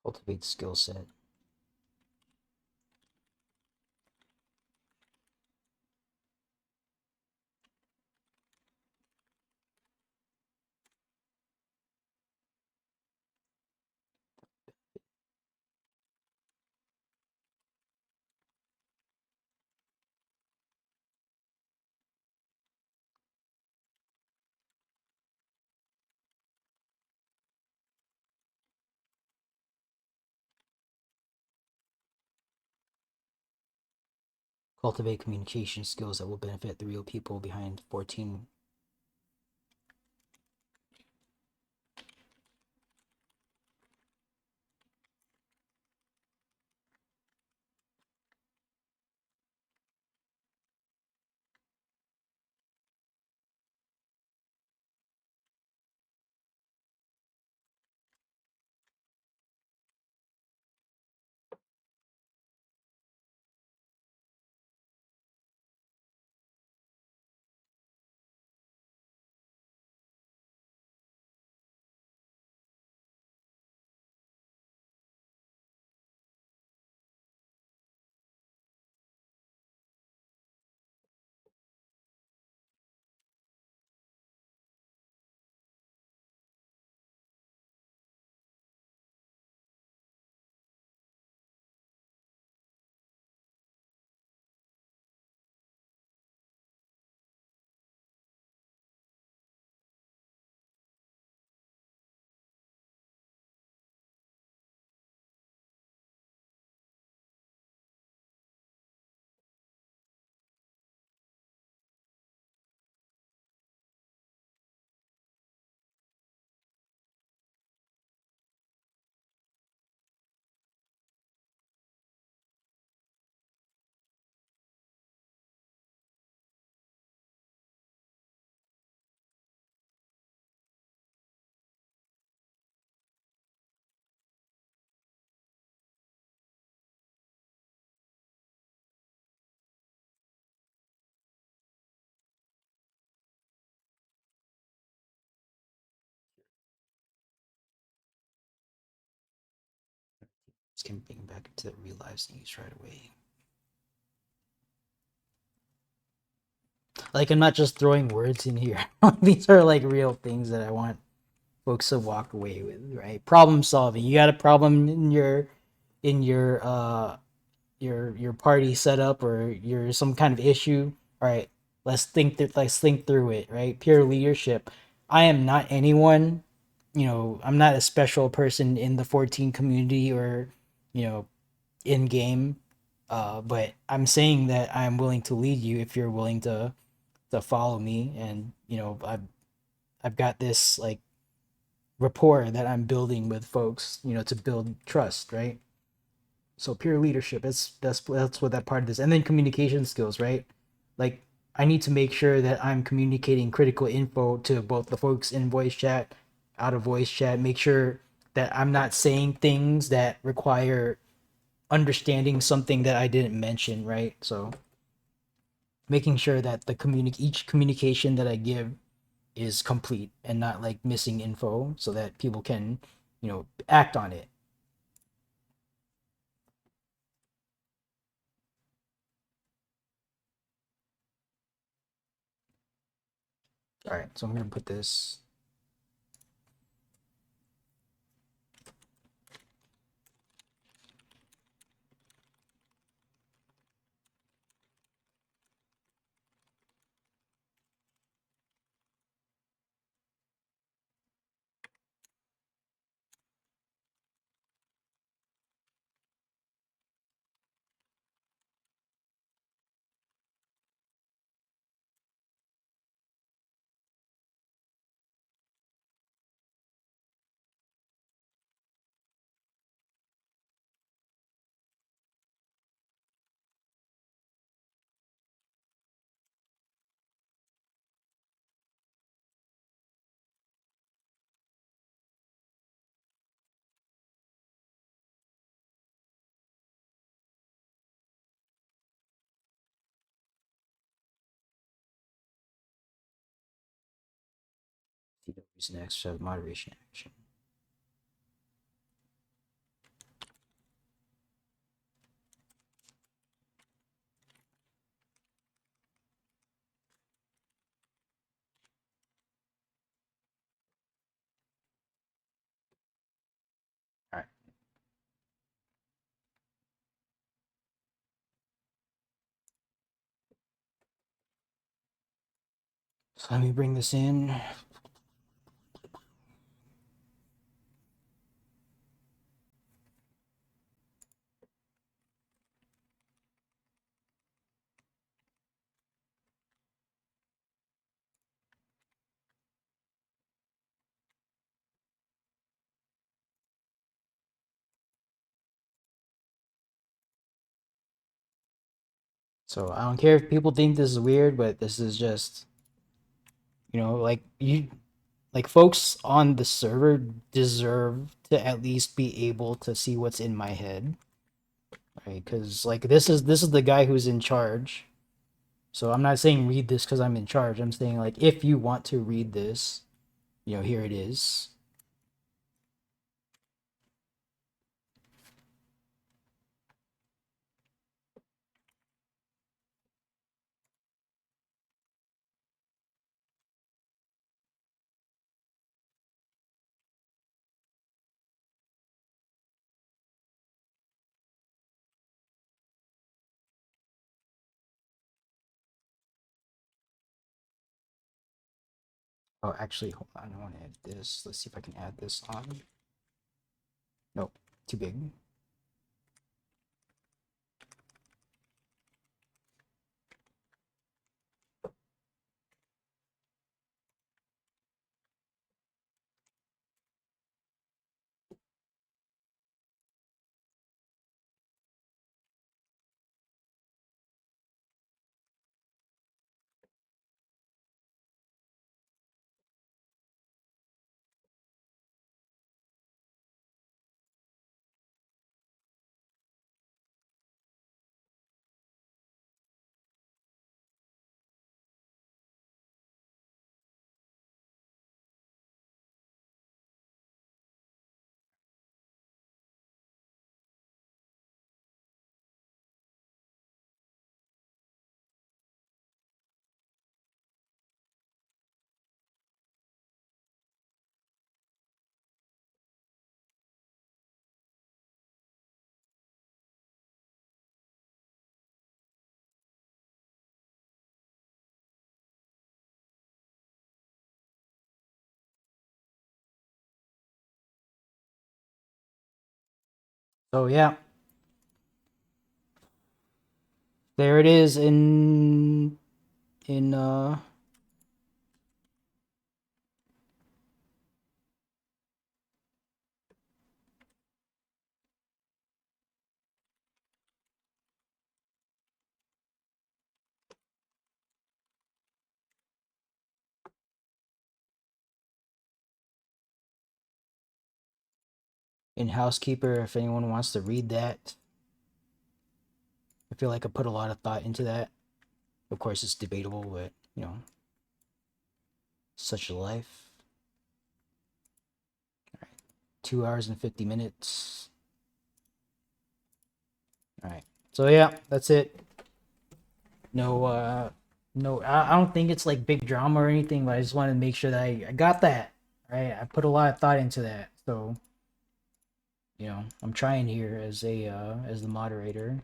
Cultivate skill set. Cultivate communication skills that will benefit the real people behind 14. Just can bring back into the real lives and use right away. Like I'm not just throwing words in here. These are like real things that I want folks to walk away with, right? Problem solving. You got a problem in your party setup or your some kind of issue. All right, let's think through it, right? Peer leadership. I am not anyone, I'm not a special person in the 14 community or, you know, in game. But I'm saying that I'm willing to lead you if you're willing to follow me, and I've got this like rapport that I'm building with folks, to build trust, right? So peer leadership, that's what that part of this, and then communication skills, right? Like I need to make sure that I'm communicating critical info to both the folks in voice chat, out of voice chat. Make sure that I'm not saying things that require understanding something that I didn't mention, right? So making sure that each communication that I give is complete and not like missing info so that people can, act on it. All right, so I'm gonna put this. Use next moderation action. All right. So let me bring this in. So I don't care if people think this is weird, but this is just, like folks on the server deserve to at least be able to see what's in my head, right? Because like this is the guy who's in charge. So I'm not saying read this because I'm in charge. I'm saying like if you want to read this, here it is. Oh, actually, hold on. I want to add this. Let's see if I can add this on. Nope, too big. So yeah, there it is in Housekeeper. If anyone wants to read that, I feel like I put a lot of thought into that. Of course, it's debatable, but such a life. All right, 2 hours and 50 minutes. All right, so yeah, that's it. No, no, I don't think it's like big drama or anything, but I just wanted to make sure that I got that right. I put a lot of thought into that, so I'm trying here as the moderator.